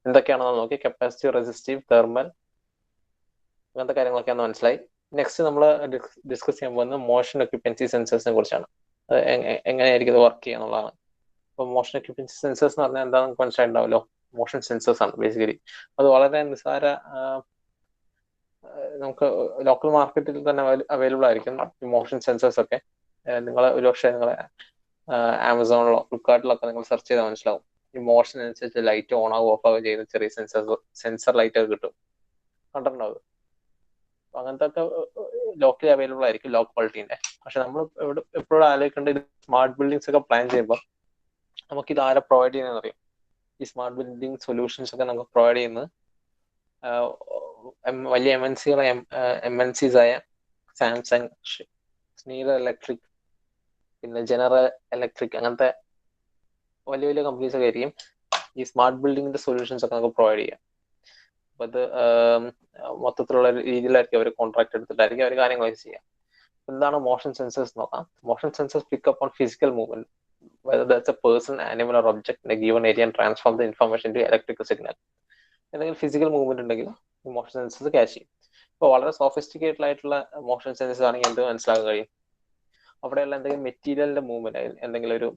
എന്തൊക്കെയാണെന്ന് നോക്കി. Capacitive, resistive, thermal, അങ്ങനത്തെ കാര്യങ്ങളൊക്കെയാണെന്ന് മനസ്സിലായി. നെക്സ്റ്റ് നമ്മൾ ഡിസ്കസ് ചെയ്യാൻ പോകുന്നത് മോഷൻ ഒക്യുപ്പൻസി സെൻസേഴ്സിനെ കുറിച്ചാണ്. എങ്ങനെയായിരിക്കും ഇത് വർക്ക് ചെയ്യുക എന്നുള്ളതാണ്. അപ്പോൾ മോഷൻ ഒക്യുപ്പൻസി സെൻസേഴ്സ് എന്ന് പറഞ്ഞാൽ എന്താണെന്ന് നമുക്ക് മനസ്സിലായിട്ടുണ്ടാവല്ലോ. മോഷൻ സെൻസേഴ്സ് ആണ് ബേസിക്കലി. അത് വളരെ നിസ്സാര, നമുക്ക് ലോക്കൽ മാർക്കറ്റിൽ തന്നെ അവൈലബിൾ ആയിരിക്കും ഈ മോഷൻ സെൻസേഴ്സ് ഒക്കെ. നിങ്ങൾ ഒരുപക്ഷെ നിങ്ങളെ ആമസോണിലോ ഫ്ലിപ്കാർട്ടിലൊക്കെ നിങ്ങൾ സെർച്ച് ചെയ്താൽ മനസ്സിലാവും. ഈ മോഷൻ അനുസരിച്ച് ലൈറ്റ് ഓൺ ആവുക ഓഫ് ആവുക ചെയ്യുന്ന ചെറിയ സെൻസർ ലൈറ്റ് ഒക്കെ കിട്ടും, കണ്ടിട്ടുണ്ടാവും. അങ്ങനത്തെ ഒക്കെ ലോക്കലി അവൈലബിൾ ആയിരിക്കും, ലോ ക്വാളിറ്റീന്റെ. പക്ഷെ നമ്മൾ എപ്പോഴും ആലോചിക്കേണ്ടത്, സ്മാർട്ട് ബിൽഡിങ്സ് ഒക്കെ പ്ലാൻ ചെയ്യുമ്പോൾ നമുക്ക് ഇത് ആരെ പ്രൊവൈഡ് ചെയ്യുന്നതെന്ന് അറിയാം. ഈ സ്മാർട്ട് ബിൽഡിംഗ് സൊല്യൂഷൻസ് ഒക്കെ നമുക്ക് പ്രൊവൈഡ് ചെയ്യുന്നത് വലിയ MNCs ആയ സാംസങ്, സ്നീഡർ ഇലക്ട്രിക്, പിന്നെ ജനറൽ ഇലക്ട്രിക്, അങ്ങനത്തെ വലിയ വലിയ കമ്പനീസ് ഒക്കെ ആയിരിക്കും ഈ സ്മാർട്ട് ബിൽഡിങ്ങിന്റെ സൊല്യൂഷൻസ് ഒക്കെ നമുക്ക് പ്രൊവൈഡ് ചെയ്യാം. അപ്പൊ അത് മൊത്തത്തിലുള്ള രീതിയിലായിരിക്കും അവർ കോൺട്രാക്ട് എടുത്തിട്ടായിരിക്കും അവർ കാര്യങ്ങളൊക്കെ ചെയ്യാം. എന്താണ് മോഷൻ സെൻസേഴ്സ് നോക്കാം. Motion sensors pick up on physical movement, whether that's a person, animal or object in a given area, and transform the information to electrical signal. എന്തെങ്കിലും ഫിസിക്കൽ മൂവ്മെന്റ് ഉണ്ടെങ്കിൽ മോഷൻ സെൻസേഴ്സ് ക്യാച്ച് ചെയ്യും. ഇപ്പോൾ വളരെ sophisticated ആയിട്ടുള്ള motion sensors ആണെങ്കിൽ എന്ത് മനസ്സിലാക്കാൻ കഴിയും, അവിടെയുള്ള എന്തെങ്കിലും മെറ്റീരിയലിന്റെ മൂവ്മെന്റ്, എന്തെങ്കിലും ഒരു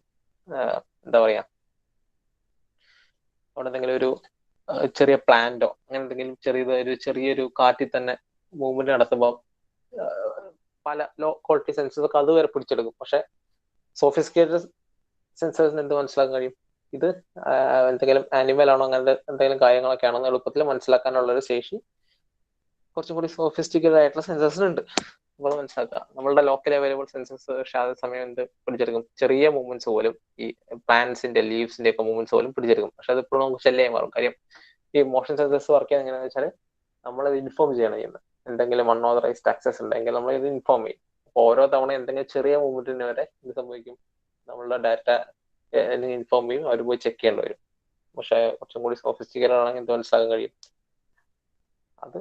എന്താ പറയാ, അവിടെ എന്തെങ്കിലും ഒരു ചെറിയ പ്ലാന്റോ അങ്ങനെ എന്തെങ്കിലും ചെറിയൊരു കാറ്റിൽ തന്നെ മൂവ്മെന്റ് നടത്തുമ്പോൾ പല ലോ ക്വാളിറ്റി സെൻസേഴ്സ് ഒക്കെ അതുവരെ പിടിച്ചെടുക്കും. പക്ഷെ സോഫിസ്റ്റിക്കേറ്റഡ് സെൻസേഴ്സിന് എന്ത് മനസ്സിലാക്കാൻ കഴിയും, ഇത് എന്തെങ്കിലും ആനിമൽ ആണോ അങ്ങനത്തെ എന്തെങ്കിലും കാര്യങ്ങളൊക്കെ ആണോ എളുപ്പത്തിൽ മനസ്സിലാക്കാനുള്ള ഒരു ശേഷി കുറച്ചും കൂടി സോഫിസ്റ്റിക്കേറ്റഡ് ആയിട്ടുള്ള സെൻസേഴ്സിനുണ്ട്. അപ്പോൾ മനസ്സിലാക്കുക, നമ്മളുടെ ലോക്കലി അവൈലബിൾ സെൻസേഴ്സ് പക്ഷെ അതേ സമയം എന്ത് പിടിച്ചെടുക്കും, ചെറിയ മൂവ്മെന്റ്സ് പോലും, ഈ പ്ലാന്റ്സിന്റെ ലീവ്സിന്റെ ഒക്കെ മൂവ്മെന്റ്സ് പോലും പിടിച്ചെടുക്കും. പക്ഷെ അത് ഇപ്പോഴും നമുക്ക് ശല്യമായി മാറും. കാര്യം ഈ മോഷൻ സെൻസേഴ്സ് വർക്ക് ചെയ്യുന്നത് എങ്ങനെയാണെന്ന് വെച്ചാൽ നമ്മളത് ഇൻഫോം ചെയ്യണം ചെയ്യുന്നത്. എന്തെങ്കിലും അൺഓതറൈസ്ഡ് ആക്സസ് ഉണ്ടെങ്കിൽ നമ്മൾ ഇത് ഇൻഫോം ചെയ്യും. അപ്പോൾ ഓരോ തവണ എന്തെങ്കിലും ചെറിയ മൂവ്മെന്റിന് വരെ ഇത് സംഭവിക്കും, നമ്മളുടെ ഡാറ്റ ഇൻഫോം ചെയ്യും, അവർ പോയി ചെക്ക് ചെയ്യേണ്ടി വരും. പക്ഷെ കുറച്ചും കൂടി സോഫിസ്റ്റിക്കേറ്റഡ് ആണെങ്കിൽ എന്ത് മനസ്സിലാക്കാൻ കഴിയും, അത്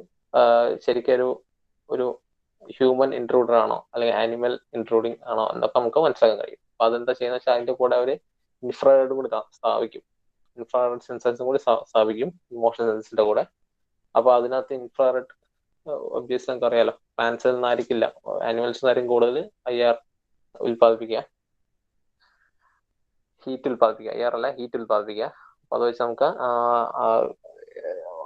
ശരിക്കും ഒരു ഹ്യൂമൻ ഇൻട്രൂഡർ ആണോ അല്ലെങ്കിൽ ആനിമൽ ഇൻട്രൂഡിങ് ആണോ എന്നൊക്കെ നമുക്ക് മനസ്സിലാക്കാൻ കഴിയും. അപ്പൊ അതെന്താ ചെയ്യുന്ന വെച്ചാൽ അതിന്റെ കൂടെ അവര് ഇൻഫ്രാറെഡ് കൂടി സ്ഥാപിക്കും, ഇൻഫ്രാറെഡ് സെൻസേഴ്സും കൂടി സ്ഥാപിക്കും മോഷൻ സെൻസറിന്റെ കൂടെ. അപ്പൊ അതിനകത്ത് ഇൻഫ്രാറെഡ് ഒബ്വിയസ്ലി നമുക്ക് അറിയാലോ, പ്ലാന്റ്സിൽ നിന്നായിരിക്കില്ല, ആനിമൽസിൽ നിന്നായിരിക്കും കൂടുതൽ IR ഉൽപ്പാദിപ്പിക്കുക, ഹീറ്റ് ഉൽപ്പാദിപ്പിക്കുക. അപ്പൊ അത് വെച്ച് നമുക്ക്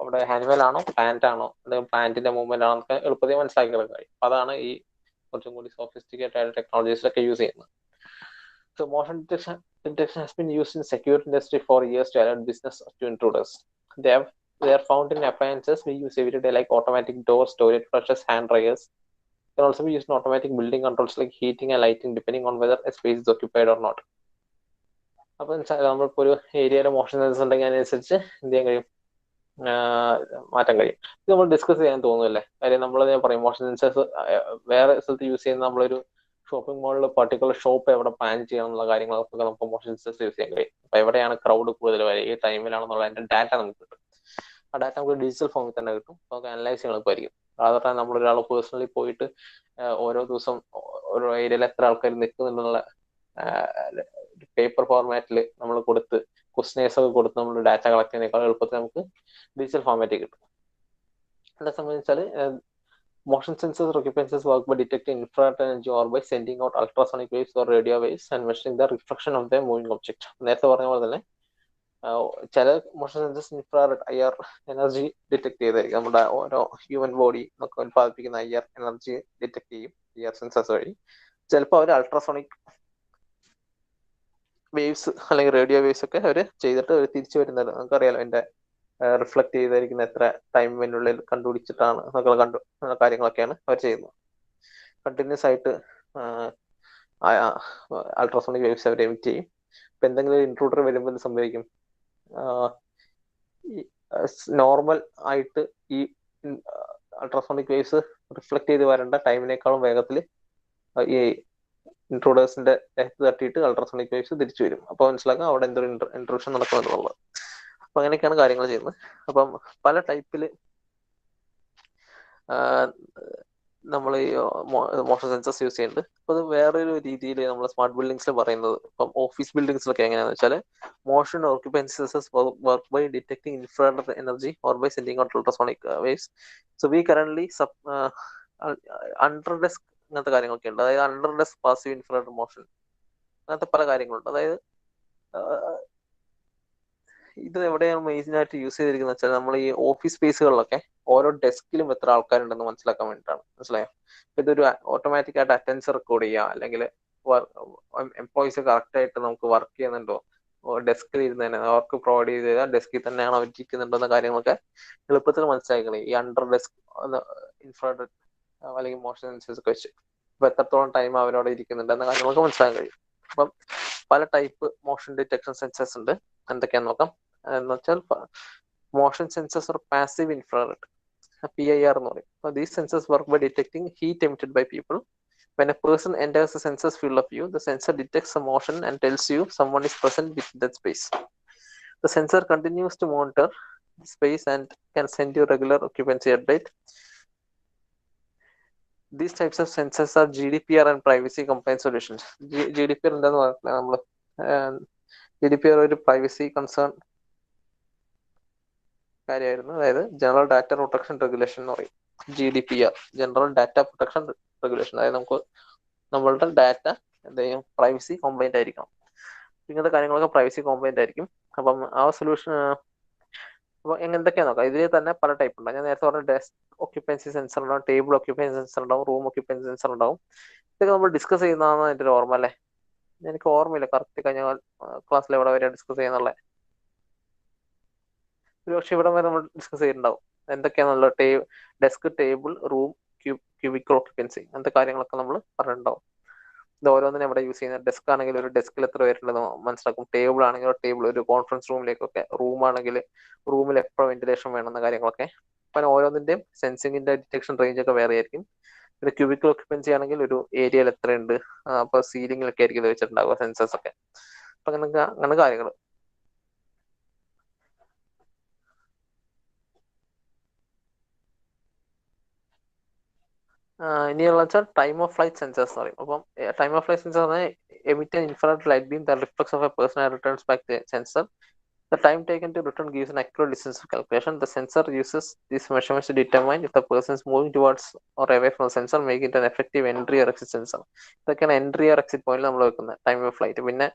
അവിടെ ആനിമൽ ആണോ പ്ലാന്റ് ആണോ അല്ലെങ്കിൽ പ്ലാന്റിന്റെ മൂവ്മെന്റ് ആണോ എന്നൊക്കെ എളുപ്പത്തിൽ മനസ്സിലാക്കിയെടുക്കാൻ കഴിയും. അതാണ് ഈ കുറച്ചും കൂടി സോഫിസ്റ്റിക്കേറ്റഡ് ആയ ടെക്നോളജീസിലൊക്കെ യൂസ് ചെയ്യുന്നത്. So motion detection has been used in security industry for years to alert business to intruders. They are found in appliances we use every day, like automatic doors, toilet flushes, hand dryers. Can also be used in automatic building controls like heating and lighting, depending on whether a space is occupied or not. അപ്പൊ നമ്മളിപ്പോ ഒരു ഏരിയയിലെ motion sensor ഉണ്ടെങ്കിൽ അതിനനുസരിച്ച് എന്ത് ചെയ്യാൻ കഴിയും, മാറ്റാൻ കഴിയും. ഇത് നമ്മൾ ഡിസ്കസ് ചെയ്യാൻ തോന്നുന്നില്ലേ, കാര്യം നമ്മൾ പറയും മോഷൻ സെൻസേഴ്സ് വേറെ സ്ഥലത്ത് യൂസ് ചെയ്യുന്ന നമ്മളൊരു ഷോപ്പിംഗ് മാളിൽ പർട്ടിക്കുലർ ഷോപ്പ് എവിടെ പ്ലാൻ ചെയ്യണം എന്നുള്ള കാര്യങ്ങളൊക്കെ നമുക്ക് മോഷൻ സെൻസേഴ്സ് യൂസ് ചെയ്യാൻ കഴിയും. അപ്പൊ എവിടെയാണ് ക്രൗഡ് കൂടുതൽ വരെ ഈ ടൈമിലാണെന്നുള്ള അതിന്റെ ഡാറ്റ നമുക്ക് കിട്ടും. ആ ഡാറ്റ നമുക്ക് ഡിജിറ്റൽ ഫോമിൽ തന്നെ കിട്ടും, നമുക്ക് അനലൈസ് ചെയ്യാൻ എളുപ്പമായിരിക്കും. അതുപോലെ നമ്മൾ ഒരാൾ പേഴ്സണലി പോയിട്ട് ഓരോ ദിവസം ഓരോ ഏരിയയിൽ എത്ര ആൾക്കാർ നിൽക്കുന്നുള്ള പേപ്പർ ഫോർമാറ്റിൽ നമ്മൾ കൊടുത്ത് ക്വസ്റ്റനേഴ്സ് ഒക്കെ കൊടുത്ത് നമ്മൾ ഡാറ്റ കളക്ട് ചെയ്യുന്നതിനേക്കാൾ എളുപ്പത്തിൽ നമുക്ക് ഡിജിറ്റൽ ഫോർമാറ്റിൽ കിട്ടും. എന്താ സംബന്ധിച്ചാൽ motion sensors occupancies work by detecting infrared energy or by sending out ultrasonic waves or radio waves and measuring the reflection of the moving object. നേരത്തെ പറഞ്ഞ പോലെ തന്നെ ചില motion sensors infrared IR energy detect ചെയ്തായിരിക്കും. നമ്മുടെ ഓരോ human body ഒക്കെ ഉൽപ്പാദിപ്പിക്കുന്ന IR എനർജി ഡിറ്റക്ട് ചെയ്യും IR സെൻസേഴ്സ് വഴി. ചിലപ്പോൾ അവർ അൾട്രാസോണിക് വേവ്സ് അല്ലെങ്കിൽ റേഡിയോ വേവ്സ് ഒക്കെ അവർ ചെയ്തിട്ട് അവർ തിരിച്ചു വരുന്നത് നമുക്കറിയാലോ, അതിന്റെ റിഫ്ലക്ട് ചെയ്തായിരിക്കുന്ന എത്ര ടൈമിനുള്ളിൽ കണ്ടുപിടിച്ചിട്ടാണ് എന്നൊക്കെ കാര്യങ്ങളൊക്കെയാണ് അവർ ചെയ്യുന്നത്. കണ്ടിന്യൂസ് ആയിട്ട് അൾട്രാസോണിക് വേവ്സ് അവർ എമിറ്റ് ചെയ്യും. ഇപ്പൊ എന്തെങ്കിലും ഇൻട്രൂഡർ വരുമ്പോൾ എന്ത് സംഭവിക്കും, നോർമൽ ആയിട്ട് ഈ അൾട്രാസോണിക് വേവ്സ് റിഫ്ലക്ട് ചെയ്ത് വരേണ്ട ടൈമിനേക്കാളും വേഗത്തിൽ ഈ ഇൻട്രൂഡേഴ്സിന്റെ ദേഹത്ത് തട്ടിയിട്ട് അൾട്രാസോണിക് വേവ്സ് തിരിച്ചു വരും. അപ്പൊ മനസ്സിലാക്കാം അവിടെ എന്തൊരു ഇൻട്രൂഷൻ നടക്കുമെന്നുള്ളത്. അപ്പൊ അങ്ങനെയൊക്കെയാണ് കാര്യങ്ങൾ ചെയ്യുന്നത്. അപ്പം പല ടൈപ്പില് നമ്മൾ ഈ മോഷൻ സെൻസേഴ്സ് യൂസ് ചെയ്യുന്നുണ്ട്. അപ്പോൾ അത് വേറൊരു രീതിയിൽ നമ്മൾ സ്മാർട്ട് ബിൽഡിംഗ്സിൽ പറയുന്നത്, ഇപ്പം ഓഫീസ് ബിൽഡിംഗ്സിലൊക്കെ എങ്ങനെയാണെന്ന് വെച്ചാൽ motion occupancy sensors work by detecting infrared energy or by sending out ultrasonic waves. So we current under desk അങ്ങനത്തെ കാര്യങ്ങളൊക്കെ ഉണ്ട്. അതായത് under desk passive infrared motion, അങ്ങനത്തെ പല കാര്യങ്ങളുണ്ട്. അതായത് ഇത് എവിടെയാണ് മെയിനായിട്ട് യൂസ് ചെയ്തിരിക്കുന്നത് വെച്ചാൽ നമ്മൾ ഈ ഓഫീസ് സ്പേസുകളിലൊക്കെ ഓരോ ഡെസ്കിലും എത്ര ആൾക്കാരുണ്ടെന്ന് മനസ്സിലാക്കാൻ വേണ്ടിയിട്ടാണ്. മനസ്സിലായോ? ഇതൊരു ഓട്ടോമാറ്റിക് ആയിട്ട് അറ്റൻഡൻസ് റെക്കോർഡ് ചെയ്യുക, അല്ലെങ്കിൽ എംപ്ലോയീസ് കറക്റ്റ് ആയിട്ട് നമുക്ക് വർക്ക് ചെയ്യുന്നുണ്ടോ, ഡെസ്കിൽ ഇരുന്ന് തന്നെ അവർക്ക് പ്രൊവൈഡ് ചെയ്ത ഡെസ്കിൽ തന്നെയാണ് അവർ ഇരിക്കുന്നുണ്ടോ എന്ന കാര്യങ്ങളൊക്കെ എളുപ്പത്തിൽ മനസ്സിലാക്കണേ ഈ അണ്ടർ ഡെസ്ക് ഇൻഫ്രാറെഡ് അല്ലെങ്കിൽ മോഷൻ സെൻസേഴ്സ് ഒക്കെ വെച്ച്. അപ്പൊ എത്രത്തോളം ടൈം അവരോട് ഇരിക്കുന്നുണ്ട് എന്ന കാര്യങ്ങളൊക്കെ മനസ്സിലാക്കാൻ കഴിയും. അപ്പം പല ടൈപ്പ് മോഷൻ ഡിറ്റക്ഷൻ സെൻസേഴ്സ് ഉണ്ട്. എന്തൊക്കെയാന്ന് നോക്കാം. എന്ന് വെച്ചാൽ motion sensors or passive infrared, PIR എന്ന് പറയും. These sensors work by detecting heat emitted by people. When a person enters the sensor's field of view, the sensor detects a motion and tells you someone is present within that space. The sensor continues to monitor the space and can send you regular occupancy update. These types of sensors are GDPR and privacy compliant solutions. GDPR എന്താന്ന് പറഞ്ഞാൽ നമ്മൾ GDPR ഒരു privacy concern കാര്യമായിരുന്നു. അതായത് general data protection regulation എന്ന് പറയും. GDPR, general data protection regulation. അതായത് നമുക്ക് നമ്മളുടെ ഡാറ്റ എന്ത് ചെയ്യും, പ്രൈവസി കോംപ്ലൈന്റ് ആയിരിക്കണം. ഇങ്ങനത്തെ കാര്യങ്ങളൊക്കെ പ്രൈവസി കോംപ്ലൈന്റ് ആയിരിക്കും. അപ്പം ആ സൊല്യൂഷൻ അപ്പോൾ എന്തൊക്കെയാന്ന് നോക്കാം. ഇതിൽ തന്നെ പല ടൈപ്പ് ഉണ്ട്. ഞാൻ നേരത്തെ പറഞ്ഞ ഡെസ്ക് ഒക്യുപ്പൻസി സെൻസർ ഉണ്ടാവും, ടേബിൾ ഒക്യുപ്പൻസി സെൻസർ ഉണ്ടാവും, റൂം ഒക്യുപ്പൻസി സെൻസർ ഉണ്ടാവും. ഇതൊക്കെ നമ്മൾ ഡിസ്കസ് ചെയ്യുന്നതാണ് എൻ്റെ ഒരു ഓർമ്മ അല്ലേ. എനിക്ക് ഓർമ്മയില്ല കറക്റ്റ് കഴിഞ്ഞ ക്ലാസ്സിൽ എവിടെ വരെ ഡിസ്കസ് ചെയ്യുന്നുള്ള. ഒരുപക്ഷെ ഇവിടെ വരെ നമ്മൾ ഡിസ്കസ് ചെയ്തിട്ടുണ്ടാവും. എന്തൊക്കെയാണെന്നുള്ള desk, table, room, cubicle occupancy അങ്ങനത്തെ കാര്യങ്ങളൊക്കെ നമ്മൾ പറഞ്ഞിട്ടുണ്ടാവും. ഇത് ഓരോന്നിനും എവിടെ യൂസ് ചെയ്യുന്നത്. ഡെസ്ക് ആണെങ്കിൽ ഒരു ഡെസ്കിൽ എത്ര പേരുണ്ടെന്ന് മനസ്സിലാക്കും. ടേബിൾ ആണെങ്കിൽ ടേബിൾ ഒരു കോൺഫറൻസ് റൂമിലേക്കൊക്കെ, റൂം ആണെങ്കിൽ റൂമിൽ എപ്പോൾ വെന്റിലേഷൻ വേണമെന്ന കാര്യങ്ങളൊക്കെ. അപ്പം ഓരോന്നിന്റെയും സെൻസിങ്ങിന്റെ ഡിറ്റക്ഷൻ റേഞ്ച് ഒക്കെ വേറെ ആയിരിക്കും. പിന്നെ ക്യൂബിക്കൽ ഒക്യുപ്പൻസി ആണെങ്കിൽ ഒരു ഏരിയയിൽ എത്രയുണ്ട്, അപ്പൊ സീലിംഗിലൊക്കെ ആയിരിക്കും ഇത് വെച്ചിട്ടുണ്ടാവുക സെൻസേഴ്സ് ഒക്കെ. അപ്പൊ അങ്ങനെ കാര്യങ്ങൾ. ഇനിയുള്ള വെച്ചാൽ ടൈം ഓഫ് ഫ്ലൈറ്റ് സെൻസേഴ്സ് എന്ന് പറയും. അപ്പം ടൈം ഓഫ് ഫ്ലൈറ്റ് സെൻസർ പറഞ്ഞാൽ emit an infrared light beam that reflects off a person and returns back the sensor. The time taken to return gives an accurate distance calculation. The sensor uses these measurements to determine if the person is moving towards or away from the sensor, making it an effective entry or exit sensor. ഇതൊക്കെയാണ് entry or exit പോയിന്റിൽ നമ്മൾ വെക്കുന്നത് time of flight. പിന്നെ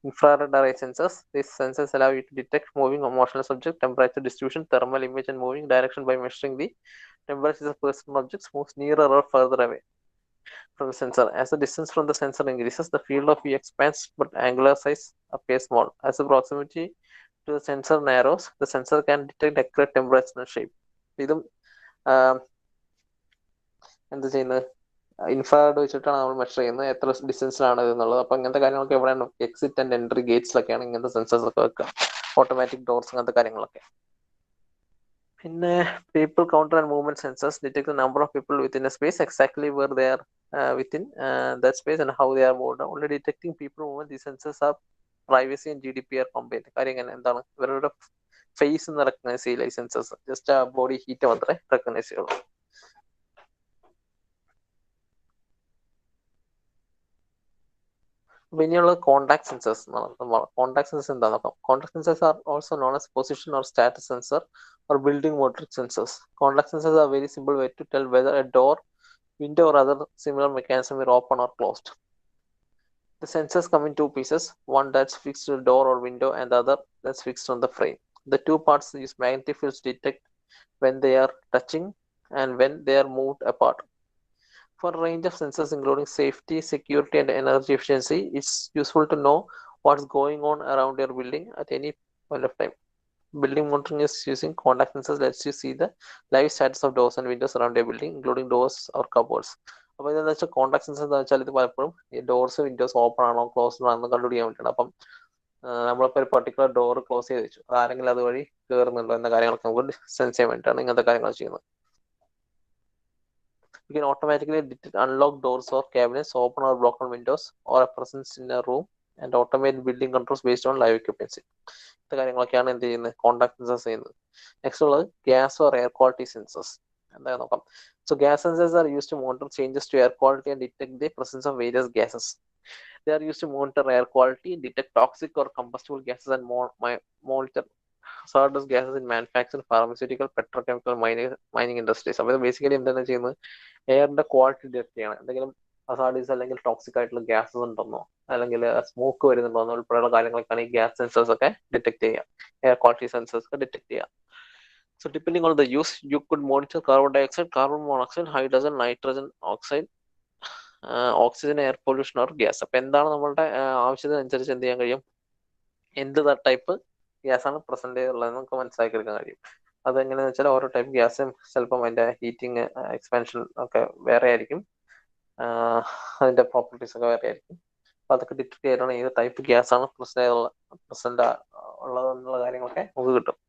infrared array sensors. These sensors allow you to detect moving or motionless object, temperature distribution, thermal image, and moving direction by measuring the temperature of person objects moves nearer or further away from the sensor. As the distance from the sensor increases, the field of view expands, but angular size appears small. As the proximity to the sensor narrows, the sensor can detect accurate temperature and shape. ഇതും എന്ത് ചെയ്യുന്നത്, infrared വെച്ചിട്ടാണ് നമ്മൾ measure ചെയ്യുന്നത് എത്ര ഡിസ്റ്റൻസിലാണ് എന്നുള്ളത്. അപ്പൊ ഇങ്ങനത്തെ കാര്യങ്ങളൊക്കെ എവിടെയാണ്, എക്സിറ്റ് ആൻഡ് എൻട്രി ഗേറ്റ്സിലൊക്കെയാണ് ഇങ്ങനത്തെ സെൻസേഴ്സ് ഒക്കെ വെക്കുക. ഓട്ടോമാറ്റിക് ഡോർസ് അങ്ങനത്തെ കാര്യങ്ങളൊക്കെ. പിന്നെ people counter and movement sensors detect the number of people within a space, exactly where they are within that space and how they are moved. Only detecting people movement, these sensors are privacy and GDPR compliant. കാര്യം എന്താണ്, ഇവരുടെ face എന്ന് recognise ചെയ്യില്ല ഈ sensors, just ആ body heat മാത്രമേ recognise ചെയ്യുള്ളൂ. പിന്നെയുള്ളത് കോണ്ടാക്ട് സെൻസേഴ്സ് എന്നാണ്. കോണ്ടാക്ട് സെൻസേഴ്സ് എന്താണെന്ന് നോക്കാം. Contact sensors are also known as position or status sensor or building motor sensors. Contact sensors are a very simple way to tell whether a door, window or other similar mechanism is open or closed. The sensors come in two pieces, one that's fixed to the door or window and the other that's fixed on the frame. The two parts use magnetic fields to detect when they are touching and when they are moved apart. For a range of sensors including safety, security and energy efficiency, it's useful to know what's going on around your building at any point of time. Building monitoring is using contact sensors lets you see the live status of doors and windows around a building, including doors or cupboards. അപ്പോൾ ഇതെന്ന് വെച്ചാൽ contact sensor എന്ന് വെച്ചാൽ ഇത് പലപ്പോഴും ഈ doors Windows open ആണോ closed ആണോ കണ്ടുപിടിക്കാൻ വേണ്ടിയിട്ടാണ്. അപ്പം നമ്മളിപ്പോൾ ഒരു പർട്ടിക്കുലർ ഡോർ ക്ലോസ് ചെയ്ത് വെച്ചു, ആരെങ്കിലും അതുവഴി കയറുന്നുണ്ടോ എന്ന കാര്യങ്ങളൊക്കെ നമുക്ക് സെൻസ് ചെയ്യാൻ വേണ്ടിയിട്ടാണ് ഇങ്ങനത്തെ കാര്യങ്ങൾ ചെയ്യുന്നത്. You can automatically detect unlocked doors or cabinets, open or broken windows, or a presence in a room, and automate building controls based on live occupancy. ഇങ്ങനത്തെ കാര്യങ്ങളൊക്കെയാണ് എന്ത് ചെയ്യുന്നത്, കോണ്ടാക്ട് സെൻസേഴ്സ് ചെയ്യുന്നത്. നെക്സ്റ്റ് ഉള്ളത് gas or air quality sensors. എന്താ നോക്കാം. So gas sensors are used to monitor changes to air quality and detect the presence of various gases. They are used to monitor air quality, detect toxic or combustible gases, and monitor hazardous gases in manufacturing, pharmaceutical, petrochemical, mining industries. അപ്പോൾ basically എന്താണ് ചെയ്യുന്നത്, എയറിന്റെ quality detect ചെയ്യണം. എന്തെങ്കിലും ഹസാർഡീസ് അല്ലെങ്കിൽ toxic ആയിട്ടുള്ള gases ഉണ്ടെന്നോ അല്ലെങ്കിൽ smoke വരുന്നുണ്ടോ ഉൾപ്പെടെയുള്ള കാര്യങ്ങളൊക്കെയാണ് ഈ ഗ്യാസ് സെൻസേഴ്സ് ഒക്കെ ഡിറ്റക്ട് ചെയ്യുക, എയർ ക്വാളിറ്റി സെൻസേഴ്സ് ഒക്കെ ഡിറ്റക്ട് ചെയ്യുക. So depending on the use, you could monitor carbon dioxide, carbon monoxide, hydrogen, nitrogen oxide, oxygen, air pollution or gas. അപ്പൊ എന്താണ് നമ്മളുടെ ആവശ്യത്തിനനുസരിച്ച് എന്ത് ചെയ്യാൻ കഴിയും, എന്ത് ടൈപ്പ് ഗ്യാസ് ആണ് പ്രസന്റ് ചെയ്തുള്ളതെന്ന് നമുക്ക് മനസ്സിലാക്കി എടുക്കാൻ കഴിയും. അതെങ്ങനെയാണെന്ന് വെച്ചാൽ ഓരോ ടൈപ്പ് ഗ്യാസും ചിലപ്പം അതിന്റെ ഹീറ്റിംഗ് എക്സ്പാൻഷൻ ഒക്കെ വേറെ ആയിരിക്കും, അതിന്റെ പ്രോപ്പർട്ടീസ് ഒക്കെ വേറെ ആയിരിക്കും. അപ്പൊ അതൊക്കെ ഡിറ്റക്ട് ചെയ്തിട്ടാണ് ഏത് ടൈപ്പ് ഗ്യാസ് ആണ് പ്രസന്റ് ഉള്ളതെന്നുള്ള കാര്യങ്ങളൊക്കെ നമുക്ക് കിട്ടും.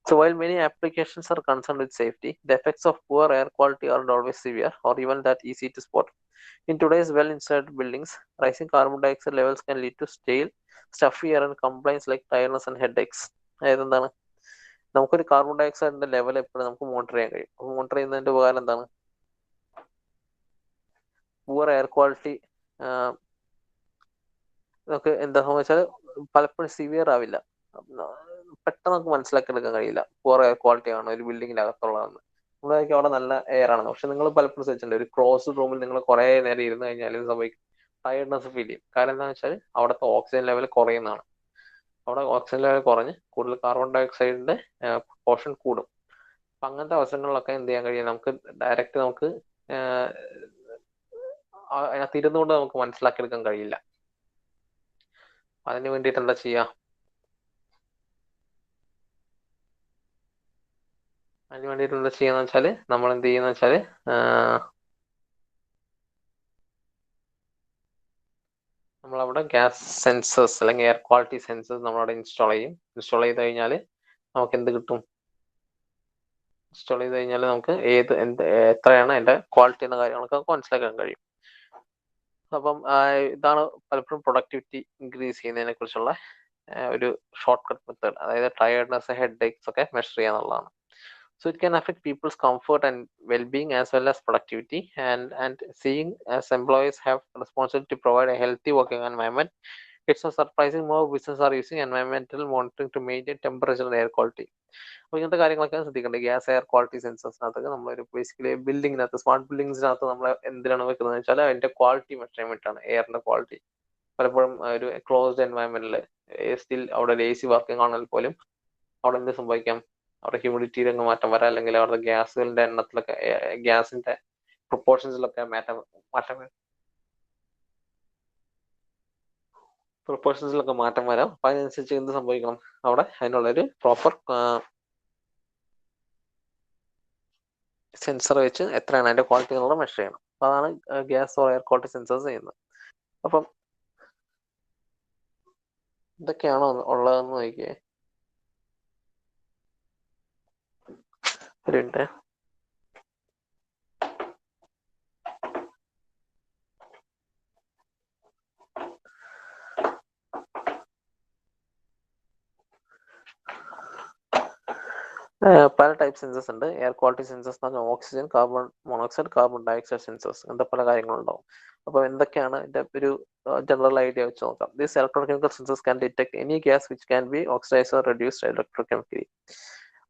So while many applications are concerned with safety, the effects of poor air quality aren't always severe or even that easy to spot. In today's well-insulated buildings, rising carbon dioxide levels can lead to stale, stuffy air and complaints like tiredness and headaches. അതായത് എന്താണ്, നമുക്കൊരു carbon ഡയോക്സൈഡിന്റെ level എപ്പോഴും നമുക്ക് monitor ചെയ്യാൻ കഴിയും. അപ്പോൾ monitor ചെയ്യുന്നതിന്റെ ഉപകാരം എന്താണ്, പൂവർ എയർ ക്വാളിറ്റി നമുക്ക് എന്താണെന്ന് വെച്ചാൽ പലപ്പോഴും സിവിയർ ആവില്ല, പെട്ടെന്ന് നമുക്ക് മനസ്സിലാക്കി എടുക്കാൻ കഴിയില്ല പൂവർ എയർ ക്വാളിറ്റി ആണ് ഒരു ബിൽഡിങ്ങിന്റെ അകത്തുള്ളതെന്ന്. നമ്മളായിരിക്കും അവിടെ നല്ല എയർ ആണെന്ന്, പക്ഷെ നിങ്ങൾ പലപ്പോഴും ശ്രദ്ധിച്ചിട്ടുണ്ട് ഒരു ക്ലോസ് റൂമിൽ നിങ്ങൾ കുറെ നേരം ഇരുന്ന് കഴിഞ്ഞാൽ സംഭവിക്കും ടയർഡ്നെസ് ഫീൽ ചെയ്യും. കാരണം എന്താണെന്ന് വെച്ചാൽ അവിടുത്തെ ഓക്സിജൻ ലെവൽ കുറയുന്നതാണ്. അവിടെ ഓക്സിജൻ ലെവൽ കുറഞ്ഞ് കൂടുതൽ കാർബൺ ഡയോക്സൈഡിന്റെ പോർഷൻ കൂടും. അപ്പൊ അങ്ങനത്തെ അവസരങ്ങളിലൊക്കെ എന്ത് ചെയ്യാൻ കഴിയും, നമുക്ക് ഡയറക്റ്റ് നമുക്ക് അതിനകത്ത് ഇരുന്നുകൊണ്ട് നമുക്ക് മനസ്സിലാക്കിയെടുക്കാൻ കഴിയില്ല. അതിന് വേണ്ടിയിട്ട് എന്താ ചെയ്യാ, അതിന് വേണ്ടിയിട്ട് എന്താ ചെയ്യാന്ന് വെച്ചാല് നമ്മൾ എന്ത് ചെയ്യുന്ന വെച്ചാല് നമ്മളവിടെ ഗ്യാസ് സെൻസേഴ്സ് അല്ലെങ്കിൽ എയർ ക്വാളിറ്റി സെൻസേഴ്സ് നമ്മളവിടെ ഇൻസ്റ്റാൾ ചെയ്യും. ഇൻസ്റ്റാൾ ചെയ്ത് കഴിഞ്ഞാൽ നമുക്ക് എന്ത് കിട്ടും, ഇൻസ്റ്റാൾ ചെയ്ത് കഴിഞ്ഞാൽ നമുക്ക് എത്രയാണ് അതിന്റെ ക്വാളിറ്റി എന്ന കാര്യങ്ങളൊക്കെ മനസ്സിലാക്കാൻ കഴിയും. അപ്പം ഇതാണ് പലപ്പോഴും പ്രൊഡക്ടിവിറ്റി ഇൻക്രീസ് ചെയ്യുന്നതിനെ കുറിച്ചുള്ള ഒരു ഷോർട്ട് കട്ട് മെത്തേഡ്. അതായത് ടയർഡ്നെസ്, ഹെഡ് ഏക്സ് ഒക്കെ measure ചെയ്യാന്നുള്ളതാണ്. So it can affect people's comfort and well-being as well as productivity. And seeing as employees have responsibility to provide a healthy working environment, it's not surprising more businesses are using environmental monitoring to maintain temperature and air quality. അപ്പോൾ ഇങ്ങനത്തെ കാര്യങ്ങളൊക്കെ ശ്രദ്ധിക്കേണ്ടത്. Gas air quality സെൻസേഴ്സിനകത്തൊക്കെ നമ്മളൊരു basically ബിൽഡിങ്ങിനകത്ത്, smart ബിൽഡിങ്സിനകത്ത് നമ്മൾ എന്തിനാണ് വെക്കുന്നത് വെച്ചാൽ അതിന്റെ ക്വാളിറ്റി മെഷർ ചെയ്യാൻ വേണ്ടിയിട്ടാണ്, എയറിന്റെ ക്വാളിറ്റി. പലപ്പോഴും ഒരു ക്ലോസ്ഡ് എൻവയൺമെന്റിൽ സ്റ്റിൽ അവിടെ എ സി വർക്കിംഗ് ആണെങ്കിൽ പോലും അവിടെ എന്ത് സംഭവിക്കാം, അവിടെ ഹ്യൂമിഡിറ്റിയിലൊക്കെ മാറ്റം വരാം, അല്ലെങ്കിൽ അവരുടെ ഗ്യാസുകളുടെ എണ്ണത്തിലൊക്കെ ഗ്യാസിന്റെ പ്രൊപ്പോർഷൻസിലൊക്കെ മാറ്റം വരാം. അപ്പൊ അതിനനുസരിച്ച് എന്ത് സംഭവിക്കണം, അവിടെ അതിനുള്ളൊരു പ്രോപ്പർ സെൻസർ വെച്ച് എത്രയാണ് അതിന്റെ ക്വാളിറ്റി എന്നുള്ളത് മെഷർ ചെയ്യണം. അപ്പൊ അതാണ് gas or air quality sensors ചെയ്യുന്നത്. അപ്പം ഇതൊക്കെയാണോ ഉള്ളതെന്ന് നോക്കിയേ, ഒരു മിനിറ്റ്. പല ടൈപ്പ് സെൻസേഴ്സ് ഉണ്ട്. എയർ ക്വാളിറ്റി സെൻസേഴ്സ് എന്ന് പറഞ്ഞാൽ oxygen, carbon monoxide, carbon dioxide sensors, അങ്ങനത്തെ പല കാര്യങ്ങളുണ്ടാവും. അപ്പോൾ എന്തൊക്കെയാണ് ഇതിന്റെ ഒരു ജനറൽ ഐഡിയ വെച്ച് നോക്കാം. These electrochemical sensors can detect any gas which can be oxidised or reduced electrochemically.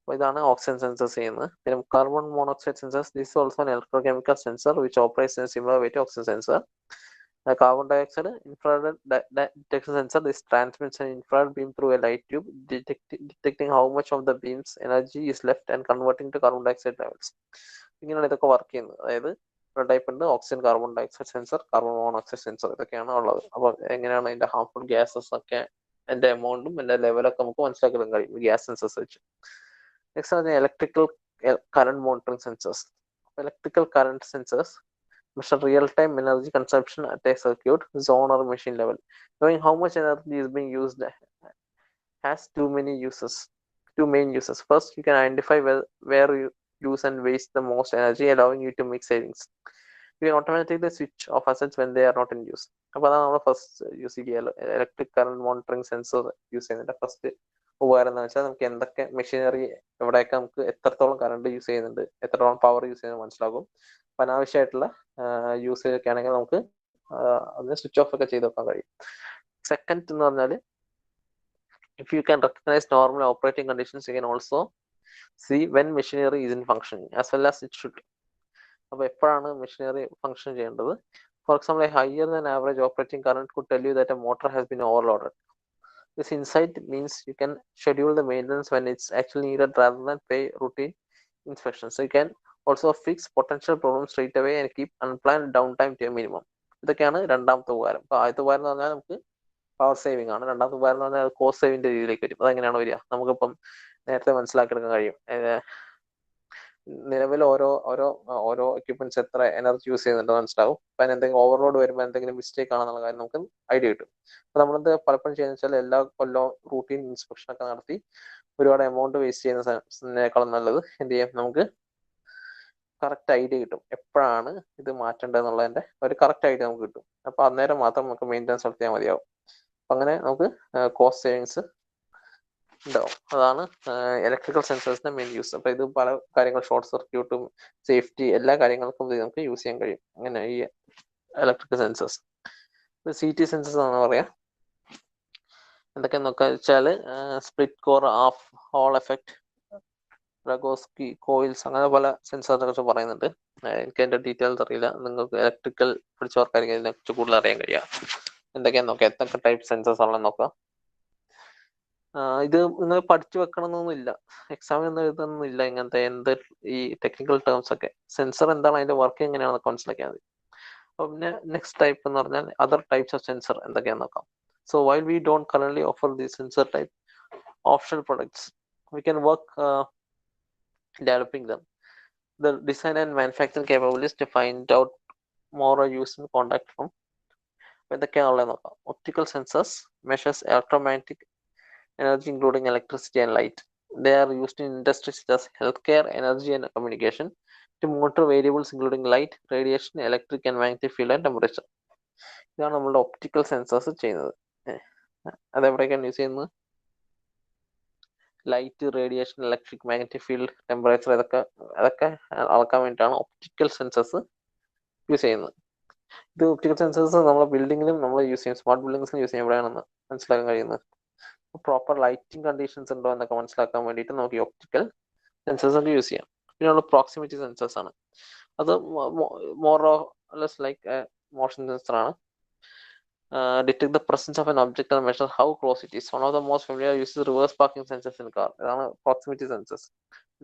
അപ്പോൾ ഇതാണ് ഓക്സിജൻ സെൻസേഴ്സ് ചെയ്യുന്നത്. പിന്നെ carbon monoxide sensors, this also an electrochemical sensor which operates in a similar way to oxygen sensor. Carbon dioxide infrared detection sensor, this transmits an infrared beam through a light tube, detecting how much of the beam's energy is left and converting to carbon dioxide levels. ഇങ്ങനെയാണ് ഇതൊക്കെ work ചെയ്യുന്നത്. അതായത് type ഉണ്ട്, oxygen, carbon dioxide sensor, carbon monoxide sensor, ഇതൊക്കെയാണ് ഉള്ളത്. അപ്പോൾ എങ്ങനെയാണ് അതിന്റെ ഹാർംഫുൾ ഗ്യാസസ് ഒക്കെ അതിന്റെ എമൗണ്ടും അതിന്റെ ലെവലൊക്കെ നമുക്ക് മനസ്സിലാക്കാൻ കഴിയും ഗ്യാസ് സെൻസേഴ്സ് വെച്ച്. നെക്സ്റ്റ് ആണ് electrical current monitoring sensors. Electrical current sensors measure real-time energy consumption at a circuit, zone or machine level. Knowing how much energy is being used has two main uses. First, you can identify where you use and waste the most energy, allowing you to make savings. You can automatically switch off assets when they are not in use. അപ്പോൾ അതാണ് നമ്മൾ first use ചെയ്യുക, electric current monitoring sensor use ചെയ്യുന്നതിന്റെ first ഉപകാരം എന്ന് വെച്ചാൽ നമുക്ക് എന്തൊക്കെ മെഷീനറി എവിടെയൊക്കെ നമുക്ക് എത്രത്തോളം കറണ്ട് യൂസ് ചെയ്യുന്നുണ്ട്, എത്രത്തോളം പവർ യൂസ് ചെയ്യുന്നത് മനസ്സിലാകും. അപ്പം അനാവശ്യമായിട്ടുള്ള യൂസേജ് ഒക്കെ ആണെങ്കിൽ നമുക്ക് അതിനെ സ്വിച്ച് ഓഫ് ഒക്കെ ചെയ്ത് വെക്കാൻ കഴിയും. സെക്കൻഡ് എന്ന് പറഞ്ഞാൽ if you can recognize normal operating conditions, you can also see when machinery isn't functioning as well as it should. അപ്പോൾ എപ്പോഴാണ് മെഷീനറി ഫംഗ്ഷൻ ചെയ്യേണ്ടത്? For example, A higher than average operating current could tell you that a motor has been overloaded. This insight means you can schedule the maintenance when it's actually needed rather than pay routine inspection. So you can also fix potential problems straight away and keep unplanned downtime to a minimum. ഇതൊക്കെയാണ് രണ്ടാമത്തെ ഉപകാരം. അപ്പോൾ ആദ്യത്തെ ഉപകാരം എന്ന് പറഞ്ഞാൽ നമുക്ക് power saving ആണ്. രണ്ടാമത്തെ ഉപകാരം എന്ന് പറഞ്ഞാൽ കോസ്റ്റ് സേവിങ്ങിന്റെ രീതിയിലേക്ക് വരും. അതെങ്ങനെയാണ് വരിക? നമുക്കിപ്പം നേരത്തെ മനസ്സിലാക്കിയെടുക്കാൻ കഴിയും. നിലവിൽ ഓരോ എക്യുപ്മെന്റ്സ് എത്ര എനർജി യൂസ് ചെയ്യുന്നുണ്ട് മനസ്സിലാവും. അപ്പം അതിന് എന്തെങ്കിലും ഓവർലോഡ് വരുമ്പോൾ എന്തെങ്കിലും മിസ്റ്റേക്ക് ആണെന്നുള്ള കാര്യം നമുക്ക് ഐഡിയ കിട്ടും. അപ്പം നമ്മളെന്ത് പലപ്പോഴും ചെയ്യുന്ന വെച്ചാൽ എല്ലാ കൊല്ലവും റൂട്ടീൻ ഇൻസ്പെക്ഷൻ ഒക്കെ നടത്തി ഒരുപാട് എമൗണ്ട് വേസ്റ്റ് ചെയ്യുന്നതിനേക്കാളും നല്ലത് എന്ത് ചെയ്യാം, നമുക്ക് കറക്റ്റ് ഐഡിയ കിട്ടും എപ്പോഴാണ് ഇത് മാറ്റേണ്ടതെന്നുള്ളതിന്റെ ഒരു കറക്റ്റ് ഐഡിയ നമുക്ക് കിട്ടും. അപ്പൊ അന്നേരം മാത്രം നമുക്ക് മെയിൻ്റെനൻസ് നടത്തിയാൽ മതിയാവും. അപ്പൊ അങ്ങനെ നമുക്ക് കോസ്റ്റ് സേവിങ്സ് ഉണ്ടാവും. അതാണ് ഇലക്ട്രിക്കൽ സെൻസേഴ്സിന്റെ മെയിൻ യൂസ്. അപ്പൊ ഇത് പല കാര്യങ്ങൾ, ഷോർട്ട് സർക്യൂട്ടും സേഫ്റ്റി എല്ലാ കാര്യങ്ങൾക്കും ഇത് നമുക്ക് യൂസ് ചെയ്യാൻ കഴിയും. അങ്ങനെ ഈ ഇലക്ട്രിക്കൽ സെൻസേഴ്സ് CT സെൻസേഴ്സ് ആണെന്ന് പറയാം. എന്തൊക്കെയാന്ന് വെച്ചാൽ split core, half Hall effect, Rogowski, coils, അങ്ങനെ പല സെൻസറിനെ കുറിച്ച് പറയുന്നുണ്ട്. എനിക്ക് അതിന്റെ ഡീറ്റെയിൽസ് അറിയില്ല. നിങ്ങൾക്ക് ഇലക്ട്രിക്കൽ പഠിച്ചവർക്കായിരിക്കും ഇതിനെ കുറിച്ച് കൂടുതൽ അറിയാൻ കഴിയുക. എന്തൊക്കെയാന്ന് നോക്കാം, എന്തൊക്കെ ടൈപ്പ് സെൻസേഴ്സ് ആണെന്ന് നോക്കാം. ഇത് നിങ്ങൾ പഠിച്ചു വെക്കണം എന്നൊന്നുമില്ല, എക്സാമിനൊന്നും എഴുതുന്നൊന്നുമില്ല ഇങ്ങനത്തെ എന്ത് ഈ ടെക്നിക്കൽ ടേംസ് ഒക്കെ. സെൻസർ എന്താണ്, അതിന്റെ വർക്ക് എങ്ങനെയാണെന്നൊക്കെ മനസ്സിലാക്കിയാൽ മതി. അപ്പൊ പിന്നെ നെക്സ്റ്റ് ടൈപ്പ് എന്ന് പറഞ്ഞാൽ അതർ ടൈപ്സ് ഓഫ് സെൻസർ എന്തൊക്കെയാന്ന് നോക്കാം. So while we don't currently offer the sensor type optional products, we can work developing them. The design and manufacturing capabilities to find out more or use in contact from. എന്തൊക്കെയാണുള്ളത് നോക്കാം. Optical sensors measures electromagnetic energy including electricity and light. They are used in industries such as healthcare, energy and communication to monitor variables including light, radiation, electric and magnetic field and temperature. ഇതാണ് നമ്മളുടെ optical sensors ചെയ്യുന്നത്. അതെവിടെയൊക്കെയാണ് use ചെയ്യുന്നത്? Light, radiation, electric, magnetic field, temperature, അതൊക്കെ അളക്കാൻ വേണ്ടിയിട്ടാണ് optical sensors use ചെയ്യുന്നത്. ഇത് optical sensors നമ്മളെ ബിൽഡിങ്ങിലും നമ്മൾ യൂസ് ചെയ്യും, സ്മാർട്ട് ബിൽഡിങ്സിലും യൂസ് ചെയ്യും. എവിടെയാണെന്ന് മനസ്സിലാക്കാൻ കഴിയുന്നത്, പ്രോപ്പർ ലൈറ്റിംഗ് കണ്ടീഷൻസ് ഉണ്ടോ എന്നൊക്കെ മനസ്സിലാക്കാൻ വേണ്ടിയിട്ട് നമുക്ക് ഈ ഒപ്റ്റിക്കൽ സെൻസേഴ്സ് ഒക്കെ യൂസ് ചെയ്യാം. പിന്നെയുള്ള പ്രോക്സിമിറ്റി സെൻസേഴ്സ് ആണ്. അത് more or less like motion sensor ആണ്. Detect the presence of an object and measure how close it is. One of the most familiar uses reverse parking sensors in car. ഇതാണ് proximity sensors.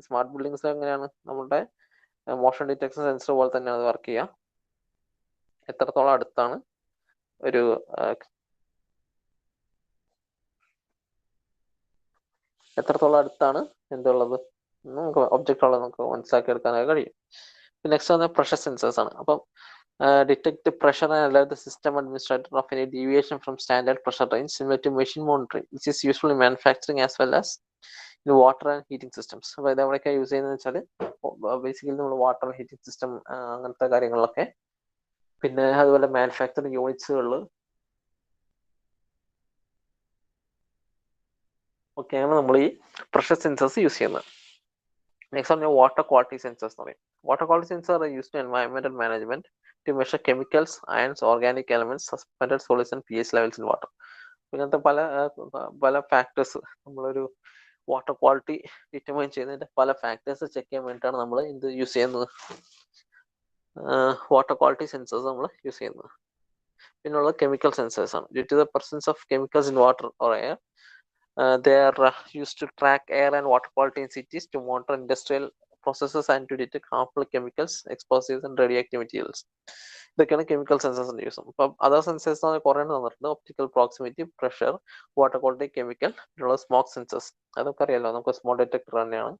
Smart buildings എങ്ങനെയാണ്, നമ്മുടെ motion detection sensor പോലെ തന്നെയാണ് work ചെയ്യുക. എത്രത്തോളം അടുത്താണ് ഒരു എന്തുള്ളത്, നമുക്ക് ഒബ്ജക്റ്റ് ഉള്ളത് നമുക്ക് മനസ്സിലാക്കി എടുക്കാനൊക്കെ കഴിയും. നെക്സ്റ്റ് വന്ന പ്രഷർ സെൻസേഴ്സ് ആണ്. അപ്പം detect the pressure and alert the system administrator of any deviation from standard pressure range, similar to machine monitoring, which is useful in manufacturing as well as in water and heating systems. അപ്പോൾ ഇതെവിടെയൊക്കെ use ചെയ്യുന്നത് വെച്ചാൽ basically നമ്മൾ water heating system അങ്ങനത്തെ കാര്യങ്ങളിലൊക്കെ, പിന്നെ അതുപോലെ manufacturing യൂണിറ്റ്സുകളിൽ ഒക്കെയാണ് നമ്മൾ ഈ പ്രഷർ സെൻസേഴ്സ് യൂസ് ചെയ്യുന്നത്. നെക്സ്റ്റ് പറഞ്ഞാൽ വാട്ടർ ക്വാളിറ്റി സെൻസേഴ്സ് എന്ന് പറയും. Water quality sensor are used in environmental management to measure chemicals, ions, organic elements, suspended solids and pH levels in water. ഇങ്ങനത്തെ പല ഫാക്ടേഴ്സ് നമ്മളൊരു വാട്ടർ ക്വാളിറ്റി ഡിറ്റർമൈൻ ചെയ്യുന്നതിന്റെ പല factors check ചെയ്യാൻ വേണ്ടിയിട്ടാണ് നമ്മൾ ഇത് യൂസ് ചെയ്യുന്നത്, വാട്ടർ ക്വാളിറ്റി സെൻസേഴ്സ് നമ്മൾ യൂസ് ചെയ്യുന്നത്. പിന്നെയുള്ളത് കെമിക്കൽ സെൻസേഴ്സ് ആണ്. Due to the presence of chemicals in water or air, they are used to track air and water quality in cities, to monitor industrial processes and to detect harmful chemicals, explosives and radioactive materials. ഇതൊക്കെയാണ് chemical സെൻസേഴ്സിന്റെ use. അപ്പം other sensors കുറേ തന്നിട്ടുണ്ട്. Optical proximity, pressure, water quality, chemical, പിന്നെയുള്ള smoke sensors. അതൊക്കെ അറിയാലോ, നമുക്ക് smoke detector തന്നെയാണ്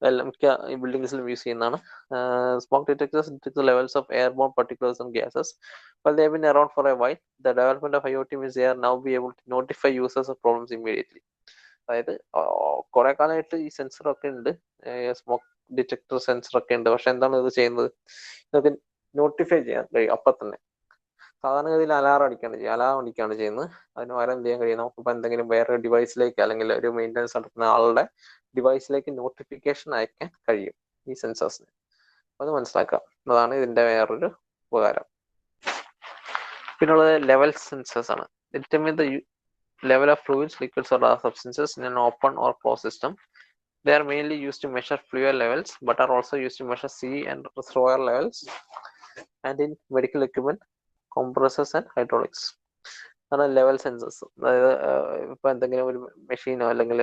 എല്ലാം മിക്ക ബിൽഡിംഗ്സിലും യൂസ് ചെയ്യുന്നതാണ്. Smoke detectors detect the levels of airborne particles and gases. While they have been around for a while, the development of IoT means they are now be able to notify users of problems immediately. അതായത് കുറെ കാലമായിട്ട് ഈ സെൻസറൊക്കെ ഉണ്ട്, smoke detector sensor ഒക്കെ ഉണ്ട്. പക്ഷെ എന്താണ് ഇത് ചെയ്യുന്നത്, ഇതൊക്കെ നോട്ടിഫൈ ചെയ്യാൻ കഴിയും അപ്പം തന്നെ. സാധാരണഗതിയിൽ അലാറം അടിക്കുകയാണ് ചെയ്യുന്നത്. അതിന് പകരം എന്ത് ചെയ്യാൻ കഴിയും, നമുക്കിപ്പോൾ എന്തെങ്കിലും വേറെ ഡിവൈസിലേക്ക് അല്ലെങ്കിൽ ഒരു മെയിൻ്റനൻസ് നടത്തുന്ന ആളുടെ ഡിവൈസിലേക്ക് നോട്ടിഫിക്കേഷൻ അയക്കാൻ കഴിയും ഈ സെൻസേഴ്സിന്. അത് മനസ്സിലാക്കാം. അതാണ് ഇതിന്റെ വേറൊരു ഉപകാരം. പിന്നുള്ളത് ലെവൽ സെൻസേഴ്സ് ആണ്. Determine the level of fluids, liquids, or other substances in an open or closed system. They are mainly used to measure fluid levels, but are also used to measure sea and reservoir levels, and in medical equipment, compressors and hydraulics. അതാണ് level sensors. അതായത് ഇപ്പൊ എന്തെങ്കിലും ഒരു മെഷീനോ അല്ലെങ്കിൽ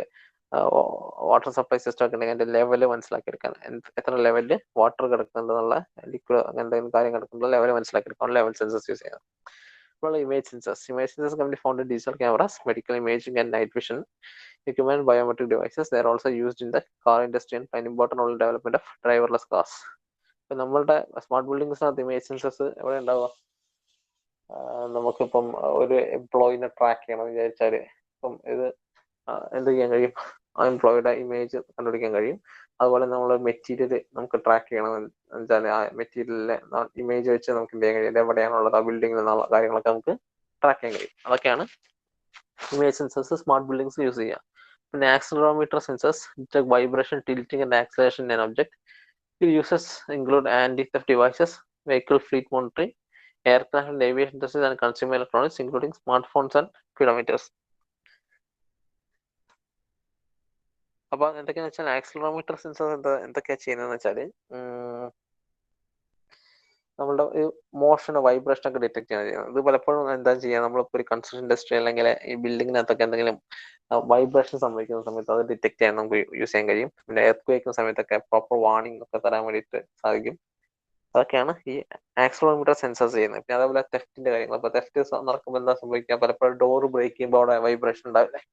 water supply system ഒക്കെ ഉണ്ടെങ്കിൽ അതിന്റെ level മനസ്സിലാക്കിയെടുക്കാൻ, എത്ര ലെവലില് വാട്ടർ കിടക്കുന്നുണ്ടെന്നുള്ള, ലിക്വിഡ് അങ്ങനെ എന്തെങ്കിലും കാര്യം കിടക്കുന്ന ലെവല് മനസ്സിലാക്കിയെടുക്കാൻ ലെവൽ സെൻസേഴ്സ് യൂസ് ചെയ്യുന്നത്. Image sensors. Image sensors can be found in digital cameras, medical imaging, and night vision equipment, biometric devices. They are also used in the car industry and play an important role in development of driverless cars. ഇപ്പം നമ്മളുടെ smart ബിൽഡിങ്സിനകത്ത് image sensors എവിടെ ഉണ്ടാവുക? നമുക്കിപ്പം ഒരു എംപ്ലോയിനെ track ചെയ്യണം വിചാരിച്ചാൽ ഇപ്പം ഇത് എന്ത് ചെയ്യാൻ കഴിയും? ആ എംപ്ലോയിയുടെ ഇമേജ് കണ്ടുപിടിക്കാൻ കഴിയും. അതുപോലെ നമ്മൾ മെറ്റീരിയൽ നമുക്ക് ട്രാക്ക് ചെയ്യണം വെച്ചാൽ ആ മെറ്റീരിയലിലെ ഇമേജ് വെച്ച് നമുക്ക് എന്ത് ചെയ്യാൻ കഴിയും? എവിടെയാണുള്ളത് ആ ബിൽഡിങ്ങിൽ നിന്നുള്ള കാര്യങ്ങളൊക്കെ നമുക്ക് ട്രാക്ക് ചെയ്യാൻ കഴിയും. അതൊക്കെയാണ് image sensors smart buildings use ചെയ്യുക. പിന്നെ accelerometer sensors detect vibration, tilting and acceleration in an object. It uses include anti-theft devices, vehicle fleet monitoring, aircraft and aviation industries, and consumer electronics, including smartphones and speedometers. അപ്പൊ എന്തൊക്കെയാന്ന് വെച്ചാൽ accelerometer sensors എന്തൊക്കെയാ ചെയ്യുന്നതെന്ന് വെച്ചാൽ നമ്മളുടെ motion, vibration ഒക്കെ detect ചെയ്യാൻ ചെയ്യുന്നത്. ഇത് പലപ്പോഴും എന്താ ചെയ്യുക, നമ്മളിപ്പോൾ ഒരു കൺസ്ട്രക്ഷൻ ഇൻഡസ്ട്രി അല്ലെങ്കിൽ ഈ ബിൽഡിങ്ങിനകത്തൊക്കെ എന്തെങ്കിലും വൈബ്രേഷൻ സംഭവിക്കുന്ന സമയത്ത് അത് ഡിറ്റക്ട് ചെയ്യാൻ നമുക്ക് യൂസ് ചെയ്യാൻ കഴിയും. പിന്നെ എർത്ത് വയ്ക്കുന്ന സമയത്തൊക്കെ പ്രോപ്പർ വാർണിംഗ് ഒക്കെ തരാൻ വേണ്ടിയിട്ട് സാധിക്കും. അതൊക്കെയാണ് ഈ ആക്സിലറോമീറ്റർ സെൻസേഴ്സ് ചെയ്യുന്നത്. പിന്നെ അതേപോലെ തെഫ്റ്റിന്റെ കാര്യങ്ങൾ. അപ്പോൾ തെഫ്റ്റ് നടക്കുമ്പോൾ എന്താ സംഭവിക്കുക, പലപ്പോഴും ഡോർ ബ്രേക്ക് ചെയ്യുമ്പോൾ അവിടെ വൈബ്രേഷൻ ഉണ്ടാവില്ലേ,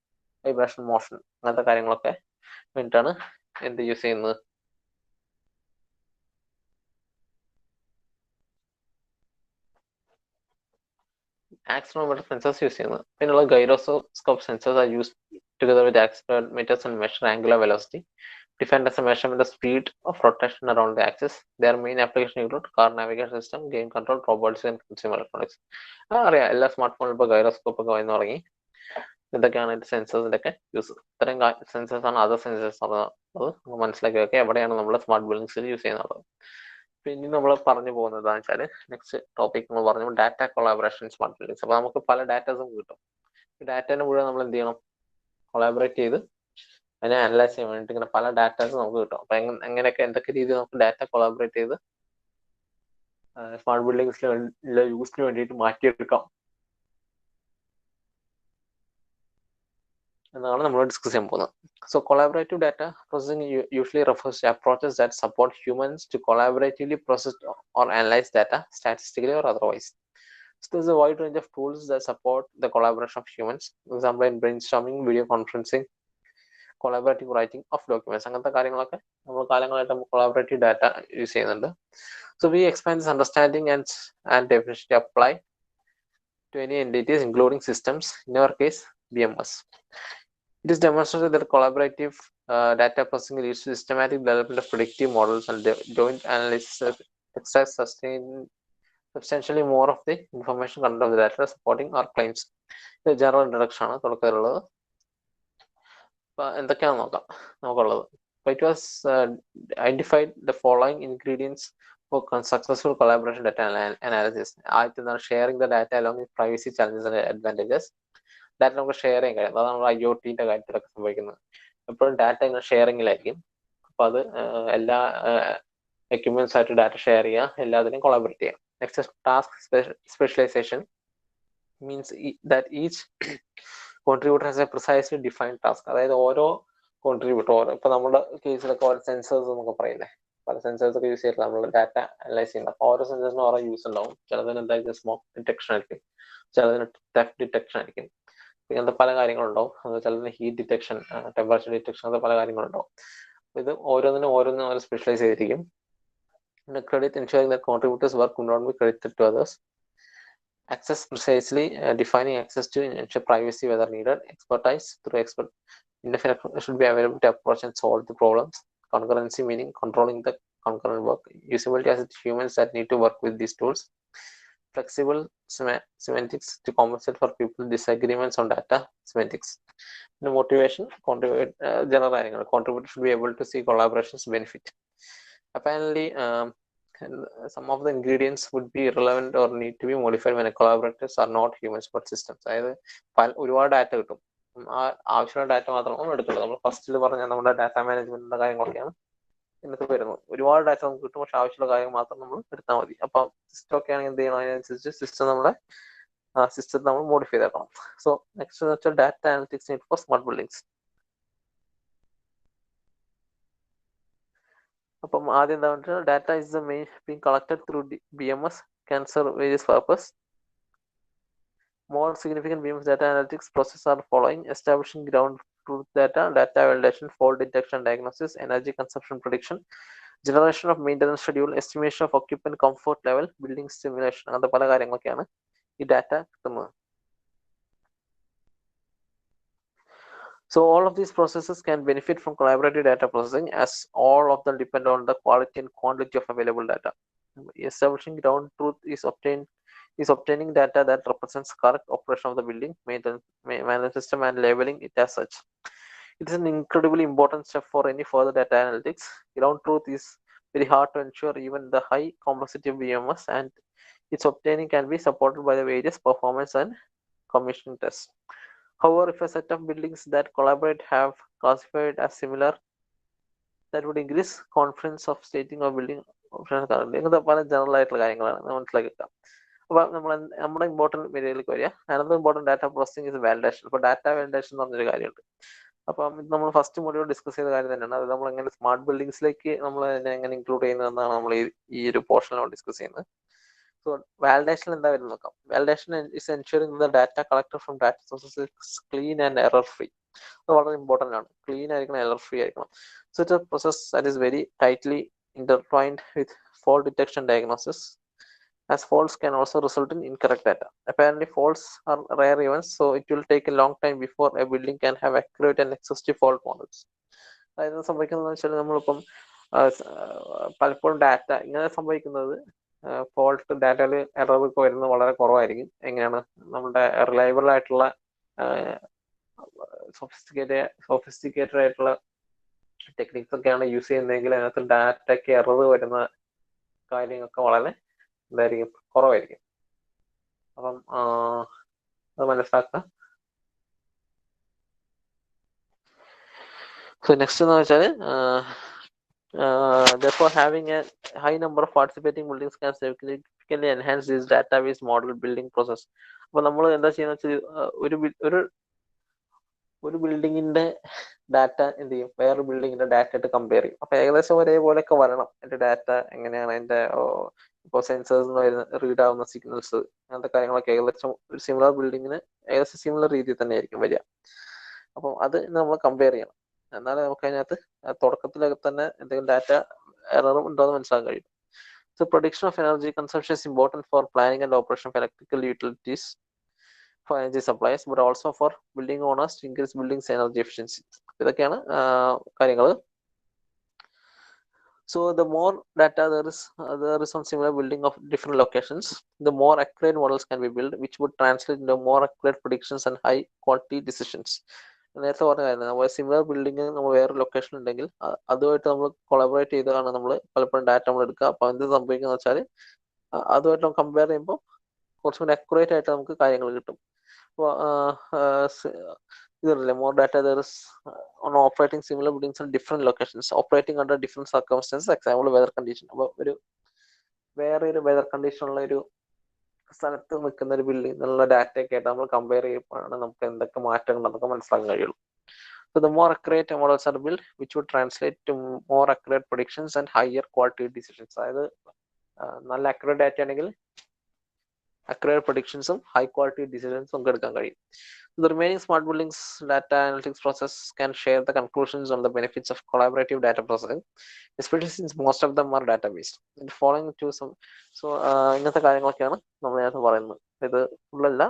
വൈബ്രേഷൻ മോഷൻ, അങ്ങനത്തെ കാര്യങ്ങളൊക്കെ വേണ്ടിയിട്ടാണ് എന്ത് യൂസ് ചെയ്യുന്നത്, ആക്സിലറോമീറ്റർ സെൻസേഴ്സ് യൂസ് ചെയ്യുന്നത്. പിന്നെയുള്ള gyroscope sensors are use together with accelerometers and measure angular velocity. Defined as a measurement of speed of rotation around the axis. Their main application include car navigation system, game control, robotics and consumer electronics. അറിയാം, എല്ലാ smart ഫോണിലും ഇപ്പോൾ gyroscope ഒക്കെ വന്നു തുടങ്ങി. ഇതൊക്കെയാണ് ഇതിന്റെ സെൻസേഴ്സിന്റെ ഒക്കെ യൂസ്. ഇത്തരം സെൻസേഴ്സ് ആണ് അതർ സെൻസേഴ്സ് അത് മനസ്സിലാക്കി വെക്കുക എവിടെയാണ് നമ്മൾ സ്മാർട്ട് ബിൽഡിങ്സിൽ യൂസ് ചെയ്യുന്നത്. പിന്നെ നമ്മൾ പറഞ്ഞു പോകുന്നത് എന്താണെന്ന് വെച്ചാൽ നെക്സ്റ്റ് ടോപ്പിക് നമ്മൾ പറഞ്ഞു ഡാറ്റ കൊളാബറേഷൻ സ്മാർട്ട് ബിൽഡിങ്സ്. അപ്പോൾ നമുക്ക് പല ഡാറ്റാസും കിട്ടും. ഈ ഡാറ്റേനെ മുഴുവൻ നമ്മൾ എന്ത് ചെയ്യണം, കൊളാബറേറ്റ് ചെയ്ത് അതിനെ അനലൈസ് ചെയ്യാൻ വേണ്ടിയിട്ട് ഇങ്ങനെ പല ഡാറ്റാസ് നമുക്ക് കിട്ടും. അപ്പൊ എങ്ങനെയൊക്കെ എന്തൊക്കെ രീതിയിൽ നമുക്ക് ഡാറ്റ കൊളാബറേറ്റ് ചെയ്ത് സ്മാർട്ട് ബിൽഡിങ്സിലെ യൂസിന് വേണ്ടിയിട്ട് മാറ്റിയെടുക്കാം എന്നാണ് നമ്മൾ ഡിസ്കസ് ചെയ്യാൻ പോകുന്നത്. So collaborative data processing usually refers to approaches that support humans to collaboratively process or analyze data statistically or otherwise. So there's a wide range of tools that support the collaboration of humans. For example, in brainstorming, video conferencing, collaborative writing of documents, അങ്ങനത്തെ കാര്യങ്ങളൊക്കെ നമ്മൾ കാലങ്ങളായിട്ട് നമ്മൾ collaborative data use ചെയ്യുന്നുണ്ട്. So we expand this understanding and definition apply to any entities including systems, in our case BMS. It is demonstrated that collaborative data processing leads to systematic development of predictive models and joint analysis extracts substantially more of the information content of the data supporting our claims. ഇത് general introduction ആണ് തുടക്കത്തിലുള്ളത്. അപ്പൊ എന്തൊക്കെയാണ് നമുക്കുള്ളത്. It was identified the following ingredients for successful collaboration data analysis. ആദ്യത്തെ sharing the data along with privacy challenges and advantages. Data നമുക്ക് share ചെയ്യാൻ കഴിയും. അതാണ് നമ്മൾ IoT-ന്റെ കാര്യത്തിലൊക്കെ സംഭവിക്കുന്നത്. എപ്പോഴും ഡാറ്റ ഇങ്ങനെ ഷെയറിങ്ങിലായിരിക്കും. അപ്പൊ അത് എല്ലാ എക്യുപ്മെന്റ്സ് ആയിട്ട് ഡാറ്റ ഷെയർ ചെയ്യുക, എല്ലാത്തിനെയും കൊളാബറേറ്റ് ചെയ്യുക. Next task specialization means that each contributor has a precisely defined task. അതായത് ഓരോ കോൺട്രിബ്യൂട്ടർ, ഇപ്പൊ നമ്മുടെ കേസിലൊക്കെ ഓരോ സെൻസേഴ്സ് എന്നൊക്കെ പറയുന്നത്, പല സെൻസേഴ്സ് ഒക്കെ യൂസ് ചെയ്തിട്ട് നമ്മൾ ഡാറ്റ അനലൈസ് ചെയ്യുന്നത്. അപ്പൊ ഓരോ സെൻസേഴ്സിനും ഓരോ യൂസ് ഉണ്ടാവും. ചിലതിന് എന്തായാലും സ്മോക്ക് ഡിറ്റക്ഷൻ ആയിരിക്കും, ചിലതിന് തെഫ്റ്റ് ഡിറ്റക്ഷൻ ആയിരിക്കും, ഇങ്ങനത്തെ പല കാര്യങ്ങളുണ്ടാവും. ചിലതിന് ഹീറ്റ് ഡിറ്റക്ഷൻ, ടെമ്പറേച്ചർ ഡിറ്റക്ഷൻ, അങ്ങനത്തെ പല കാര്യങ്ങളുണ്ടാവും. ഇത് ഓരോന്നിനും ഓരോ സ്പെഷ്യലൈസ് ചെയ്തിരിക്കും. Credit ensuring that contributors' work will not be credited to others. Access precisely defining access to ensure privacy whether needed. Expertise through expert independent should be available to approach and solve the problems. Concurrency meaning controlling the concurrent work. Usability as humans that need to work with these tools. flexible semantics to compensate for people disagreements on data semantics. The motivation, general contributor should be able to see collaborations benefit. Apparently, some of the ingredients would be irrelevant or need to be modified when collaborators are not humans but systems. അതായത് ഒരുപാട് data കിട്ടും, ആവശ്യമുള്ള data മാത്രം നമ്മൾ എടുക്കുള്ളൂ. നമ്മൾ ഫസ്റ്റിൽ പറഞ്ഞ നമ്മുടെ ഡാറ്റ മാനേജ്മെന്റിന്റെ കാര്യങ്ങളൊക്കെയാണ് ഇന്നത്തെ വരുന്നത്. ഒരുപാട് ഡാറ്റ നമുക്ക് കിട്ടും, പക്ഷെ ആവശ്യമുള്ള കാര്യം മാത്രം നമ്മൾ എടുത്താൽ മതി. അപ്പം സിസ്റ്റം ഒക്കെ ആണെങ്കിൽ എന്ത് ചെയ്യണം, അതിനനുസരിച്ച് സിസ്റ്റം നമ്മുടെ സിസ്റ്റം നമ്മൾ മോഡിഫൈ ചെയ്തേക്കണം. സോ നെക്സ്റ്റ് എന്ന് വെച്ചാൽ data analytics need for smart buildings. അപ്പം ആദ്യം എന്താ പറഞ്ഞാൽ data is the main being collected through BMS can serve various purpose. More significant BMS data analytics process are following: establishing ground truth data, data validation, fault detection, diagnosis, energy consumption prediction, generation of maintenance schedule, estimation of occupant comfort level, building simulation. അങ്ങനത്തെ പല കാര്യങ്ങളൊക്കെയാണ് ഈ data കിട്ടുന്നത്. So all of these processes can benefit from collaborative data processing, as all of them depend on the quality and quantity of available data. Establishing ground truth is obtaining data that represents correct operation of the building, management system, and labeling it as such. It is an incredibly important step for any further data analytics. Ground truth is very hard to ensure even the high complexity of BMS, and its obtaining can be supported by the various performance and commissioning tests. However, if a set of buildings that collaborate have classified as similar, that would increase confidence of stating or building options. ഇങ്ങനത്തെ പല general ആയിട്ടുള്ള കാര്യങ്ങളാണ് മനസ്സിലാക്കി കിട്ടാം. അപ്പൊ നമ്മുടെ important ഏരിയയിലേക്ക് വരിക. Another important data processing is validation. അപ്പോൾ ഡാറ്റ വാലിഡേഷൻ എന്ന് പറഞ്ഞൊരു കാര്യമുണ്ട്. അപ്പം ഇത് നമ്മൾ ഫസ്റ്റ് മൊഡ്യൂൾ ഡിസ്കസ് ചെയ്ത കാര്യം തന്നെയാണ്. അത് നമ്മൾ എങ്ങനെ സ്മാർട്ട് ബിൽഡിങ്സിലേക്ക് നമ്മൾ എങ്ങനെ ഇൻക്ലൂഡ് ചെയ്യുന്നതെന്നാണ് നമ്മൾ ഈ ഒരു പോർഷനിൽ ഡിസ്കസ് ചെയ്യുന്നത്. So validation എന്താ വരുന്നത് നോക്കാം. Validation is ensuring the data collected from data sources is clean and error free. അത് വളരെ ഇമ്പോർട്ടൻ്റ് ആണ്. ക്ലീൻ ആയിരിക്കണം, എറർ ഫ്രീ ആയിരിക്കണം. So it's a process that is very tightly intertwined with fault detection diagnosis, as faults can also result in incorrect data. Apparently faults are rare events, so it will take a long time before a building can have accurate and exhaustive fault models. അതായത് സംഭവിക്കുന്നതെന്ന് വെച്ചാൽ നമ്മളിപ്പം പലപ്പോഴും data ഇങ്ങനെ സംഭവിക്കുന്നത് fault ഡാറ്റയിൽ error ഒക്കെ വരുന്നത് വളരെ കുറവായിരിക്കും. എങ്ങനെയാണ് നമ്മുടെ റിലയബിൾ ആയിട്ടുള്ള സോഫിസ്റ്റിക്കേറ്റഡ് ആയിട്ടുള്ള ടെക്നിക്സ് ഒക്കെയാണ് യൂസ് ചെയ്യുന്നതെങ്കിൽ അതിനകത്ത് ഡാറ്റയ്ക്ക് എറർ വരുന്ന കാര്യങ്ങളൊക്കെ വളരെ എന്തായിരിക്കും, കുറവായിരിക്കും. അപ്പം അത് മനസ്സിലാക്കുക. സോ നെക്സ്റ്റ് എന്ന് വെച്ചാൽ therefore having a high number of participating buildings can significantly enhance this database model building process. അപ്പൊ നമ്മൾ എന്താ ചെയ്യുന്ന വെച്ചാൽ ഒരു ബിൽഡിങ്ങിന്റെ ഡാറ്റ എന്ത് ചെയ്യും, വേറൊരു ബിൽഡിങ്ങിന്റെ ഡാറ്റ ആയിട്ട് കമ്പയർ ചെയ്യും. അപ്പൊ ഏകദേശം ഒരേപോലെയൊക്കെ വരണം. എന്റെ ഡാറ്റ എങ്ങനെയാണ്, എന്റെ ഇപ്പോൾ സെൻസേഴ്സ് വരുന്ന റീഡ് ആവുന്ന സിഗ്നൽസ്, അങ്ങനത്തെ കാര്യങ്ങളൊക്കെ ഏകദേശം ഒരു സിമിലർ ബിൽഡിങ്ങിന് ഏകദേശം സിമിലർ രീതിയിൽ തന്നെ ആയിരിക്കും വരിക. അപ്പം അത് നമ്മൾ കമ്പയർ ചെയ്യണം. എന്നാലേ നമുക്ക് അതിനകത്ത് തുടക്കത്തിലൊക്കെ തന്നെ എന്തെങ്കിലും ഡാറ്റ എററും ഉണ്ടോ എന്ന് മനസ്സിലാക്കാൻ കഴിയും. So prediction of energy consumption is important for planning and operation of electrical utilities for energy supplies, but also for building owners to increase buildings energy efficiency. ഇതൊക്കെയാണ് കാര്യങ്ങൾ. So the more data there is on similar building of different locations, the more accurate models can be built, which would translate into more accurate predictions and high quality decisions. നേരത്തെ പറഞ്ഞ കാര്യം, നമ്മൾ similar building നമ്മൾ വേറെ location ഉണ്ടെങ്കിൽ അതുമായിട്ട് നമ്മൾ collaborate ചെയ്താണ് നമ്മൾ പലപ്പോഴും ഡാറ്റ നമ്മൾ എടുക്കുക. അപ്പൊ എന്ത് സംഭവിക്കുന്നത് വെച്ചാൽ അതുമായിട്ട് നമ്മൾ കമ്പയർ ചെയ്യുമ്പോൾ കുറച്ചും കൂടി അക്യുറേറ്റ് ആയിട്ട് നമുക്ക് കാര്യങ്ങൾ കിട്ടും. അപ്പോൾ ഇതല്ലേ more data there is on operating similar buildings in different locations operating under different circumstances. Example weather condition. അപ്പോൾ വേറെ ഒരു വെതർ കണ്ടീഷനുള്ള ഒരു സ്ഥലത്ത് നിൽക്കുന്ന ഒരു ബിൽഡിംഗ് എന്നുള്ള ഡാറ്റയൊക്കെ ആയിട്ട് നമ്മൾ കമ്പയർ ചെയ്യുമ്പോഴാണ് നമുക്ക് എന്തൊക്കെ മാറ്റങ്ങൾ നമുക്ക് മനസ്സിലാക്കാൻ കഴിയുള്ളൂ. So the more accurate models are built, which would translate to more accurate predictions and higher quality decisions. അതായത് നല്ല അക്യുറേറ്റ് ഡാറ്റ ആണെങ്കിൽ അക്യുറേറ്റ് പ്രഡിക്ഷൻസും ഹൈ ക്വാളിറ്റി ഡിസിഷൻസും നമുക്ക് എടുക്കാൻ കഴിയും. The remaining smart buildings data analytics process can share the conclusions on the benefits of collaborative data processing, especially since most of them are data-based. Following to some, so ഇങ്ങനത്തെ കാര്യങ്ങളൊക്കെയാണ് നമ്മൾ നേരത്തെ പറയുന്നത്. ഇത് ഫുള്ളല്ല,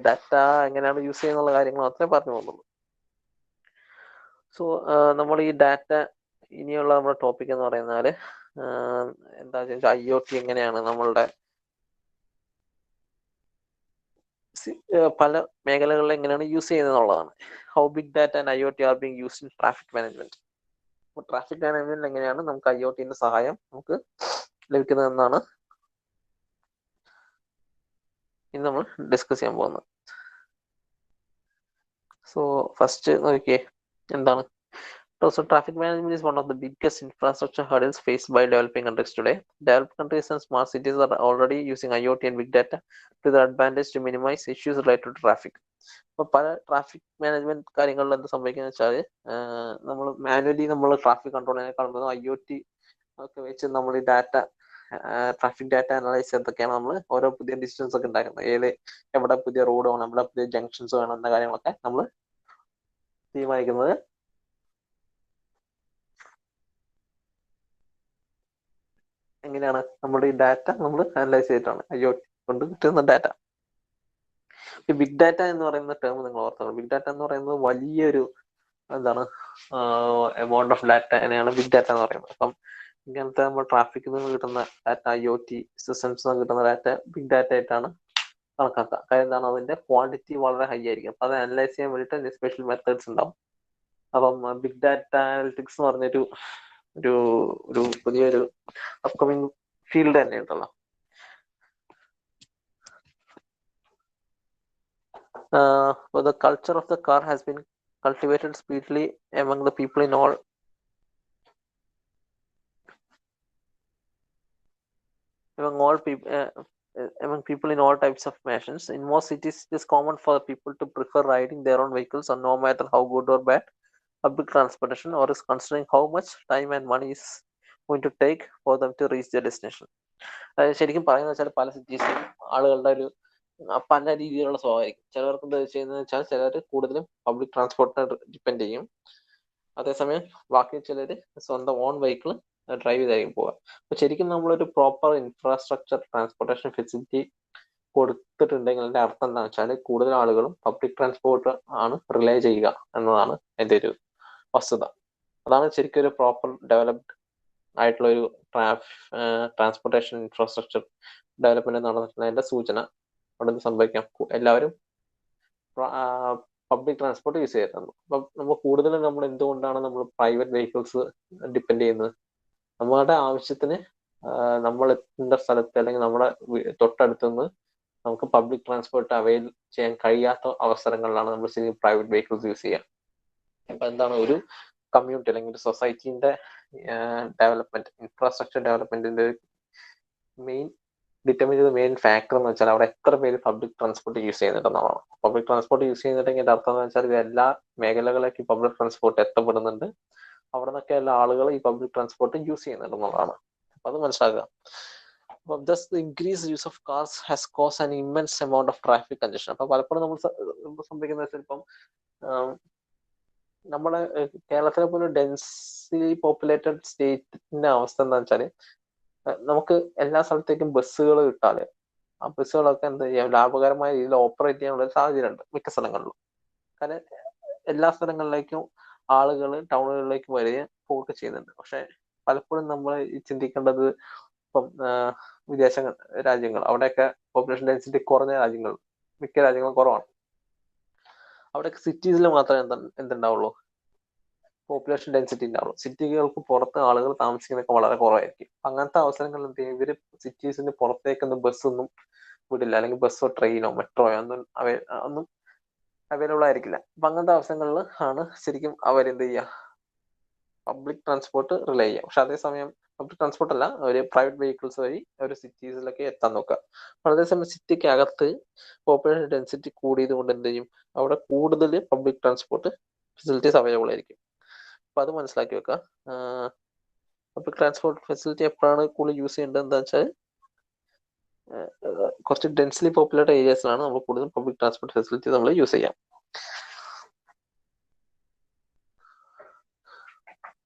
data എങ്ങനെയാണ് യൂസ് ചെയ്യുന്നുള്ള കാര്യങ്ങൾ മാത്രമേ പറഞ്ഞു പോകുന്നുള്ളൂ. സോ നമ്മൾ ഈ ഡാറ്റ ഇനിയുള്ള നമ്മുടെ ടോപ്പിക് എന്ന് പറയുന്നത് എന്താ വെച്ചാൽ IoT എങ്ങനെയാണ് നമ്മളുടെ പല മേഖലകളിൽ എങ്ങനെയാണ് യൂസ് ചെയ്യുന്നത് എന്നുള്ളതാണ്. How big data and IoT are being used in traffic management. Traffic management എങ്ങനെയാണ് നമുക്ക് IoTന്റെ സഹായം നമുക്ക് ലഭിക്കുന്നതെന്നാണ് ഇന്ന് നമ്മൾ ഡിസ്കസ് ചെയ്യാൻ പോകുന്നത്. സോ ഫസ്റ്റ് നോക്കിയേ എന്താണ്. So traffic management is one of the biggest infrastructure hurdles faced by developing countries today. Developed countries and smart cities are already using IoT and big data to their advantage to minimize issues related to traffic. അപ്പോൾ പല traffic management കാര്യങ്ങളിൽ എന്ത് സംഭവിക്കുന്നത് വെച്ചാൽ നമ്മൾ manually നമ്മൾ traffic കൺട്രോളിനേക്കാൾ IoT ഒക്കെ വെച്ച് നമ്മൾ ഈ ഡാറ്റ ട്രാഫിക് ഡാറ്റ അനലൈസ് ചെയ്തൊക്കെയാണ് നമ്മൾ ഓരോ പുതിയ ഡിസിഷൻസ് ഒക്കെ ഉണ്ടാക്കുന്നത്. എവിടെ പുതിയ റോഡ് വേണം, എവിടെ പുതിയ ജംഗ്ഷൻസ് വേണം എന്ന കാര്യങ്ങളൊക്കെ നമ്മൾ തീരുമാനിക്കുന്നത് എങ്ങനെയാണ്. നമ്മുടെ ഈ ഡാറ്റ നമ്മൾ അനലൈസ് ചെയ്തിട്ടാണ്, IoT കൊണ്ട് കിട്ടുന്ന ഡാറ്റ. ഈ ബിഗ് ഡാറ്റ എന്ന് പറയുന്ന ടേം നിങ്ങൾ ഓർത്തോളൂ. ബിഗ് ഡാറ്റ എന്ന് പറയുന്നത് വലിയൊരു എന്താണ് എമൗണ്ട് ഓഫ് ഡാറ്റയാണ് ബിഗ് ഡാറ്റ എന്ന് പറയുന്നത്. അപ്പം ഇങ്ങനത്തെ നമ്മൾ ട്രാഫിക്കിൽ നിന്ന് കിട്ടുന്ന ഡാറ്റ, IoT സിസ്റ്റംസ് നിന്ന് കിട്ടുന്ന ഡാറ്റ ബിഗ് ഡാറ്റ ആയിട്ടാണ് കണക്കാക്കുക. കാര്യം എന്താണ്, അതിന്റെ ക്വാണ്ടിറ്റി വളരെ ഹൈ ആയിരിക്കും. അപ്പൊ അത് അനലൈസ് ചെയ്യാൻ വേണ്ടിയിട്ട് സ്പെഷ്യൽ മെത്തേഡ്സ് ഉണ്ടാവും. അപ്പം ബിഗ് ഡാറ്റ അനലിറ്റിക്സ് എന്ന് പറഞ്ഞൊരു ഒരു പുതിയൊരു അപ്കമിങ് ഫീൽഡ് തന്നെ ഉണ്ടല്ലോ. The culture of the car has been cultivated speedily among the people in all people in all types of nations. In most cities, it is common for the people to prefer riding their own vehicles, and no matter how good or bad public transportation, or is considering how much time and money is going to take for them to reach their destination. ശരിക്കും പറയുന്നത് വെച്ചാൽ പല സിറ്റീസിലും ആളുകളുടെ ഒരു പല രീതിയിലുള്ള സ്വഭാവമായിരിക്കും. ചിലവർക്ക് എന്താ ചെയ്യുന്നത് വെച്ചാൽ ചിലർ കൂടുതലും പബ്ലിക് ട്രാൻസ്പോർട്ടിനെ ഡിപ്പെൻഡ് ചെയ്യും. അതേസമയം ബാക്കി ചിലർ സ്വന്തം ഓൺ വെഹിക്കിൾ ഡ്രൈവ് ചെയ്തായിരിക്കും പോവുക. അപ്പൊ ശരിക്കും നമ്മളൊരു പ്രോപ്പർ ഇൻഫ്രാസ്ട്രക്ചർ ട്രാൻസ്പോർട്ടേഷൻ ഫെസിലിറ്റി കൊടുത്തിട്ടുണ്ടെങ്കിൽ അതിന്റെ അർത്ഥം എന്താണെന്ന് വെച്ചാൽ കൂടുതൽ ആളുകളും പബ്ലിക് ട്രാൻസ്പോർട്ട് ആണ് റിലേ ചെയ്യുക എന്നതാണ് എൻ്റെ ഒരു വസ്തുത. അതാണ് ശരിക്കും ഒരു പ്രോപ്പർ ഡെവലപ്ഡ് ആയിട്ടുള്ള ഒരു ട്രാൻസ്പോർട്ടേഷൻ ഇൻഫ്രാസ്ട്രക്ചർ ഡെവലപ്മെന്റ് നടന്നിട്ടുള്ളതിന്റെ സൂചന. അവിടെ സംഭവിക്കാം എല്ലാവരും പബ്ലിക് ട്രാൻസ്പോർട്ട് യൂസ് ചെയ്തിട്ടുണ്ട്. അപ്പം നമ്മൾ കൂടുതലും നമ്മൾ എന്തുകൊണ്ടാണ് നമ്മൾ പ്രൈവറ്റ് വെഹിക്കിൾസ് ഡിപ്പെൻഡ് ചെയ്യുന്നത്? നമ്മുടെ ആവശ്യത്തിന് നമ്മൾ എത്തേണ്ട സ്ഥലത്ത് അല്ലെങ്കിൽ നമ്മുടെ തൊട്ടടുത്തുനിന്ന് നമുക്ക് പബ്ലിക് ട്രാൻസ്പോർട്ട് അവൈൽ ചെയ്യാൻ കഴിയാത്ത അവസരങ്ങളിലാണ് നമ്മൾ ശരിക്കും പ്രൈവറ്റ് വെഹിക്കിൾസ് യൂസ് ചെയ്യുക. അപ്പൊ എന്താണ്, ഒരു കമ്മ്യൂണിറ്റി അല്ലെങ്കിൽ ഒരു സൊസൈറ്റിന്റെ ഡെവലപ്മെന്റ്, ഇൻഫ്രാസ്ട്രക്ചർ ഡെവലപ്മെന്റിന്റെ മെയിൻ ഫാക്ടർ എന്ന് വെച്ചാൽ അവിടെ എത്ര പേര് പബ്ലിക് ട്രാൻസ്പോർട്ട് യൂസ് ചെയ്യുന്നുണ്ടെന്നുള്ളതാണ്. പബ്ലിക് ട്രാൻസ്പോർട്ട് യൂസ് ചെയ്യുന്നുണ്ടെങ്കിൽ അർത്ഥം എന്ന് വെച്ചാൽ ഇത് എല്ലാ മേഖലകളിലേക്ക് പബ്ലിക് ട്രാൻസ്പോർട്ട് എത്തപ്പെടുന്നുണ്ട്. അവിടെ നിന്നൊക്കെ എല്ലാ ആളുകൾ ഈ പബ്ലിക് ട്രാൻസ്പോർട്ട് യൂസ് ചെയ്യുന്നുണ്ടെന്നുള്ളതാണ്. അപ്പൊ അത് മനസ്സിലാക്കുക. Thus, the increased use of cars has caused an immense amount of traffic congestion. അപ്പൊ പലപ്പോഴും നമ്മൾ സംഭവിക്കുന്ന വെച്ചാൽ ഇപ്പം നമ്മുടെ കേരളത്തിലെ പോലെ ഡെൻസിലി പോപ്പുലേറ്റഡ് സ്റ്റേറ്റിന്റെ അവസ്ഥ എന്താ വെച്ചാല് നമുക്ക് എല്ലാ സ്ഥലത്തേക്കും ബസ്സുകൾ കിട്ടാതെ ആ ബസ്സുകളൊക്കെ എന്താ ചെയ്യാം, ലാഭകരമായ രീതിയിൽ ഓപ്പറേറ്റ് ചെയ്യാനുള്ള ഒരു സാഹചര്യം ഉണ്ട് മിക്ക സ്ഥലങ്ങളിലും. കാരണം എല്ലാ സ്ഥലങ്ങളിലേക്കും ആളുകൾ ടൗണുകളിലേക്ക് വരികയും പോവുക ചെയ്യുന്നുണ്ട്. പക്ഷെ പലപ്പോഴും നമ്മൾ ചിന്തിക്കേണ്ടത് ഇപ്പം വിദേശ രാജ്യങ്ങൾ, അവിടെയൊക്കെ പോപ്പുലേഷൻ ഡെൻസിറ്റി കുറഞ്ഞ രാജ്യങ്ങൾ, മിക്ക രാജ്യങ്ങളും കുറവാണ്. അവിടെയൊക്കെ സിറ്റീസിൽ മാത്രമേ എന്തുണ്ടാവുള്ളൂ, പോപ്പുലേഷൻ ഡെൻസിറ്റി ഉണ്ടാവുള്ളൂ. സിറ്റികൾക്ക് പുറത്ത് ആളുകൾ താമസിക്കുന്നതൊക്കെ വളരെ കുറവായിരിക്കും. അങ്ങനത്തെ അവസരങ്ങളിൽ എന്ത് ചെയ്യും, ഇവര് സിറ്റീസിന് പുറത്തേക്കൊന്നും ബസ്സൊന്നും വിടില്ല, അല്ലെങ്കിൽ ബസ്സോ ട്രെയിനോ മെട്രോയോ ഒന്നും അവൈലബിൾ ആയിരിക്കില്ല. അപ്പൊ അങ്ങനത്തെ അവസരങ്ങളിൽ ആണ് ശരിക്കും അവരെന്ത് ചെയ്യുക, പബ്ലിക് ട്രാൻസ്പോർട്ട് റിലേ ചെയ്യുക. പക്ഷെ അതേസമയം പബ്ലിക് ട്രാൻസ്പോർട്ട് അല്ല, ഒരു പ്രൈവറ്റ് വെഹിക്കിൾസ് വഴി ഒരു സിറ്റീസിലൊക്കെ എത്താൻ നോക്കുക. അതേസമയം സിറ്റിക്ക് അകത്ത് പോപ്പുലേഷൻ ഡെൻസിറ്റി കൂടിയത് കൊണ്ട് എന്ത് ചെയ്യും, അവിടെ കൂടുതൽ പബ്ലിക് ട്രാൻസ്പോർട്ട് ഫെസിലിറ്റീസ് അവൈലബിൾ ആയിരിക്കും. അപ്പൊ അത് മനസ്സിലാക്കി വെക്കുക. പബ്ലിക് ട്രാൻസ്പോർട്ട് ഫെസിലിറ്റി എപ്പോഴാണ് കൂടുതൽ യൂസ് ചെയ്യേണ്ടത് എന്താ വെച്ചാൽ കുറച്ച് ഡെൻസ്ലി പോപ്പുലേറ്റഡ് ഏരിയസിലാണ് നമ്മൾ കൂടുതൽ പബ്ലിക് ട്രാൻസ്പോർട്ട് ഫെസിലിറ്റി നമ്മൾ യൂസ് ചെയ്യാം.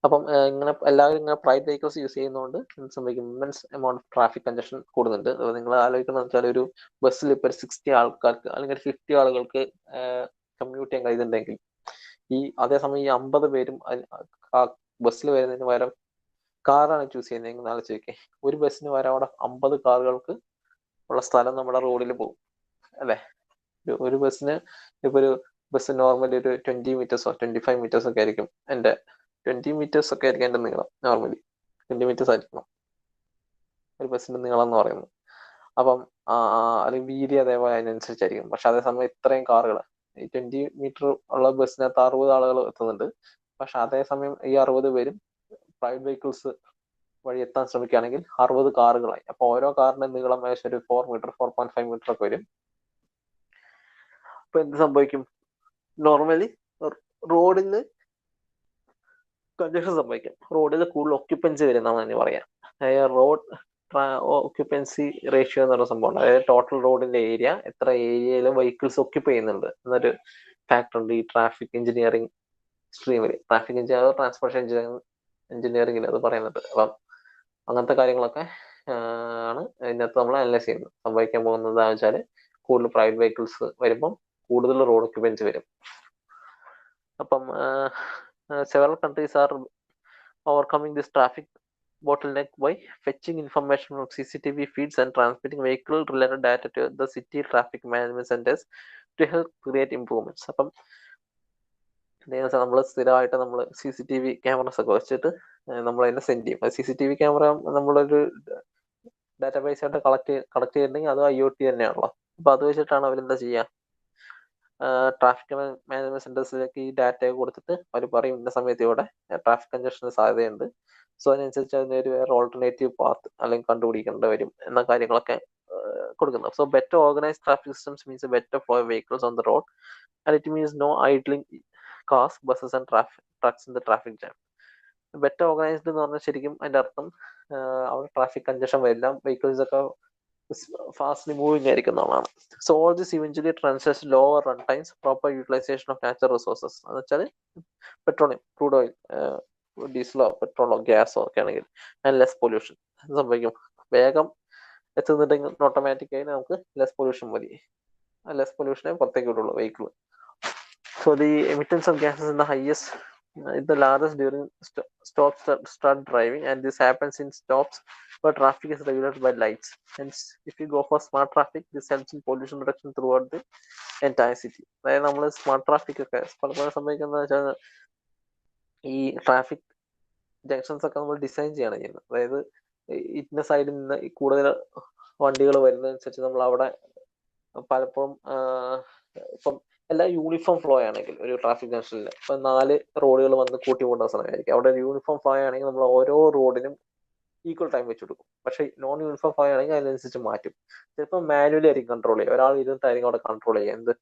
അപ്പം ഇങ്ങനെ എല്ലാവരും ഇങ്ങനെ പ്രൈവറ്റ് വെഹിക്കിൾസ് യൂസ് ചെയ്യുന്നതുകൊണ്ട് എന്ത് സംഭവിക്കും, immense amount of traffic congestion കൂടുന്നുണ്ട്. അപ്പോൾ നിങ്ങൾ ആലോചിക്കുന്നത് വെച്ചാൽ ഒരു ബസ്സിൽ ഇപ്പോൾ ഒരു 60 ആൾക്കാർക്ക് അല്ലെങ്കിൽ 50 ആളുകൾക്ക് കമ്മ്യൂട്ട് ചെയ്യാൻ കഴിയുന്നുണ്ടെങ്കിൽ അതേസമയം ഈ 50 പേരും ബസ്സിൽ വരുന്നതിന് പകരം കാറാണ് ചൂസ് ചെയ്യുന്നതെങ്കിൽ ആലോചിക്കേ, ഒരു ബസ്സിന് പകരം അവിടെ 50 കാറുകൾക്ക് ഉള്ള സ്ഥലം നമ്മുടെ റോഡിൽ പോകും അല്ലേ? ഒരു ബസ്സിന് ഇപ്പോൾ ഒരു ബസ് നോർമലി ഒരു 20 മീറ്റേഴ്സോ 25 മീറ്റേഴ്സ് ഒക്കെ ആയിരിക്കും എൻ്റെ 20 മീറ്റേഴ്സ് ഒക്കെ ആയിരിക്കും എൻ്റെ നീളം. നോർമലി 20 മീറ്റേഴ്സ് ആയിരിക്കണം ഒരു ബസ്സിന്റെ നീളം എന്ന് പറയുന്നത്. അപ്പം അല്ലെങ്കിൽ വീതി അതേപോലെ അതിനനുസരിച്ചായിരിക്കും. പക്ഷെ അതേസമയം ഇത്രയും കാറുകൾ, ഈ 20 മീറ്റർ ഉള്ള ബസ്സിനകത്ത് 60 ആളുകൾ എത്തുന്നുണ്ട്. പക്ഷെ അതേസമയം ഈ 60 പേരും പ്രൈവറ്റ് വെഹിക്കിൾസ് വഴി എത്താൻ ശ്രമിക്കുകയാണെങ്കിൽ 60 കാറുകളായി. അപ്പൊ ഓരോ കാറിന്റെ നീളം ഏകദേശം ഒരു 4 മീറ്റർ 4.5 മീറ്റർ ഒക്കെ വരും. അപ്പൊ എന്ത് സംഭവിക്കും? നോർമലി റോഡിന് കൺജഷൻ സംഭവിക്കും. റോഡിൽ കൂടുതൽ ഒക്യുപ്പൻസി വരുന്നതാണ് തന്നെ പറയാം. റോഡ് ഓക്യുപ്പൻസി റേഷ്യോ എന്ന് പറയുന്ന സംഭവം. അതായത് ടോട്ടൽ റോഡിന്റെ ഏരിയ, എത്ര ഏരിയയിൽ വെഹിക്കിൾസ് ഒക്യുപ്പൈ ചെയ്യുന്നുണ്ട് എന്നൊരു ഫാക്ടർ ഉണ്ട് ഈ ട്രാഫിക് എഞ്ചിനീയറിംഗ് സ്ട്രീമിൽ. ട്രാഫിക് എഞ്ചിനീയർ ട്രാൻസ്പോർട്ടേഷൻ എഞ്ചിനീയറിംഗിൽ അത് പറയുന്നുണ്ട്. അപ്പം അങ്ങനത്തെ കാര്യങ്ങളൊക്കെ ആണ് ഇതിനകത്ത് നമ്മൾ അനലൈസ് ചെയ്യുന്നത്. സംഭവിക്കാൻ പോകുന്നത് എന്താണെന്ന് വെച്ചാൽ കൂടുതൽ പ്രൈവറ്റ് വെഹിക്കിൾസ് വരുമ്പം കൂടുതൽ റോഡ് ഒക്യുപ്പൻസി വരും. അപ്പം several countries are overcoming this traffic bottleneck by fetching information from CCTV feeds and transmitting vehicle-related data to the city traffic management centers to help create improvements. അപ്പം നമ്മൾ സ്ഥിരമായിട്ട് നമ്മൾ CCTV cameras ഒക്കെ വെച്ചിട്ട് നമ്മൾ അതിനെ സെൻഡ് ചെയ്യും. CCTV ക്യാമറ നമ്മളൊരു ഡാറ്റാബേസ് ആയിട്ട് കളക്ട് ചെയ്തിട്ടുണ്ടെങ്കിൽ അത് IoT തന്നെയാണല്ലോ. അപ്പൊ അത് വെച്ചിട്ടാണ് അവരെന്താ ചെയ്യുക, ട്രാഫിക് മാനേജ്മെന്റ് സെന്റേഴ്സിലേക്ക് ഈ ഡാറ്റയൊക്കെ കൊടുത്തിട്ട് അവർ പറയും ഇന്ന സമയത്ത് ഇവിടെ ട്രാഫിക് കൺജഷന് സാധ്യതയുണ്ട്. സോ അതിനനുസരിച്ച് അതിനൊരു വേറെ ഓൾട്ടർനേറ്റീവ് പാത്ത് അല്ലെങ്കിൽ കണ്ടുപിടിക്കേണ്ടി വരും എന്ന കാര്യങ്ങളൊക്കെ കൊടുക്കുന്നത്. So better organised traffic systems means better flow of vehicles on the road and it means no idling cars buses and trucks in the traffic jam. Better organised എന്ന് പറഞ്ഞാൽ ശരിക്കും അതിന്റെ അർത്ഥം അവിടെ ട്രാഫിക് കൺജഷൻ വരില്ല, വെഹിക്കിൾസ് ഒക്കെ fastly moving ആയിരിക്കുന്നതാണ്. So all this eventually translates lower run times, proper utilisation of natural resources. എന്ന് വെച്ചാൽ പെട്രോളിയം, ക്രൂഡ് ഓയിൽ, ഡീസലോ പെട്രോളോ ഗ്യാസോ ഒക്കെ ആണെങ്കിൽ, ആൻഡ് ലെസ് പൊല്യൂഷൻ. സംഭവിക്കും വേഗം എത്തുന്നുണ്ടെങ്കിൽ ഓട്ടോമാറ്റിക്കായി നമുക്ക് ലെസ് പൊല്യൂഷൻ മതി. ലെസ് പൊല്യൂഷനെ പുറത്തേക്ക് വിടുള്ളൂ vehicle. So the emittance of gases in the highest the largest during start driving, and this happens in stops where traffic is regulated by lights. Hence, if you go for smart traffic, this helps in pollution reduction throughout the entire city. അതായത് നമ്മൾ smart traffic ഒക്കെ പലപ്പോഴും സംഭവിക്കുന്നത് വെച്ചാൽ ഈ traffic junctions ഒക്കെ നമ്മൾ design ചെയ്യാണ് ചെയ്യുന്നത്. അതായത് ഇന്ന സൈഡിൽ നിന്ന് കൂടുതൽ വണ്ടികൾ വരുന്നതനുസരിച്ച് നമ്മൾ അവിടെ പലപ്പോഴും ഇപ്പം എല്ലാം യൂണിഫോം ഫ്ലോ ആണെങ്കിൽ ഒരു ട്രാഫിക് ജംഗ്ഷനിൽ ഇപ്പൊ 4 റോഡുകൾ വന്ന് കൂട്ടിക്കൊണ്ട സമയമായിരിക്കും. അവിടെ യൂണിഫോം ഫ്ലോ ആണെങ്കിൽ നമ്മൾ ഓരോ റോഡിനും ഈക്വൽ ടൈം വെച്ച് കൊടുക്കും. പക്ഷെ നോൺ യൂണിഫോം ഫ്ലോ ആണെങ്കിൽ അതിനനുസരിച്ച് മാറ്റും. ചിലപ്പോൾ മാനുവലി ആയിരിക്കും കൺട്രോൾ ചെയ്യുക, ഒരാൾ ഇരുന്നിട്ടായിരിക്കും അവിടെ കൺട്രോൾ ചെയ്യുക. എന്ത്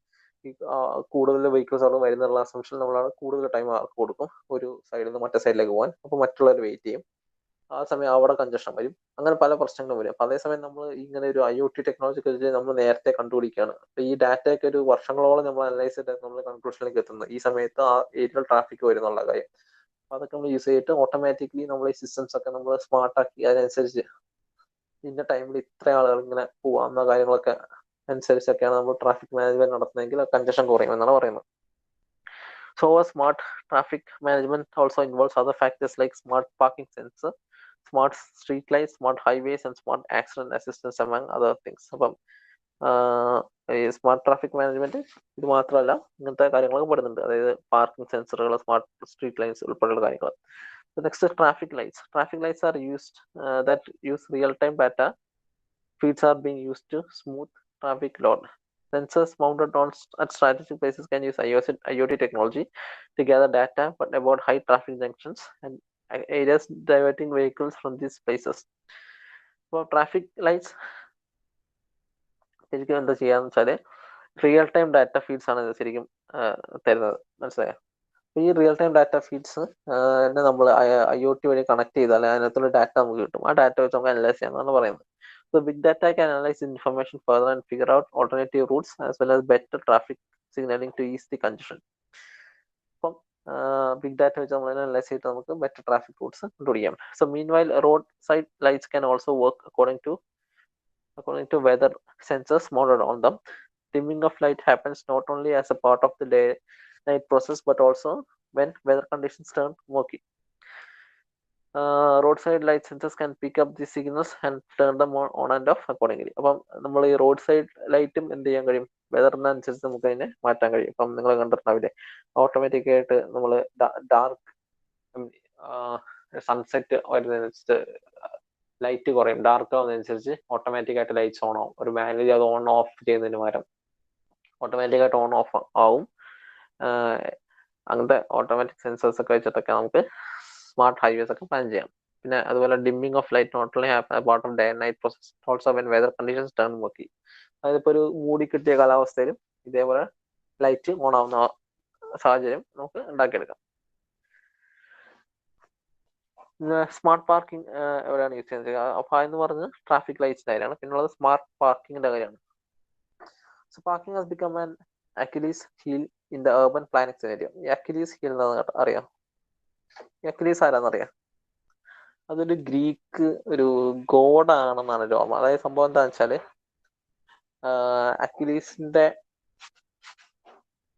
കൂടുതൽ വെഹിക്കിൾസ് അവിടെ വരുന്നുള്ള അസംഷൻ നമ്മളവിടെ കൂടുതൽ ടൈം അവർക്ക് കൊടുക്കും ഒരു സൈഡിൽ നിന്ന് മറ്റേ സൈഡിലേക്ക് പോകാൻ. അപ്പൊ മറ്റുള്ളവർ വെയിറ്റ് ചെയ്യും, ആ സമയം അവിടെ കൺജഷൻ വരും. അങ്ങനെ പല പ്രശ്നങ്ങളും വരും. അപ്പൊ അതേസമയം നമ്മൾ ഇങ്ങനെ ഒരു IoT ടെക്നോളജി നമ്മൾ നേരത്തെ കണ്ടുപിടിക്കുകയാണ്. അപ്പൊ ഈ ഡാറ്റയൊക്കെ ഒരു വർഷങ്ങളോളം നമ്മൾ അനലൈസ് ചെയ്തിട്ട് നമ്മൾ കൺക്ലൂഷനിലേക്ക് എത്തുന്നത് ഈ സമയത്ത് ആ ഏരിയയിൽ ട്രാഫിക് വരുന്നുള്ള കാര്യം. അപ്പൊ അതൊക്കെ നമ്മൾ യൂസ് ചെയ്തിട്ട് ഓട്ടോമാറ്റിക്കലി നമ്മൾ ഈ സിസ്റ്റംസ് ഒക്കെ നമ്മൾ സ്മാർട്ടാക്കി അതിനനുസരിച്ച് ഇന്ന ടൈമിൽ ഇത്ര ആളുകൾ ഇങ്ങനെ പോവാന്ന കാര്യങ്ങളൊക്കെ അനുസരിച്ചൊക്കെയാണ് നമ്മൾ ട്രാഫിക് മാനേജ്മെന്റ് നടത്തുന്നതെങ്കിൽ കൺജഷൻ കുറയും എന്നാണ് പറയുന്നത്. So smart traffic management also involves other factors like smart parking sensor, smart street lights, smart highways, and smart accident assistance among other things. അപ്പം ഈ സ്മാർട്ട് ട്രാഫിക് മാനേജ്മെന്റ് ഇത് മാത്രമല്ല ഇങ്ങനത്തെ കാര്യങ്ങളൊക്കെ പെടുന്നുണ്ട്. അതായത് പാർക്കിംഗ് സെൻസറുകൾ, സ്മാർട്ട് സ്ട്രീറ്റ് ലൈറ്റ്സ് ഉൾപ്പെടെയുള്ള കാര്യങ്ങൾ. Next traffic lights. Traffic lights are used that use real time data feeds are being used to smooth traffic load. Sensors mounted at strategic places can use IoT technology to gather data but about high traffic junctions and areas diverting vehicles from these places. For traffic lights, ശരിക്കും എന്താ ചെയ്യാന്ന് വെച്ചാല് real time data feeds ആണ് ശരിക്കും തരുന്നത്. മനസ്സിലായോ? ഈ real time data feeds നമ്മൾ IoT വഴി കണക്ട് ചെയ്താൽ അതിനകത്തുള്ള ഡാറ്റ നമുക്ക് കിട്ടും. ആ ഡാറ്റ വെച്ച് നമുക്ക് അനലൈസ് ചെയ്യാമെന്നാണ് പറയുന്നത്. So big data can analyze information further and figure out alternative routes as well as better traffic signaling to ease the congestion. അപ്പം ബിഗ് ഡാറ്റ വെച്ച് നമ്മൾ അനലൈസ് ചെയ്തിട്ട് നമുക്ക് ബെറ്റർ ട്രാഫിക് റൂട്ട്സ് കണ്ടുപിടിക്കാം. So meanwhile road side lights can also work according to weather sensors mounted on them. Dimming of light happens not only as a part of the day-night process but also when weather conditions turn murky. Roadside light sensors can pick up the signals and turn them on and off accordingly. അപ്പം നമ്മൾ ഈ road side ലൈറ്റും എന്ത് ചെയ്യാൻ കഴിയും, വെതറിനനുസരിച്ച് നമുക്ക് അതിനെ മാറ്റാൻ കഴിയും. ഇപ്പം നിങ്ങൾ കണ്ടിട്ടുണ്ടാവില്ലേ, ഓട്ടോമാറ്റിക് ആയിട്ട് നമ്മൾ ഡാർക്ക് സൺസെറ്റ് വരുന്നതനുസരിച്ച് ലൈറ്റ് കുറയും, ഡാർക്ക് ആവുന്നതനുസരിച്ച് ഓട്ടോമാറ്റിക് ആയിട്ട് ലൈറ്റ്സ് ഓൺ ആവും. ഒരു മാനുവലി അത് ഓൺ ഓഫ് ചെയ്യുന്നതിന് പകരം ഓട്ടോമാറ്റിക് ആയിട്ട് ഓൺ ഓഫ് ആവും. അങ്ങനത്തെ ഓട്ടോമാറ്റിക് സെൻസേഴ്സ് ഒക്കെ വെച്ചിട്ടൊക്കെ നമുക്ക് സ്മാർട്ട് ഹൈവേസ് ഒക്കെ പ്ലാൻ ചെയ്യാം. പിന്നെ അതുപോലെ dimming of light not only happen part of day and night process also when weather conditions turn murky. അതായത് ഇപ്പോൾ ഒരു മൂടി കിട്ടിയ കാലാവസ്ഥയിലും ഇതേപോലെ ലൈറ്റ് ഓൺ ആവുന്ന സാഹചര്യം നമുക്ക് ഉണ്ടാക്കിയെടുക്കാം. സ്മാർട്ട് പാർക്കിംഗ് എവിടെയാണ് യൂസ് ചെയ്യുന്നത്? അപ്പൊ എന്ന് പറഞ്ഞത് ട്രാഫിക് ലൈറ്റ്സിന്റെ കാര്യമാണ്. പിന്നുള്ളത് സ്മാർട്ട് പാർക്കിങ്ങിന്റെ കാര്യമാണ്. So parking has become an Achilles heel in the urban planning scenario. ഈ അക്യൂലീസ് ഹീൽ എന്താണെന്ന് അറിയാം? അക്യൂലീസ് ആരാന്നറിയാം? അതൊരു ഗ്രീക്ക് ഒരു ഗോഡാണെന്നാണ് രോമ. അതായത് സംഭവം എന്താണെന്ന് വെച്ചാല് അക്യൂലീസിന്റെ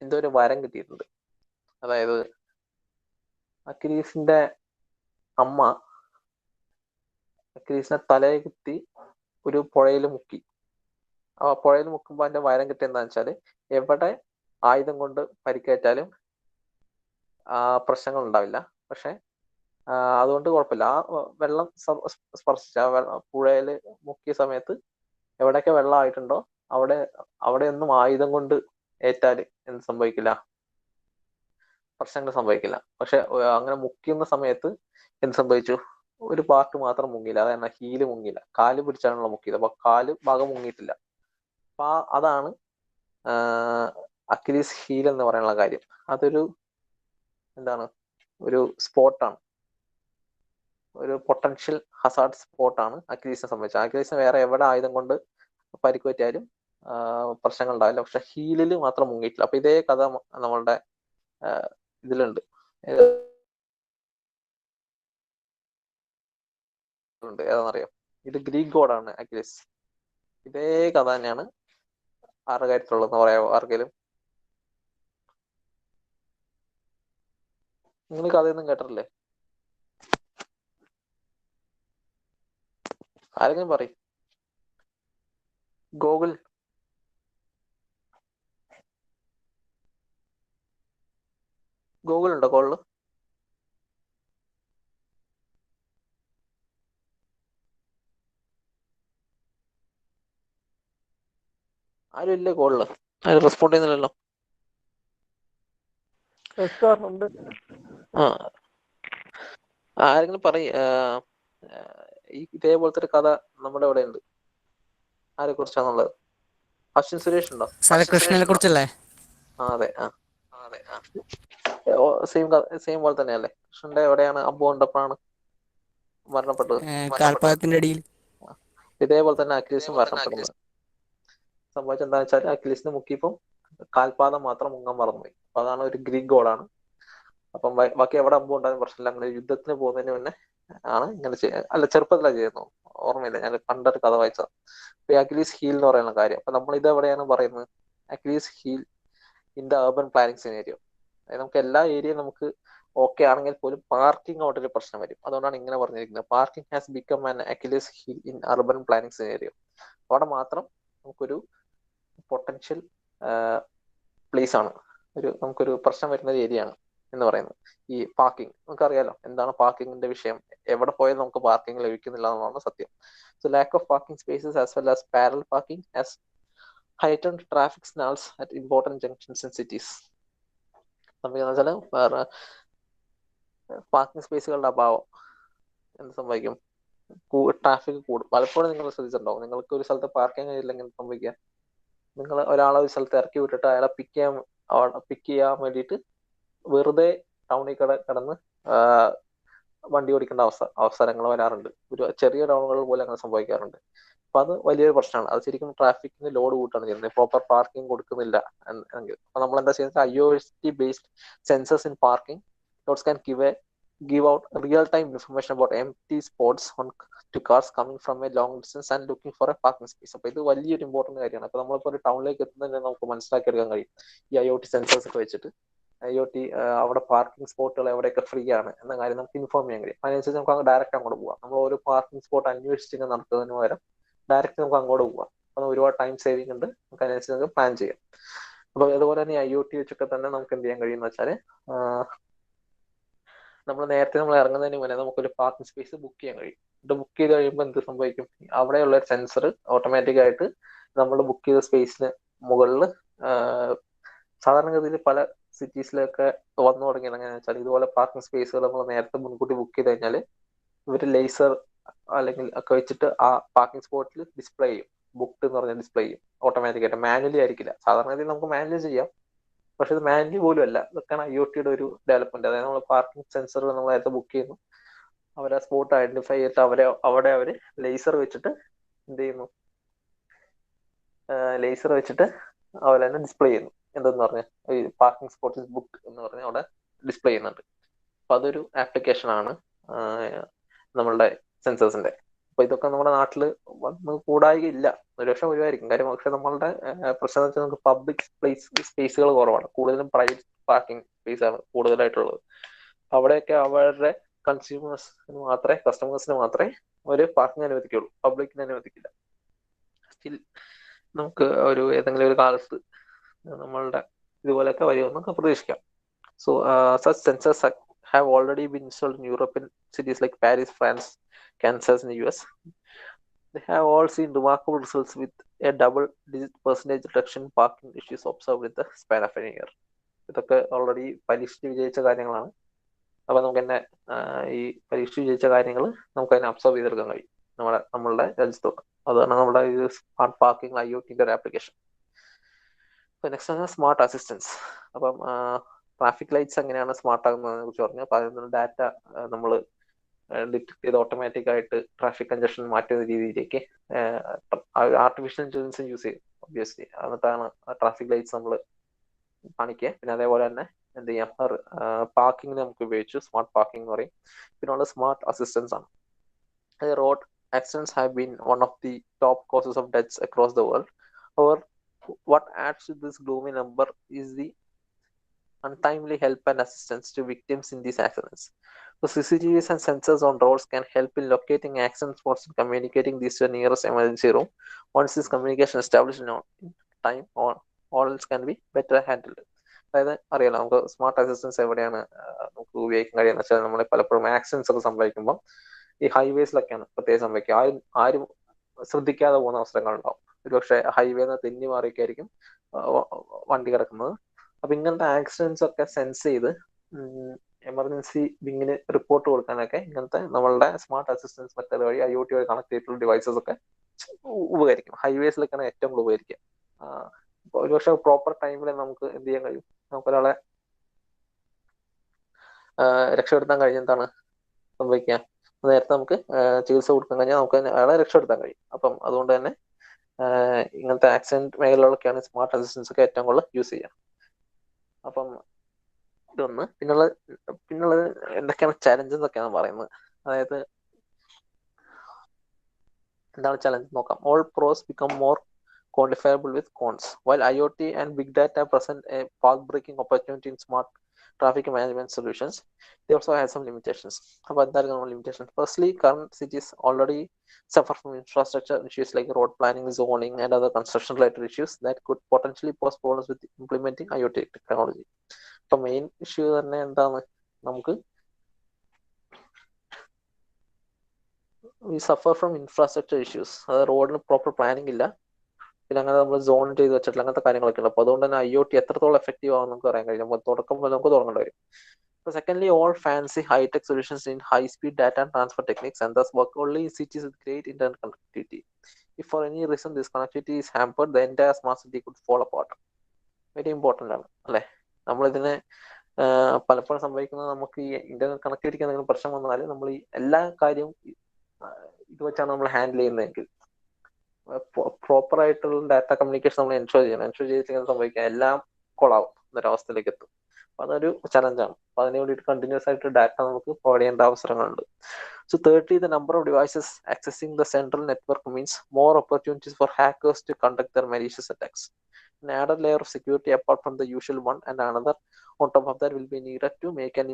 എന്തോ ഒരു വരം കിട്ടിയിട്ടുണ്ട്. അതായത് അക്യൂലീസിന്റെ അമ്മ അക്യൂലീസിനെ തലയെ കുത്തി ഒരു പുഴയിൽ മുക്കി. ആ പുഴയിൽ മുക്കുമ്പോൾ അതിന്റെ വരം കിട്ടിയ എന്താണെന്ന് വെച്ചാല് എവിടെ ആയുധം കൊണ്ട് പരിക്കേറ്റാലും പ്രശ്നങ്ങൾ ഉണ്ടാവില്ല. പക്ഷെ അതുകൊണ്ട് കുഴപ്പമില്ല. ആ വെള്ളം സ്പർശിച്ച പുഴയിൽ മുക്കിയ സമയത്ത് എവിടെയൊക്കെ വെള്ളം ആയിട്ടുണ്ടോ അവിടെ ഒന്നും ആയുധം കൊണ്ട് ഏറ്റാല് എന്ത് സംഭവിക്കില്ല, പ്രശ്നങ്ങൾ സംഭവിക്കില്ല. പക്ഷെ അങ്ങനെ മുക്കുന്ന സമയത്ത് എന്ത് സംഭവിച്ചു? ഒരു പാർട്ട് മാത്രം മുങ്ങിയില്ല, അതാണ് ഹീല് മുങ്ങിയില്ല. കാല് പിടിച്ചാണല്ലോ മുക്കിയത്, അപ്പൊ കാല് ഭാഗം മുങ്ങിയിട്ടില്ല. അപ്പൊ അതാണ് അക്യൂലീസ് ഹീൽ എന്ന് പറയാനുള്ള കാര്യം. അതൊരു എന്താണ്, ഒരു സ്പോട്ടാണ്, ഒരു പൊട്ടൻഷ്യൽ ഹസാർഡ് സ്പോട്ടാണ് അക്യൂലീസിനെ സംബന്ധിച്ചത്. അക്യൂലീസിന് വേറെ എവിടെ ആയുധം കൊണ്ട് പരിക്ക് പറ്റിയാലും പ്രശ്നങ്ങൾ ഉണ്ടാവില്ല, പക്ഷെ ഹീലിൽ മാത്രം മുങ്ങിയിട്ടില്ല. അപ്പൊ ഇതേ കഥ നമ്മളുടെ ഇതിലുണ്ട്. ഏതാണെന്നറിയാം? ഇത് ഗ്രീക്ക് ഗോഡാണ് അക്യൂലീസ്. ഇതേ കഥ തന്നെയാണ് ആരുടെ കാര്യത്തിലുള്ളതെന്ന് പറയാമോ ആർക്കെങ്കിലും? നിങ്ങൾ കഥയൊന്നും കേട്ടിട്ടില്ലേ? ആരെങ്കിലും പറയും. ഗൂഗിൾ ഉണ്ടോ കോളില്? ആരും ഇല്ലേ കോളില്? ആരും റെസ്പോണ്ട് ചെയ്യുന്നില്ലല്ലോ. ആരെങ്കിലും പറയും. ഇതേപോലത്തെ ഒരു കഥ നമ്മുടെ ഇവിടെ ഉണ്ട്. ആരെ കുറിച്ചാന്നുള്ളത്? അശ്വിൻ സുരേഷ് ഉണ്ടോ? കൃഷ്ണനെ കുറിച്ചല്ലേ? അതെ. സെയിം പോലെ തന്നെയല്ലേ? കൃഷ്ണന്റെ എവിടെയാണ് അമ്പു കൊണ്ടപ്പോഴാണ് മരണപ്പെട്ടത്? കാൽപാദത്തിന്റെ അടിയിൽ. ഇതേപോലെ തന്നെ അക്യൂലീസും മരണപ്പെടുന്നത്. സംഭവിച്ചത് എന്താ വെച്ചാൽ അക്യൂലീസിനെ മുക്കിയപ്പം കാൽപാദം മാത്രം മുങ്ങാൻ മറന്നുപോയി. അപ്പൊ അതാണ് ഒരു ഗ്രീക്ക് ഗോഡാണ്. അപ്പം ബാക്കി എവിടെ അമ്പു ഉണ്ടാകുന്ന പ്രശ്നമില്ല. അങ്ങനെ യുദ്ധത്തിന് പോകുന്നതിന് മുന്നേ ആണ് ഇങ്ങനെ അല്ല, ചെറുപ്പത്തിലാണ് ചെയ്യുന്നു, ഓർമ്മയില്ല. ഞാൻ പണ്ടൊരു കഥ വായിച്ചത്. അപ്പൊ അക്യൂലീസ് ഹീൽ എന്ന് പറയുന്ന കാര്യം, അപ്പൊ നമ്മൾ ഇത് എവിടെയാണ് പറയുന്നത്? Achilles heel in the urban planning scenario. അതായത് നമുക്ക് എല്ലാ ഏരിയയും നമുക്ക് ഓക്കെ ആണെങ്കിൽ പോലും പാർക്കിംഗ് ഔട്ടൊരു പ്രശ്നം വരും. അതുകൊണ്ടാണ് ഇങ്ങനെ പറഞ്ഞിരിക്കുന്നത്. Parking has become an Achilles heel in urban planning scenario. അവിടെ മാത്രം നമുക്കൊരു പൊട്ടൻഷ്യൽ പ്ലേസ് ആണ്, നമുക്കൊരു പ്രശ്നം വരുന്ന ഒരു ഏരിയ ആണ് എന്ന് പറയുന്നത്. ഈ പാർക്കിംഗ് നമുക്കറിയാലോ എന്താണ് പാർക്കിങ്ങിന്റെ വിഷയം. എവിടെ പോയാലും നമുക്ക് പാർക്കിംഗ് ലഭിക്കുന്നില്ല എന്നാണ് സത്യം. So lack of parking spaces as well as parallel parking as heightened traffic signals at important junctions in cities. സംഭവിക്കുന്നത് വേറെ പാർക്കിംഗ് സ്പേസുകളുടെ അഭാവം എന്ത് സംഭവിക്കും? ട്രാഫിക് കൂടും. പലപ്പോഴും നിങ്ങൾ ശ്രദ്ധിച്ചിട്ടുണ്ടാവും, നിങ്ങൾക്ക് ഒരു സ്ഥലത്ത് പാർക്കിംഗ് ഇല്ലെങ്കിൽ സംഭവിക്കുക, നിങ്ങൾ ഒരാളെ ഒരു സ്ഥലത്ത് ഇറക്കി വിട്ടിട്ട് അയാളെ പിക്ക് ചെയ്യാൻ വേണ്ടിയിട്ട് വെറുതെ ടൗണിൽ കിടന്ന് വണ്ടി ഓടിക്കേണ്ട അവസരങ്ങൾ വരാറുണ്ട്. ഒരു ചെറിയ ടൗണുകളിൽ പോലും അങ്ങനെ സംഭവിക്കാറുണ്ട്. അപ്പൊ അത് വലിയൊരു പ്രശ്നമാണ്. അത് ശരിക്കും ട്രാഫിക്കിന് ലോഡ് കൂട്ടാണ് ചെയ്യുന്നത്, പ്രോപ്പർ പാർക്കിംഗ് കൊടുക്കുന്നില്ല എങ്കിൽ. അപ്പൊ നമ്മൾ എന്താ ചെയ്യുന്നത്? IoT based sensors in parking lots can give out real-time information about empty spots to cars coming from a long distance and looking for a parking space. അപ്പൊ ഇത് വലിയൊരു ഇമ്പോർട്ടന്റ് കാര്യമാണ്. അപ്പൊ നമ്മളിപ്പോ ഒരു ടൗണിലേക്ക് എത്തുന്നതിന് നമുക്ക് മനസ്സിലാക്കി എടുക്കാൻ കഴിയും ഈ IoT സെൻസേഴ്സ് ഒക്കെ വെച്ചിട്ട്. IoT അവിടെ പാർക്കിംഗ് സ്പോട്ടുകൾ എവിടെയൊക്കെ ഫ്രീ ആണ് എന്ന കാര്യം നമുക്ക് ഇൻഫോം ചെയ്യാൻ കഴിയും. അതിനനുസരിച്ച് നമുക്ക് ഡയറക്റ്റ് അങ്ങോട്ട് പോകാം. നമ്മൾ ഒരു പാർക്കിംഗ് സ്പോട്ട് അന്വേഷിച്ച് നടത്തുന്നതിന് പകരം ഡയറക്റ്റ് നമുക്ക് അങ്ങോട്ട് പോകാം. അപ്പോൾ ഒരുപാട് ടൈം സേവിങ് ഉണ്ട്, നമുക്ക് അതിനനുസരിച്ച് നമുക്ക് പ്ലാൻ ചെയ്യാം. അപ്പോൾ അതുപോലെ തന്നെ IoT വെച്ചൊക്കെ തന്നെ നമുക്ക് എന്ത് ചെയ്യാൻ കഴിയുമെന്ന് വെച്ചാൽ നമ്മൾ ഇറങ്ങുന്നതിന് മുന്നേ നമുക്കൊരു പാർക്കിംഗ് സ്പേസ് ബുക്ക് ചെയ്യാൻ കഴിയും. ഇത് ബുക്ക് ചെയ്ത് കഴിയുമ്പോൾ എന്ത് സംഭവിക്കും, അവിടെയുള്ള ഒരു സെൻസർ ഓട്ടോമാറ്റിക് ആയിട്ട് നമ്മൾ ബുക്ക് ചെയ്ത സ്പേസിന് മുകളിൽ സാധാരണഗതിയിൽ പല സിറ്റീസിലൊക്കെ വന്നു തുടങ്ങിയത് എങ്ങനെയാണെന്ന് വെച്ചാൽ ഇതുപോലെ പാർക്കിംഗ് സ്പേസുകൾ നമ്മൾ നേരത്തെ മുൻകൂട്ടി ബുക്ക് ചെയ്ത് കഴിഞ്ഞാൽ ഇവർ ലേസർ അല്ലെങ്കിൽ ഒക്കെ വെച്ചിട്ട് ആ പാർക്കിംഗ് സ്പോട്ടിൽ ഡിസ്പ്ലേ ചെയ്യും, ബുക്ക് എന്ന് പറഞ്ഞാൽ ഡിസ്പ്ലേ ചെയ്യും ഓട്ടോമാറ്റിക് ആയിട്ട്. മാനുവലി ആയിരിക്കില്ല, സാധാരണഗതിയിൽ നമുക്ക് മാനുവലി ചെയ്യാം, പക്ഷെ ഇത് മാനുവലി പോലും അല്ല. ഇതൊക്കെയാണ് IoTയുടെ ഒരു ഡെവലപ്മെന്റ്. അതായത് നമ്മൾ പാർക്കിംഗ് സെൻസർ നമ്മൾ നേരത്തെ ബുക്ക് ചെയ്യുന്നു, അവരെ സ്പോട്ട് ഐഡന്റിഫൈ ചെയ്തിട്ട് അവിടെ അവര് ലേസർ വെച്ചിട്ട് എന്ത് ചെയ്യുന്നു, ലേസർ വെച്ചിട്ട് അവരെ തന്നെ ഡിസ്പ്ലേ ചെയ്യുന്നു. എന്തെന്ന് പറഞ്ഞാൽ ഈ പാർക്കിംഗ് സ്പോട്ട് ഇസ് ബുക്ക് എന്ന് പറഞ്ഞാൽ അവിടെ ഡിസ്പ്ലേ ചെയ്യുന്നുണ്ട്. അപ്പൊ അതൊരു ആപ്ലിക്കേഷൻ ആണ് നമ്മളുടെ സെൻസേഴ്സിന്റെ. അപ്പൊ ഇതൊക്കെ നമ്മുടെ നാട്ടിൽ വന്ന് കൂടായില്ല, ഒരുപക്ഷെ വരുമായിരിക്കും കാര്യം. പക്ഷെ നമ്മളുടെ പ്രശ്നം എന്ന് വെച്ചാൽ നമുക്ക് പബ്ലിക് സ്പേസുകൾ കുറവാണ്, കൂടുതലും പ്രൈവറ്റ് പാർക്കിംഗ് സ്പേസ് ആണ് കൂടുതലായിട്ടുള്ളത്. അവിടെയൊക്കെ അവരുടെ കസ്റ്റമേഴ്സിന് മാത്രമേ ഒരു പാർക്കിംഗ് അനുവദിക്കുള്ളൂ, പബ്ലിക്കിന് അനുവദിക്കില്ല. സ്റ്റിൽ നമുക്ക് ഏതെങ്കിലും ഒരു കാലത്ത് നമ്മളുടെ ഇതുപോലെയൊക്കെ വരുമെന്നൊക്കെ പ്രതീക്ഷിക്കാം. So such sensors have already been installed in European cities like Paris, France, Kansas in the US. They have all seen remarkable results with a double-digit percentage reduction in parking issues observed in the span of an year. ഇതൊക്കെ already പരീക്ഷിച്ച് വിജയിച്ച കാര്യങ്ങളാണ്. അപ്പൊ നമുക്ക് തന്നെ ഈ പരീക്ഷിച്ച് വിജയിച്ച കാര്യങ്ങൾ നമുക്ക് അതിനെ അബ്സർവ് ചെയ്തെടുക്കാൻ കഴിയും നമ്മളുടെ രാജ്യത്തോട്ട്. അതാണ് നമ്മുടെ ഈ സ്മാർട്ട് പാർക്കിംഗ് IoTയുടെ ഒരു ആപ്ലിക്കേഷൻ. നെക്സ്റ്റ് ആണ് സ്മാർട്ട് അസിസ്റ്റൻസ്. അപ്പം ട്രാഫിക് ലൈറ്റ്സ് എങ്ങനെയാണ് സ്മാർട്ട് ആകുന്നതിനെ കുറിച്ച് പറഞ്ഞു. അപ്പൊ അതിൽ ഡാറ്റ നമ്മൾ ഡിറ്റക്ട് ചെയ്ത് ഓട്ടോമാറ്റിക് ആയിട്ട് ട്രാഫിക് കൺജഷൻ മാറ്റുന്ന രീതിയിലേക്ക് ആർട്ടിഫിഷ്യൽ ഇന്റലിജൻസ് യൂസ് ചെയ്യും ഒബ്വിയസ്ലി. എന്നിട്ടാണ് ട്രാഫിക് ലൈറ്റ്സ് നമ്മൾ കാണിക്കുക. പിന്നെ അതേപോലെ തന്നെ എന്ത് ചെയ്യാം, പാർക്കിംഗ് നമുക്ക് ഉപയോഗിച്ചു, സ്മാർട്ട് പാർക്കിംഗ് എന്ന് പറയും. പിന്നെ ഉള്ള സ്മാർട്ട് അസിസ്റ്റൻസ് ആണ്. Road accidents have been one of the top causes of deaths across the world. However, what adds to this gloomy number is the untimely help and assistance to victims in these accidents. So CCTVs and sensors on roads can help in locating accident spots and communicating these to the nearest emergency room. Once this communication is established in time, all else can be better handled. അതായത് അറിയാലോ, നമുക്ക് smart assistance എവിടെയാണ് നമുക്ക് ഉപയോഗിക്കാൻ കഴിയുന്ന വെച്ചാൽ നമ്മൾ പലപ്പോഴും ആക്സിഡൻസ് ഒക്കെ സംഭവിക്കുമ്പോൾ ഈ ഹൈവേസിലൊക്കെയാണ് പ്രത്യേകം സംഭവിക്കുക. ആരും ശ്രദ്ധിക്കാതെ പോകുന്ന അവസരങ്ങളുണ്ടാവും. ഒരുപക്ഷെ ഹൈവേന്ന് തെന്നി മാറിയൊക്കെയായിരിക്കും വണ്ടി കിടക്കുന്നത്. അപ്പൊ ഇങ്ങനത്തെ ആക്സിഡൻസ് ഒക്കെ സെൻസ് ചെയ്ത് എമർജൻസി വിങ്ങിന് റിപ്പോർട്ട് കൊടുക്കാനൊക്കെ ഇങ്ങനത്തെ നമ്മളുടെ സ്മാർട്ട് അസിസ്റ്റൻസ് മെത്തേഡ് വഴി IoT വഴി കണക്ട് ചെയ്തിട്ടുള്ള ഡിവൈസസ് ഒക്കെ ഉപകരിക്കും. ഹൈവേസിലൊക്കെയാണ് ഏറ്റവും കൂടുതൽ ഉപകരിക്കുക. ഒരുപക്ഷെ പ്രോപ്പർ ടൈമിൽ നമുക്ക് എന്ത് ചെയ്യാൻ കഴിയും, നമുക്കൊരാളെ രക്ഷപ്പെടുത്താൻ കഴിഞ്ഞെന്താണ് സംഭവിക്കുക, നേരത്തെ നമുക്ക് ചികിത്സ കൊടുക്കാൻ കഴിഞ്ഞാൽ നമുക്ക് അയാളെ രക്ഷപ്പെടുത്താൻ കഴിയും. അപ്പം അതുകൊണ്ട് തന്നെ ഇങ്ങനത്തെ ആക്സിഡന്റ് മേഖലകളൊക്കെയാണ് സ്മാർട്ട് അസിസ്റ്റൻസ് ഒക്കെ ഏറ്റവും കൂടുതൽ യൂസ് ചെയ്യുക. അപ്പം ഇതൊന്ന്. പിന്നുള്ളത് എന്തൊക്കെയാണ് ചലഞ്ചസ് ഒക്കെയാണ് പറയുന്നത്. അതായത് എന്താണ് ചലഞ്ച് നോക്കാം. All pros become more quantifiable with cons. While IoT and big data present a path-breaking opportunity in smart traffic management solutions, they also have some limitations. About that limitations. Firstly, current cities already suffer from infrastructure issues like road planning, zoning, and other construction-related issues that could potentially pose problems with implementing IoT technology. So, main issue തന്നെ എന്താണ്, നമുക്ക് we suffer from infrastructure issues. അതായത് റോഡിന് proper planning ഇല്ല, പിന്നെ അങ്ങനെ നമ്മൾ zone ചെയ്ത് വെച്ചിട്ടില്ല, അങ്ങനത്തെ കാര്യങ്ങളൊക്കെ ഉണ്ട്. അപ്പോൾ അതുകൊണ്ട് തന്നെ IoT എത്രത്തോളം എഫക്റ്റീവ് ആവും നമുക്ക് പറയാൻ കഴിയും. തുടക്കം പോലെ നമുക്ക് തുടങ്ങേണ്ടി വരും. Secondly, all fancy high-tech solutions in high-speed data and transfer techniques and thus work only in cities with great internet connectivity. If for any reason this connectivity is hampered, the entire smart city could fall apart. Very important ആണ് അല്ലേ. നമ്മളിതിനെ പലപ്പോഴും സംഭവിക്കുന്നത്, നമുക്ക് ഈ internet കണക്ടിവിറ്റിക്ക് എന്തെങ്കിലും പ്രശ്നം വന്നാൽ നമ്മൾ ഈ എല്ലാ കാര്യവും ഇത് വെച്ചാണ് നമ്മൾ ഹാൻഡിൽ ചെയ്യുന്നതെങ്കിൽ പ്രോപ്പർ ആയിട്ടുള്ള ഡാറ്റ കമ്മ്യൂണിക്കേഷൻ നമ്മൾ എൻഷുർ ചെയ്തിട്ട് സംഭവിക്കാം, എല്ലാം കൊളാവും എന്നൊരവസ്ഥയിലേക്ക് എത്തും. അപ്പൊ അതൊരു ചലഞ്ചാണ്. അപ്പൊ അതിന് വേണ്ടിയിട്ട് കണ്ടിന്യൂസ് ആയിട്ട് ഡാറ്റ നമുക്ക് പ്രൊവൈഡ് ചെയ്യേണ്ട അവസരങ്ങളുണ്ട്. So thirdly, the number of devices accessing the central network means more opportunities for hackers to conduct their malicious attacks. An added layer of security apart from the usual one and another on top of that will be needed to make an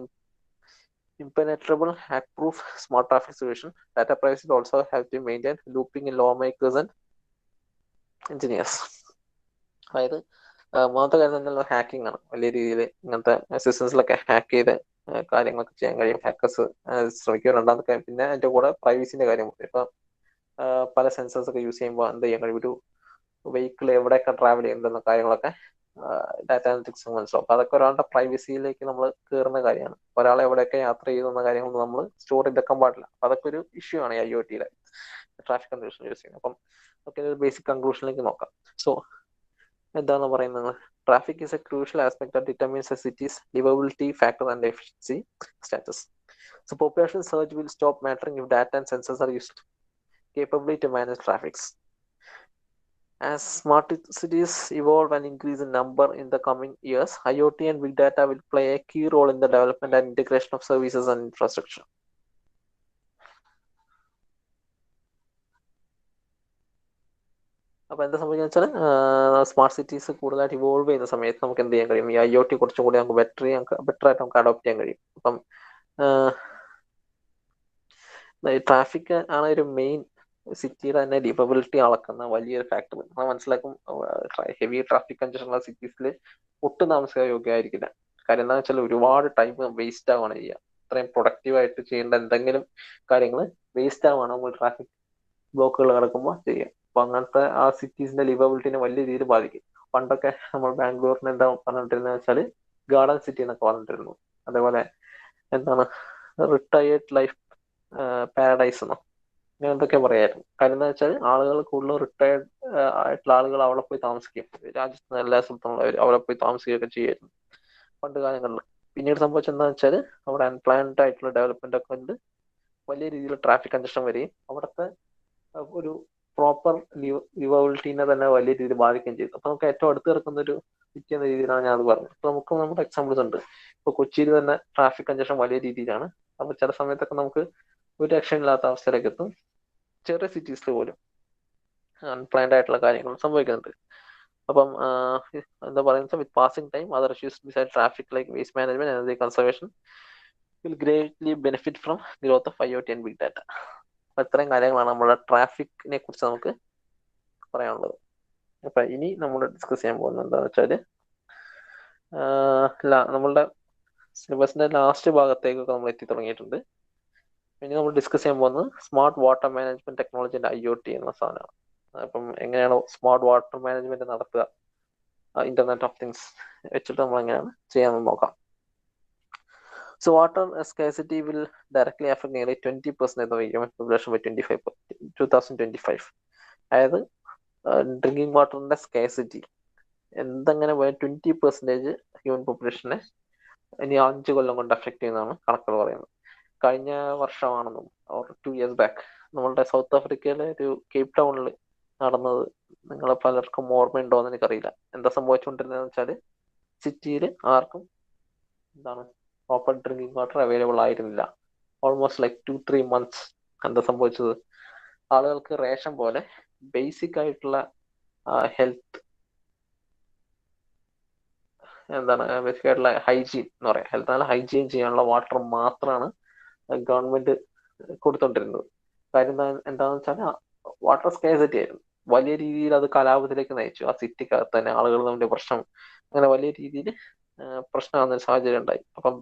impenetrable hack-proof smart traffic solution. Data privacy will also have to maintain. Looping in lawmakers and engineers. അതായത് മൂന്നാമത്തെ കാര്യം തന്നെ hacking ആണ്. വലിയ രീതിയിൽ ഇങ്ങനത്തെ സിസ്റ്റംസിലൊക്കെ hack ചെയ്ത് കാര്യങ്ങളൊക്കെ ചെയ്യാൻ കഴിയും. ഹാക്കേഴ്സ് ശ്രമിക്കും. രണ്ടാമത്തെ കാര്യം പിന്നെ അതിന്റെ കൂടെ പ്രൈവസിന്റെ കാര്യം. ഇപ്പൊ പല സെൻസേഴ്സ് ഒക്കെ യൂസ് ചെയ്യുമ്പോൾ എന്ത് ചെയ്യാൻ കഴിയും, ഒരു വെഹിക്കിൾ എവിടെയൊക്കെ ട്രാവൽ ചെയ്യുന്ന കാര്യങ്ങളൊക്കെ ഡാറ്റ അനലിറ്റിക്സ് മനസ്സിലാവും. അപ്പൊ അതൊക്കെ ഒരാളുടെ പ്രൈവസിയിലേക്ക് നമ്മൾ കയറുന്ന കാര്യമാണ്. ഒരാളെ എവിടെയൊക്കെ യാത്ര ചെയ്യുന്ന കാര്യങ്ങൾ നമ്മൾ സ്റ്റോർ ചെയ്തെക്കാൻ പാടില്ല. അപ്പൊ അതൊക്കെ ഒരു ഇഷ്യൂ ആണ് ഈ IoT-യിലെ ട്രാഫിക് കൺട്രോൾ യൂസ് ചെയ്യുന്നത്. അപ്പം ഒക്കെ ഒരു ബേസിക് കൺക്ലൂഷനിലേക്ക് നോക്കാം. സോ എന്താണ് പറയുന്നത്, traffic is a crucial aspect that determines a city's livability factor and efficiency status. So population surge will stop mattering if data and sensors are used capably to manage traffic. As smart cities evolve and increase in number in the coming years, IoT and big data will play a key role in the development and integration of services and infrastructure. അപ്പൊ എന്താ സംഭവിക്കുന്നത് വെച്ചാൽ smart cities കൂടുതലായിട്ട് evolve ചെയ്യുന്ന സമയത്ത് നമുക്ക് എന്ത് ചെയ്യാൻ കഴിയും, ഈ IoT കുറച്ചും കൂടി നമുക്ക് ബെറ്റർ ആയിട്ട് നമുക്ക് അഡോപ്റ്റ് ചെയ്യാൻ കഴിയും. അപ്പം ട്രാഫിക് ആണ് ഒരു മെയിൻ സിറ്റിയുടെ തന്നെ ലിവബിലിറ്റി അളക്കുന്ന വലിയൊരു ഫാക്ടർ. നമ്മൾ മനസ്സിലാക്കും ഹെവി ട്രാഫിക് കൺജഷനുള്ള സിറ്റീസിൽ ഒട്ടും താമസിക്കാൻ യോഗ്യമായിരിക്കില്ല. കാര്യം എന്താണെന്ന് വെച്ചാൽ ഒരുപാട് ടൈം വേസ്റ്റ് ആവുകയാണ് ചെയ്യുക. അത്രയും പ്രൊഡക്റ്റീവായിട്ട് ചെയ്യേണ്ട എന്തെങ്കിലും കാര്യങ്ങൾ വേസ്റ്റ് ആവുകയാണ് നമ്മൾ ട്രാഫിക് ബ്ലോക്കുകൾ കിടക്കുമ്പോൾ ചെയ്യുക. അപ്പൊ അങ്ങനത്തെ ആ സിറ്റീസിന്റെ ലിവബിലിറ്റിനെ വലിയ രീതിയിൽ ബാധിക്കും. പണ്ടൊക്കെ നമ്മൾ ബാംഗ്ലൂരിന് എന്താ പറഞ്ഞിട്ടിരുന്നത് വെച്ചാൽ ഗാർഡൻ സിറ്റി എന്നൊക്കെ പറഞ്ഞിട്ടിരുന്നു. അതേപോലെ എന്താണ് റിട്ടയേർഡ് ലൈഫ് പാരഡൈസ് എന്നോ അങ്ങനെ എന്തൊക്കെ പറയായിരുന്നു. കാര്യം എന്താ വെച്ചാൽ ആളുകൾ കൂടുതലും റിട്ടയേർഡ് ആയിട്ടുള്ള ആളുകൾ അവിടെ പോയി താമസിക്കും. രാജ്യത്ത് എല്ലാ സ്ഥലത്തുള്ളവർ അവിടെ പോയി താമസിക്കുകയൊക്കെ ചെയ്യായിരുന്നു പണ്ട് കാലങ്ങളിൽ. പിന്നീട് സംഭവിച്ചത് എന്താണെന്ന് വെച്ചാൽ അവിടെ അൺപ്ലാൻഡ് ആയിട്ടുള്ള ഡെവലപ്മെന്റ് ഒക്കെ ഉണ്ട്, വലിയ രീതിയിൽ ട്രാഫിക് കൺജഷൻ വരികയും അവിടുത്തെ ഒരു പ്രോപ്പർ ലിവബിലിറ്റീനെ തന്നെ വലിയ രീതിയിൽ ബാധിക്കുകയും ചെയ്തു. അപ്പൊ നമുക്ക് ഏറ്റവും അടുത്ത് കിടക്കുന്ന ഒരു സിറ്റി എന്ന രീതിയിലാണ് ഞാൻ അത് പറഞ്ഞത്. അപ്പൊ നമുക്ക് നമ്മുടെ എക്സാമ്പിൾസ് ഉണ്ട്. ഇപ്പൊ കൊച്ചിയിൽ തന്നെ ട്രാഫിക് കൺജഷൻ വലിയ രീതിയിലാണ്. അപ്പൊ ചില സമയത്തൊക്കെ നമുക്ക് ഒരു രക്ഷയില്ലാത്ത അവസ്ഥയിലേക്ക് എത്തും. ചെറിയ സിറ്റീസിൽ പോലും അൺപ്ലാൻഡ് ആയിട്ടുള്ള കാര്യങ്ങൾ സംഭവിക്കുന്നുണ്ട്. അപ്പം എന്താ പറയുന്നത്, with passing time other issues beside traffic like waste management energy conservation will greatly benefit from growth of IoT and big data. അപ്പൊ ഇത്രയും കാര്യങ്ങളാണ് നമ്മുടെ ട്രാഫിക്കിനെ കുറിച്ച് നമുക്ക് പറയാനുള്ളത്. അപ്പൊ ഇനി നമ്മൾ ഡിസ്കസ് ചെയ്യാൻ പോകുന്നത് എന്താണെന്ന് വെച്ചാല് നമ്മളുടെ സിലബസിന്റെ ലാസ്റ്റ് ഭാഗത്തേക്കൊക്കെ നമ്മൾ എത്തി തുടങ്ങിയിട്ടുണ്ട്. ഇനി നമ്മൾ ഡിസ്കസ് ചെയ്യാൻ പോകുന്നത് smart water management technology and IoT എന്ന സാധനമാണ്. അപ്പം എങ്ങനെയാണ് സ്മാർട്ട് വാട്ടർ മാനേജ്മെന്റ് നടത്തുക, ഇന്റർനെറ്റ് ഓഫ് തിങ്സ് വെച്ചിട്ട് നമ്മൾ എങ്ങനെയാണ് ചെയ്യാമെന്ന് നോക്കാം. So water scarcity will directly affect nearly 20% of the human population by 2025. അതായത് ഡ്രിങ്കിങ് വാട്ടറിന്റെ സ്കാസിറ്റി എന്തെങ്ങനെ പോയ 20% ഹ്യൂമൻ പോപ്പുലേഷനെ ഇനി 5 കൊല്ലം കൊണ്ട് അഫക്ട് ചെയ്യുന്നതാണ് കണക്കുകൾ പറയുന്നത്. കഴിഞ്ഞ വർഷമാണെന്നും 2 years ബാക്ക് നമ്മളുടെ സൗത്ത് ആഫ്രിക്കയിലെ ഒരു കേപ്പ് ടൗണിൽ നടന്നത് നിങ്ങൾ പലർക്കും ഓർമ്മയുണ്ടോ എന്ന് എനിക്കറിയില്ല. എന്താ സംഭവിച്ചുകൊണ്ടിരുന്നതെന്ന് വെച്ചാൽ സിറ്റിയിൽ ആർക്കും എന്താണ് പ്രോപ്പർ ഡ്രിങ്കിങ് വാട്ടർ അവൈലബിൾ ആയിരുന്നില്ല. Almost like 2-3 months. എന്താ സംഭവിച്ചത്, ആളുകൾക്ക് റേഷൻ പോലെ ബേസിക് ആയിട്ടുള്ള ഹെൽത്ത് എന്താണ് ബേസിക് ആയിട്ടുള്ള ഹൈജീൻ എന്ന് പറയാം, ഹെൽത്ത് നല്ല ഹൈജീൻ ചെയ്യാനുള്ള വാട്ടർ മാത്രമാണ് ഗവൺമെന്റ് കൊടുത്തോണ്ടിരുന്നത്. കാര്യം എന്താണെന്ന് വെച്ചാൽ വാട്ടർ സ്കേസിറ്റി ആയിരുന്നു. വലിയ രീതിയിൽ അത് കലാപത്തിലേക്ക് നയിച്ചു. ആ സിറ്റിക്കകത്ത് തന്നെ ആളുകൾ തമ്മിൽ പ്രശ്നം, അങ്ങനെ വലിയ രീതിയിൽ പ്രശ്നമാകുന്ന സാഹചര്യം ഉണ്ടായി. അപ്പം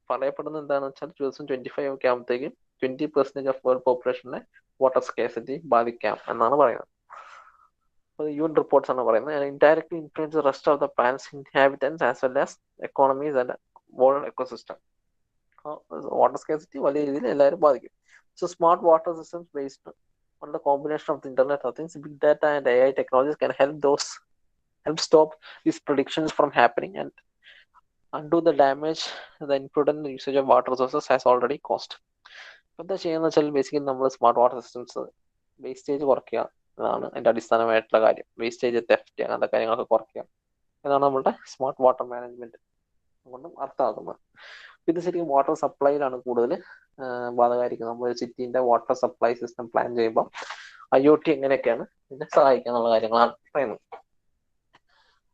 പറയപ്പെടുന്നത് എന്താണെന്ന് വെച്ചാൽ 2025 ഒക്കെ ആകുമ്പോഴത്തേക്കും 20% ഓഫ് വേൾഡ് പോപ്പുലേഷനെ വാട്ടർ സ്കേസിറ്റി ബാധിക്കാം എന്നാണ് പറയുന്നത്. UN reports ആണ് പറയുന്നത്. And indirectly influence the rest of the planet's inhabitants as well as economies and world ecosystem. Water scarcity വലിയ രീതിയിൽ എല്ലാവരും ബാധിക്കും. So smart water systems based on the combination of the Internet of Things, big data and AI technologies can help stop these predictions from happening and undo the damage the imprudent usage of water resources has already caused. എന്താ ചെയ്യുന്നത് വെച്ചാൽ basically നമ്മൾ smart water systems wastage കുറയ്ക്കുക എന്നാണ് എൻ്റെ അടിസ്ഥാനമായിട്ടുള്ള കാര്യം. Wastage, theft അങ്ങനത്തെ കാര്യങ്ങളൊക്കെ കുറയ്ക്കുക എന്നാണ് നമ്മളുടെ സ്മാർട്ട് വാട്ടർ മാനേജ്മെന്റ് കൊണ്ടും അർത്ഥമാക്കുന്നത്. ഇത് ശരിക്കും വാട്ടർ സപ്ലൈയിലാണ് കൂടുതൽ ബാധകമായിരിക്കും. നമ്മൾ സിറ്റിന്റെ വാട്ടർ സപ്ലൈ സിസ്റ്റം പ്ലാൻ ചെയ്യുമ്പോൾ IoT എങ്ങനെയൊക്കെയാണ് ഇതിനെ സഹായിക്കുക എന്നുള്ള കാര്യങ്ങളാണ് പറയുന്നത്.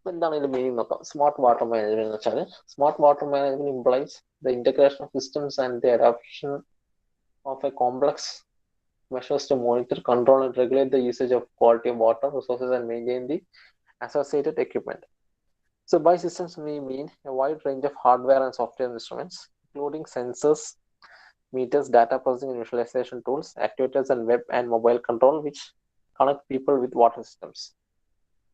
എന്താണ് ഇതിന്റെ മീനിങ് നോക്കാം. സ്മാർട്ട് വാട്ടർ മാനേജ്മെന്റ് എന്ന് വെച്ചാൽ smart water management implies the integration of systems and the adoption of A complex measures to monitor, control, and regulate the usage of quality of water resources and maintain the associated equipment. So by systems, we mean a wide range of hardware and software instruments, including sensors, meters, data processing and visualization tools, actuators, and web and mobile control, which connect people with water systems.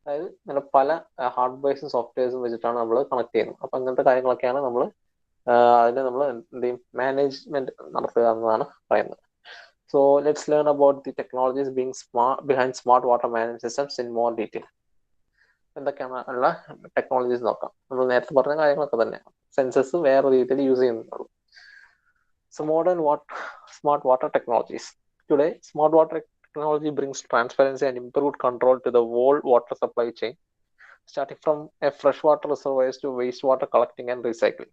അതായത് ഇങ്ങനെ പല ഹാർഡ്വെയർസും സോഫ്റ്റ്വെയർസും വെച്ചിട്ടാണ് നമ്മൾ connect ചെയ്യുന്നത്. അപ്പൊ അങ്ങനത്തെ കാര്യങ്ങളൊക്കെയാണ് നമ്മൾ അതിന് നമ്മൾ എന്ത് ചെയ്യും, മാനേജ്മെന്റ് നടത്തുക എന്നതാണ് പറയുന്നത്. So let's learn about the technologies behind smart water management systems in more detail. എന്തൊക്കെയാണ് ഉള്ള ടെക്നോളജീസ് നോക്കാം. നമ്മൾ നേരത്തെ പറഞ്ഞ കാര്യങ്ങളൊക്കെ തന്നെ, സെൻസസ് വേറെ രീതിയിൽ യൂസ് ചെയ്യുന്നുള്ളൂ. So modern smart water technologies. Today, smart water technology brings transparency and improved control to the whole water supply chain, starting from a freshwater reservoirs to wastewater collecting and recycling.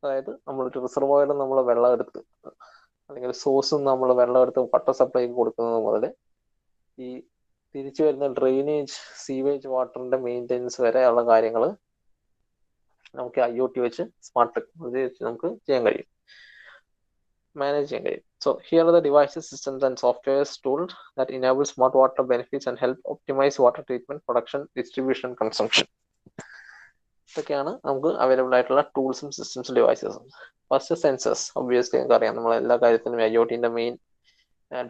അതായത് നമ്മളൊരു റിസർവോയറിൽ നമ്മൾ വെള്ളം എടുത്ത് അല്ലെങ്കിൽ സോഴ്സിൽ നമ്മൾ വെള്ളം എടുത്ത് വാട്ടർ സപ്ലൈക്ക് കൊടുക്കുന്നത് മുതൽ ഈ തിരിച്ചു വരുന്ന ഡ്രെയിനേജ്, സീവേജ് വാട്ടറിന്റെ മെയിൻ്റെനൻസ് വരെ ഉള്ള കാര്യങ്ങൾ നമുക്ക് IoT വെച്ച്, സ്മാർട്ട് ടെക്നോളജി വെച്ച് നമുക്ക് ചെയ്യാൻ കഴിയും, manage ചെയ്യാൻ കഴിയും. So here are the devices, systems and softwares tools that enable smart water benefits and help optimize water treatment, production, distribution, consumption. ഇതൊക്കെയാണ് നമുക്ക് അവൈലബിൾ ആയിട്ടുള്ള ടൂൾസും സിസ്റ്റംസും ഡിവൈസസും. First sensors. ഒബ്വിയസ്ലി നമുക്ക് അറിയാം, നമ്മൾ എല്ലാ കാര്യത്തിനും IoTന്റെ മെയിൻ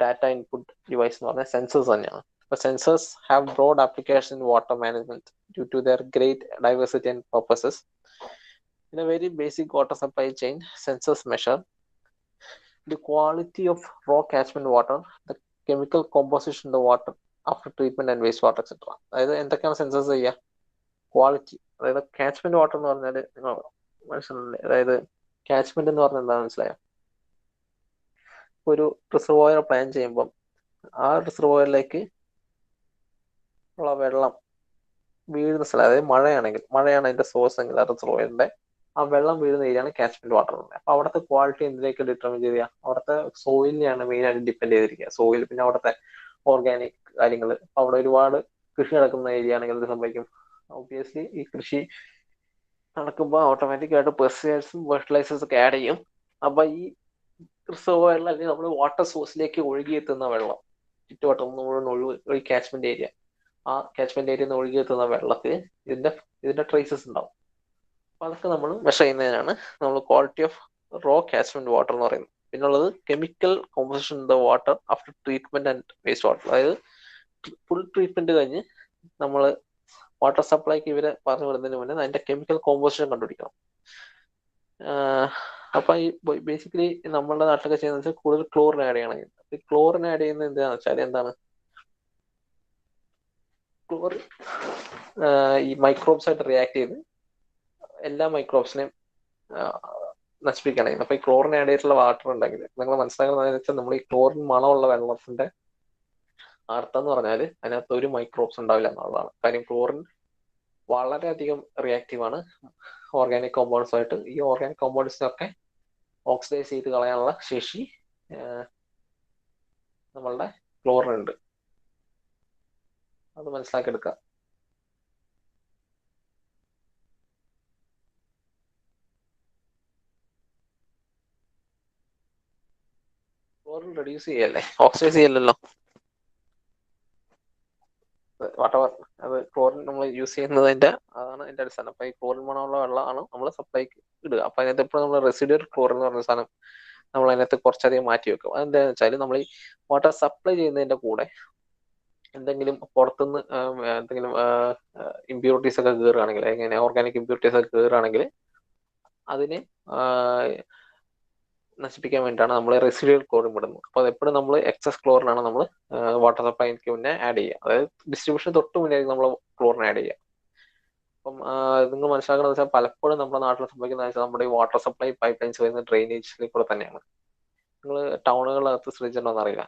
ഡാറ്റ ഇൻപുട്ട് ഡിവൈസ് എന്ന് പറഞ്ഞാൽ സെൻസേഴ്സ് തന്നെയാണ്. അപ്പോൾ sensors have broad application in water management due to their great diversity and purposes. In a very basic water supply chain, sensors measure the quality of raw catchment water, the chemical composition of the water after treatment and wastewater, etc. അതായത് എന്തൊക്കെയാണ് sensors ചെയ്യുക? Quality, അതായത് catchment water എന്ന് പറഞ്ഞാൽ നിങ്ങൾ മനസ്സിലല്ലേ, അതായത് catchment എന്ന് പറഞ്ഞാൽ എന്താണെന്ന് മനസ്സിലായോ? ഒരു റിസർവോയർ പ്ലാൻ ചെയ്യുമ്പം ആ റിസർവോയറിലേക്ക് ഉള്ള വെള്ളം വീഴുന്ന സ്ഥലം, അതായത് മഴയാണ് അതിന്റെ സോഴ്സ് എങ്കിൽ ആ റിസർവോയറിന്റെ ആ വെള്ളം വീഴുന്ന ഏരിയയാണ് കാച്ച്മെന്റ് വാട്ടർ എന്ന് പറയുന്നത്. അപ്പൊ അവിടുത്തെ ക്വാളിറ്റി എന്തിലേക്ക് ഡിറ്റർമിൻ ചെയ്യുക? അവിടുത്തെ സോയിലിനെയാണ് മെയിൻ ആയിട്ട് ഡിപ്പെൻഡ് ചെയ്തിരിക്കുക. സോയിൽ, പിന്നെ അവിടുത്തെ ഓർഗാനിക് കാര്യങ്ങൾ. അവിടെ ഒരുപാട് കൃഷി നടക്കുന്ന ഏരിയ ആണെങ്കിൽ എന്ത് സംഭവിക്കും? ഒബ്വിയസ്ലി ഈ കൃഷി നടക്കുമ്പോൾ ഓട്ടോമാറ്റിക് ആയിട്ട് പെസ്റ്റിസൈഡ്സും ഫെർട്ടിലൈസേഴ്സ് ഒക്കെ ആഡ് ചെയ്യും. അപ്പൊ ഈ റിസർവോയറിൽ അല്ലെങ്കിൽ നമ്മൾ വാട്ടർ സോഴ്സിലേക്ക് ഒഴുകിയെത്തുന്ന വെള്ളം, ചുറ്റുവട്ടം മുഴുവൻ കാച്ച്മെന്റ് ഏരിയ, ആ കാച്ച്മെന്റ് ഏരിയയിൽ നിന്ന് ഒഴുകിയെത്തുന്ന വെള്ളത്തിൽ ഇതിന്റെ ട്രേസസ് ഉണ്ടാവും. അപ്പൊ അതൊക്കെ നമ്മൾ മെഷർ ചെയ്യുന്നതിനാണ് നമ്മൾ quality of raw catchment water എന്ന് പറയുന്നത്. പിന്നുള്ളത് chemical composition the water after treatment and waste water. അതായത് ഫുൾ ട്രീറ്റ്മെന്റ് കഴിഞ്ഞ് നമ്മൾ വാട്ടർ സപ്ലൈക്ക് ഇവരെ പറഞ്ഞു വിടുന്നതിന് മുന്നേ അതിന്റെ കെമിക്കൽ കോമ്പോസിഷൻ കണ്ടുപിടിക്കണം. അപ്പൊ ഈ ബേസിക്കലി നമ്മളുടെ നാട്ടിലൊക്കെ ചെയ്യുന്നത് വെച്ചാൽ കൂടുതൽ ക്ലോറിൻ ആഡ് ചെയ്യണമെങ്കിൽ, ഈ ക്ലോറിൻ ആഡ് ചെയ്യുന്നത് എന്താണെന്ന് വെച്ചാൽ എന്താണ്? ക്ലോറിൻ ഈ മൈക്രോബ്സ് ആയിട്ട് റിയാക്ട് ചെയ്ത് എല്ലാ മൈക്രോബ്സിനെയും നശിപ്പിക്കുകയാണ്. അപ്പൊ ഈ ക്ലോറിൻ ആഡ് ചെയ്തിട്ടുള്ള വാട്ടർ ഉണ്ടെങ്കിൽ നിങ്ങൾ മനസ്സിലാക്കുന്നത് വെച്ചാൽ, നമ്മൾ ഈ ക്ലോറിൻ മണമുള്ള വെള്ളത്തിന്റെ അർത്ഥം എന്ന് പറഞ്ഞാൽ അതിനകത്ത് ഒരു മൈക്രോബ്സ് ഉണ്ടാവില്ല എന്നുള്ളതാണ്. കാര്യം ക്ലോറിൻ വളരെയധികം റിയാക്റ്റീവ് ആണ് ഓർഗാനിക് കോമ്പൗണ്ട്സ് ആയിട്ട്. ഈ ഓർഗാനിക് കോമ്പൗണ്ട്സിനൊക്കെ ഓക്സിഡൈസ് ചെയ്ത് കളയാനുള്ള ശേഷി നമ്മളുടെ ക്ലോറിൻ ഉണ്ട്. അത് മനസ്സിലാക്കിയെടുക്കുക. ക്ലോറിൻ റെഡ്യൂസ് ചെയ്യല്ലേ, ഓക്സിഡൈസ് ചെയ്യല്ലോ. വാട്ടവർ, അത് ക്ലോറിൻ നമ്മൾ യൂസ് ചെയ്യുന്നതിന്റെ അതാണ് അതിന്റെ അടിസ്ഥാനം. അപ്പൊ ഈ ക്ലോറിൻ മണമുള്ള വെള്ളമാണ് നമ്മൾ സപ്ലൈക്ക് ഇടുക. അപ്പൊ അതിനകത്ത് എപ്പോഴും നമ്മൾ റെസിഡ്യൂർ ക്ലോറിൻ എന്ന് പറഞ്ഞ സാധനം നമ്മൾ അതിനകത്ത് കുറച്ചധികം മാറ്റി വെക്കും. അതെന്താണെന്ന് വെച്ചാൽ, നമ്മൾ ഈ വാട്ടർ സപ്ലൈ ചെയ്യുന്നതിന്റെ കൂടെ എന്തെങ്കിലും പുറത്തുനിന്ന് എന്തെങ്കിലും ഇമ്പ്യൂരിറ്റീസ് ഒക്കെ കയറുകയാണെങ്കിൽ, എങ്ങനെ ഓർഗാനിക് ഇമ്പ്യൂരിറ്റീസ് ഒക്കെ കയറുകയാണെങ്കിൽ അതിനെ നശിപ്പിക്കാൻ വേണ്ടിയിട്ടാണ് നമ്മൾ റെസിഡ്യൂൽ ക്ലോറിൻ വിടുന്നത്. അപ്പോൾ അതെപ്പോഴും നമ്മൾ എക്സസ് ക്ലോറിനാണ് നമ്മൾ വാട്ടർ സപ്ലൈക്ക് മുന്നേ ആഡ് ചെയ്യുക. അതായത് ഡിസ്ട്രിബ്യൂഷൻ തൊട്ട് മുന്നേ നമ്മൾ ക്ലോറിൻ ആഡ് ചെയ്യുക. അപ്പം നിങ്ങൾ മനസ്സിലാക്കുന്നത് വെച്ചാൽ, പലപ്പോഴും നമ്മുടെ നാട്ടിൽ സംഭവിക്കുന്ന വെച്ചാൽ, നമ്മുടെ ഈ വാട്ടർ സപ്ലൈ പൈപ്പ് ലൈൻസ് വരുന്ന ഡ്രെയിനേജിൽ കൂടെ തന്നെയാണ്. നിങ്ങൾ ടൗണുകളിനകത്ത് ശ്രദ്ധിച്ചിട്ടുണ്ടോന്ന് അറിയില്ല,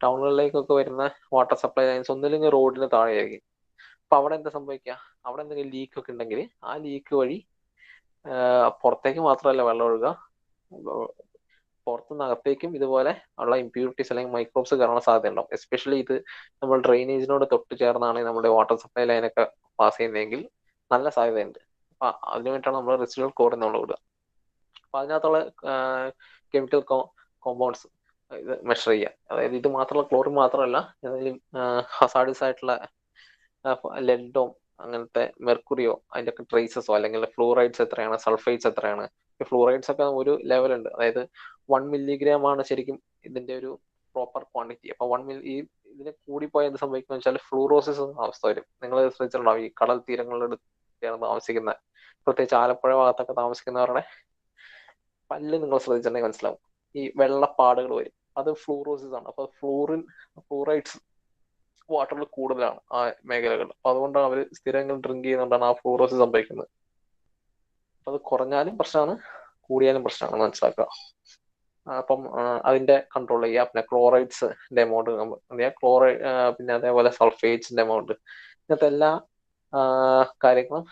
ടൗണുകളിലേക്കൊക്കെ വരുന്ന വാട്ടർ സപ്ലൈ ലൈൻസ് ഒന്നില്ലെങ്കിൽ റോഡിന് താഴെയായിരിക്കും. അപ്പൊ അവിടെ എന്താ സംഭവിക്കുക? അവിടെ എന്തെങ്കിലും ലീക്ക് ഒക്കെ ഉണ്ടെങ്കിൽ ആ ലീക്ക് വഴി പുറത്തേക്ക് മാത്രമല്ല വെള്ളം ഒഴുകുക, പുറത്തുനിന്ന് അകത്തേക്കും ഇതുപോലെ ഉള്ള ഇമ്പ്യൂരിറ്റീസ് അല്ലെങ്കിൽ മൈക്രോബ്സ് കയറാൻ സാധ്യത ഉണ്ടാവും. എസ്പെഷ്യലി ഇത് നമ്മൾ ഡ്രെയിനേജിനോട് തൊട്ട് ചേർന്നാണ് നമ്മുടെ വാട്ടർ സപ്ലൈ ലൈനൊക്കെ പാസ് ചെയ്യുന്നതെങ്കിൽ നല്ല സാധ്യതയുണ്ട്. അപ്പൊ അതിനു വേണ്ടിയിട്ടാണ് നമ്മൾ റെസിഡ്യൂൽ ക്ലോറിൻ നമ്മൾ വിടുക. അപ്പൊ അതിനകത്തുള്ള കെമിക്കൽ കോമ്പൗണ്ട്സ് ഇത് മെഷർ ചെയ്യുക. അതായത് ഇത് മാത്രമല്ല, ക്ലോറിൻ മാത്രമല്ല, ഏതെങ്കിലും ഹസാർഡസ് ആയിട്ടുള്ള ലെഡോ അങ്ങനത്തെ മെർക്കുറിയോ അതിൻ്റെ ഒക്കെ ട്രേസസോ അല്ലെങ്കിൽ ഫ്ലൂറൈഡ്സ് എത്രയാണ്, സൾഫൈഡ്സ് എത്രയാണ്. ഫ്ലൂറൈഡ്സ് ഒക്കെ ഒരു ലെവലുണ്ട്. അതായത് 1 മില്ലിഗ്രാം ആണ് ശരിക്കും ഇതിന്റെ ഒരു പ്രോപ്പർ ക്വാണ്ടിറ്റി. അപ്പൊ ഈ ഇതിന് കൂടിപ്പോയാൽ എന്ത് സംഭവിക്കുന്ന വെച്ചാൽ ഫ്ലൂറോസിസ് എന്ന അവസ്ഥ വരും. നിങ്ങൾ ശ്രദ്ധിച്ചിട്ടുണ്ടാവും, ഈ കടൽ തീരങ്ങളിലാണ് താമസിക്കുന്ന, പ്രത്യേകിച്ച് ആലപ്പുഴ ഭാഗത്തൊക്കെ താമസിക്കുന്നവരുടെ പല്ല് നിങ്ങൾ ശ്രദ്ധിച്ചിട്ടുണ്ടെങ്കിൽ മനസ്സിലാവും, ഈ വെള്ളപ്പാടുകൾ വരും. അത് ഫ്ലൂറോസിസ് ആണ്. അപ്പൊ ഫ്ലൂറൈഡ്സ് വാട്ടറിൽ കൂടുതലാണ് ആ മേഖലകളിൽ. അപ്പൊ അതുകൊണ്ടാണ് അവർ സ്ഥിരങ്ങൾ ഡ്രിങ്ക് ചെയ്യുന്നതുകൊണ്ടാണ് ആ ഫ്ലൂറോസിസ് സംഭവിക്കുന്നത്. അപ്പൊ അത് കുറഞ്ഞാലും പ്രശ്നമാണ്, കൂടിയാലും പ്രശ്നമാണ്, മനസ്സിലാക്കുക. അപ്പം അതിന്റെ കൺട്രോൾ ചെയ്യുക. പിന്നെ ക്ലോറൈഡ്സിന്റെ എമൗണ്ട് പിന്നെ അതേപോലെ സൾഫേറ്റ്സിന്റെ എമൗണ്ട്, ഇങ്ങനത്തെ എല്ലാ കാര്യങ്ങളും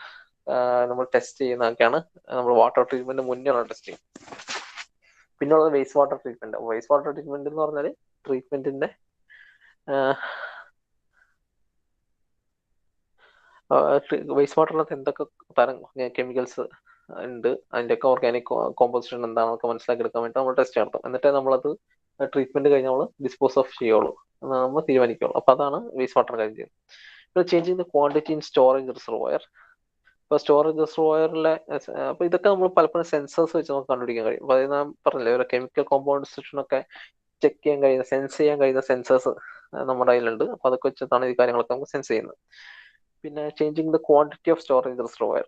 നമ്മൾ ടെസ്റ്റ് ചെയ്യുന്നതൊക്കെയാണ് നമ്മൾ വാട്ടർ ട്രീറ്റ്മെന്റ് മുന്നേയുള്ള ടെസ്റ്റിങ്. പിന്നെ ഉള്ളത് waste water treatment. Waste water treatment എന്ന് പറഞ്ഞാൽ ട്രീറ്റ്മെന്റിന്റെ വേസ്റ്റ് വാട്ടറിനകത്ത് എന്തൊക്കെ തരം കെമിക്കൽസ് ഉണ്ട്, അതിൻ്റെയൊക്കെ ഓർഗാനിക് കോമ്പോസിഷൻ എന്താണെന്നൊക്കെ മനസ്സിലാക്കി എടുക്കാൻ വേണ്ടി നമ്മൾ ടെസ്റ്റ് നടത്തും. എന്നിട്ടേ നമ്മളത് ട്രീറ്റ്മെന്റ് കഴിഞ്ഞാൽ നമ്മൾ ഡിസ്പോസ് ഓഫ് ചെയ്യുള്ളൂ എന്ന് നമ്മൾ തീരുമാനിക്കുള്ളൂ. അപ്പൊ അതാണ് വേസ്റ്റ് വാട്ടർ കാര്യം ചെയ്യുന്നത്. Changing the quantity in storage reservoir. ഇപ്പൊ സ്റ്റോറേജ് റിസർവോയറിലെ അപ്പൊ ഇതൊക്കെ നമ്മൾ പലപ്പോഴും സെൻസേഴ്സ് വെച്ച് നമുക്ക് കണ്ടുപിടിക്കാൻ കഴിയും. അപ്പൊ അത് ഞാൻ പറഞ്ഞില്ലേ, ഒരു കെമിക്കൽ കോമ്പൗണ്ട്സൊക്കെ ചെക്ക് ചെയ്യാൻ കഴിയുന്ന, സെൻസ് ചെയ്യാൻ കഴിയുന്ന സെൻസേഴ്സ് നമ്മുടെ കയ്യിലുണ്ട്. അപ്പൊ അതൊക്കെ വെച്ചിട്ടാണ് ഈ കാര്യങ്ങളൊക്കെ നമുക്ക് സെൻസ് ചെയ്യുന്നത്. പിന്നെ changing the quantity of storage reservoir,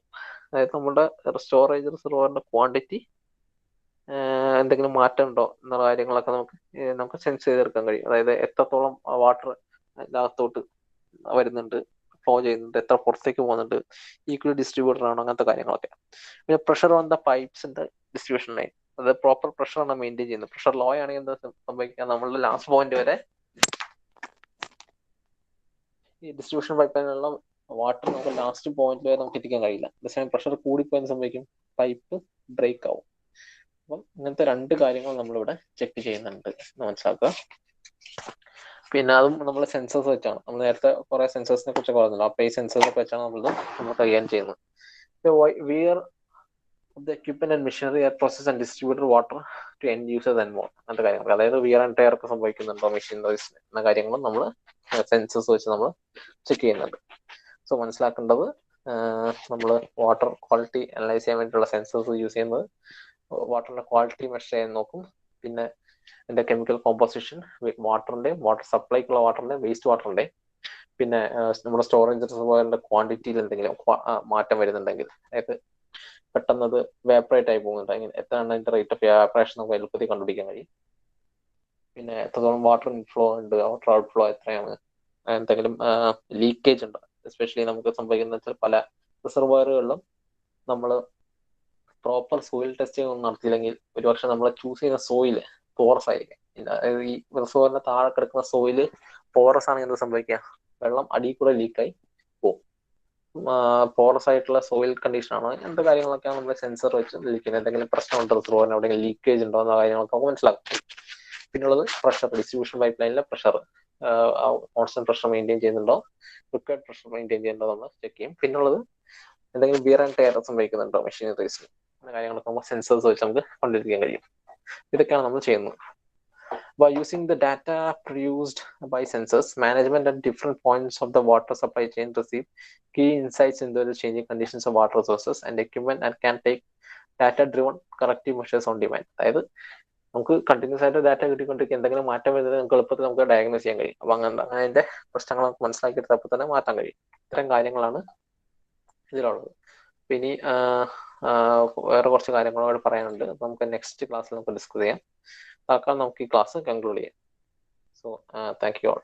അതായത് നമ്മുടെ സ്റ്റോറേജ് റിസർവോയറിന്റെ ക്വാണ്ടിറ്റി എന്തെങ്കിലും മാറ്റം ഉണ്ടോ എന്നുള്ള കാര്യങ്ങളൊക്കെ നമുക്ക് സെൻസ് ചെയ്തെടുക്കാൻ കഴിയും. അതായത് എത്രത്തോളം വാട്ടർ അതിനകത്തോട്ട് വരുന്നുണ്ട്, ഫ്ലോ ചെയ്യുന്നുണ്ട്, എത്ര പുറത്തേക്ക് പോകുന്നുണ്ട്, ഈക്വലി ഡിസ്ട്രിബ്യൂട്ടഡ് ആണോ, അങ്ങനത്തെ കാര്യങ്ങളൊക്കെ. പിന്നെ പ്രഷർ ഓൺ ദ പൈപ്സിന്റെ ഡിസ്ട്രിബ്യൂഷൻ ലൈൻ, അത് പ്രോപ്പർ പ്രഷറാണ് മെയിൻറ്റെയിൻ ചെയ്യുന്നത്. പ്രഷർ ലോ ആണെങ്കിൽ എന്താ സംഭവിക്കുക, നമ്മളുടെ ലാസ്റ്റ് പോയിന്റ് വരെ ഈ ഡിസ്ട്രിബ്യൂഷൻ പൈപ്പ് ലൈനിലുള്ള വാട്ടർ നമുക്ക് ലാസ്റ്റ് പോയിന്റ് വരെ നമുക്ക് എത്തിക്കാൻ കഴിയില്ല. അതേസമയം പ്രഷർ കൂടിപ്പോയെന്ന് സംഭവിക്കും, പൈപ്പ് ബ്രേക്ക് ആവും. അപ്പം ഇങ്ങനത്തെ 2 കാര്യങ്ങൾ നമ്മളിവിടെ ചെക്ക് ചെയ്യുന്നുണ്ട് എന്ന് മനസ്സിലാക്കുക. പിന്നെ അതും നമ്മൾ സെൻസേഴ്സ് വെച്ചാണ്, നമ്മൾ നേരത്തെ കുറെ സെൻസേഴ്സിനെ കുറിച്ച് പറഞ്ഞല്ലോ, അപ്പൊ ഈ സെൻസേഴ്സ് ഒക്കെ വെച്ചാണ് നമ്മൾ കൈകാര്യം ചെയ്യുന്നത്. Wear the equipment and machinery are processed and distributed water to end users and more, അങ്ങനത്തെ കാര്യങ്ങൾ. അതായത് വിയർ ആൻഡ് ടയർ ഒക്കെ സംഭവിക്കുന്നുണ്ടോ മെഷീനറീസ് എന്ന കാര്യങ്ങളും നമ്മൾ സെൻസേഴ്സ് വെച്ച് നമ്മൾ ചെക്ക് ചെയ്യുന്നുണ്ട്. സോ മനസ്സിലാക്കേണ്ടത്, നമ്മൾ വാട്ടർ ക്വാളിറ്റി അനലൈസ് ചെയ്യാൻ വേണ്ടിയിട്ടുള്ള സെൻസേഴ്സ് യൂസ് ചെയ്യുന്നത് വാട്ടറിന്റെ ക്വാളിറ്റി മെഷർ ചെയ്യാൻ നോക്കും. പിന്നെ അതിന്റെ കെമിക്കൽ കോമ്പോസിഷൻ, വാട്ടറിന്റെയും വാട്ടർ സപ്ലൈക്കുള്ള വാട്ടറിന്റെയും വേസ്റ്റ് വാട്ടറിന്റെയും, പിന്നെ നമ്മുടെ സ്റ്റോറേജ് റിസർവോയറിന്റെ ക്വാണ്ടിറ്റിയിൽ എന്തെങ്കിലും മാറ്റം വരുന്നുണ്ടെങ്കിൽ, അതായത് പെട്ടെന്ന് അത് വേപ്പറേറ്റ് ആയി പോകുന്നുണ്ട്, എത്രയാണ് അതിന്റെ റേറ്റ് ഓഫ് എവാപറേഷൻ നമുക്ക് എളുപ്പത്തിൽ കണ്ടുപിടിക്കാൻ കഴിയും. പിന്നെ എത്രത്തോളം വാട്ടർ ഇൻഫ്ലോ ഉണ്ട്, വാട്ടർ ഔട്ട് ഫ്ലോ എത്രയാണ്, എന്തെങ്കിലും ലീക്കേജ് ഉണ്ട്. എസ്പെഷ്യലി നമുക്ക് സംഭവിക്കുന്ന വെച്ചാൽ പല റിസർവോയറുകളിലും നമ്മൾ പ്രോപ്പർ സോയിൽ ടെസ്റ്റിംഗ് ഒന്നും നടത്തിയില്ലെങ്കിൽ ഒരുപക്ഷെ നമ്മൾ ചൂസ് ചെയ്യുന്ന സോയിൽ പോറസ് ആയിരിക്കും. അതായത് ഈ റിസർവോയറിന്റെ താഴെ കിടക്കുന്ന സോയില് പോറസ് ആണെങ്കിൽ എന്ത് സംഭവിക്കുക, വെള്ളം അടിയിൽ കൂടെ ലീക്കായി പോകും. പോറസ് ആയിട്ടുള്ള സോയിൽ കണ്ടീഷൻ ആണോ, അങ്ങനത്തെ കാര്യങ്ങളൊക്കെയാണ് നമ്മൾ സെൻസർ വെച്ച് ലീക്കുന്നത്. എന്തെങ്കിലും പ്രശ്നമുണ്ടോ റിസർവോയറിന്, എവിടെയെങ്കിലും ലീക്കേജ് ഉണ്ടോ എന്ന കാര്യങ്ങളൊക്കെ നമുക്ക് മനസ്സിലാക്കും. പിന്നുള്ളത് പ്രഷർ, ഡിസ്ട്രിബ്യൂഷൻ പൈപ്പ് ലൈനിലെ പ്രഷർ, കോൺസ്റ്റന്റ് പ്രഷർ മെയിൻറ്റെയിൻ ചെയ്യുന്നുണ്ടോ, റിക്വയർഡ് പ്രഷർ മെയിൻറ്റെയിൻ ചെയ്യുന്നുണ്ടോ നമ്മൾ ചെക്ക് ചെയ്യും. പിന്നുള്ളത് എന്തെങ്കിലും വിയർ ആൻഡ് ടയർ സംഭവിക്കുന്നുണ്ടോ മെഷീനറീസിൽ, എന്ന കാര്യങ്ങളൊക്കെ നമുക്ക് സെൻസേഴ്സ് വെച്ച് നമുക്ക് കണ്ടുപിടിക്കാൻ കഴിയും. ഇതൊക്കെയാണ് നമ്മൾ ചെയ്യുന്നത്. By using the data produced by sensors, management at different points of the water supply chain receive key insights into the changing conditions of water resources and equipment and can take data-driven corrective measures on demand. അതായത് നമുക്ക് continuous ആയിട്ട് data കിട്ടിക്കൊണ്ടിരിക്കുക, എന്തെങ്കിലും മാറ്റം വരുന്നത് നമുക്ക് എളുപ്പത്തിൽ നമുക്ക് diagnose ചെയ്യാൻ കഴിയും. അപ്പൊ അതിന്റെ പ്രശ്നങ്ങൾ നമുക്ക് മനസ്സിലാക്കിയെടുത്തപ്പോൾ തന്നെ മാറ്റാൻ കഴിയും. ഇത്തരം കാര്യങ്ങളാണ് ഇതിലുള്ളത്. ഇനി വേറെ കുറച്ച് കാര്യങ്ങളോട് പറയാനുണ്ട്, നമുക്ക് നെക്സ്റ്റ് ക്ലാസ്സിൽ നമുക്ക് ഡിസ്കസ് ചെയ്യാം. തൽക്കാലം നമുക്ക് ഈ ക്ലാസ് കൺക്ലൂഡ് ചെയ്യാം. So thank you all.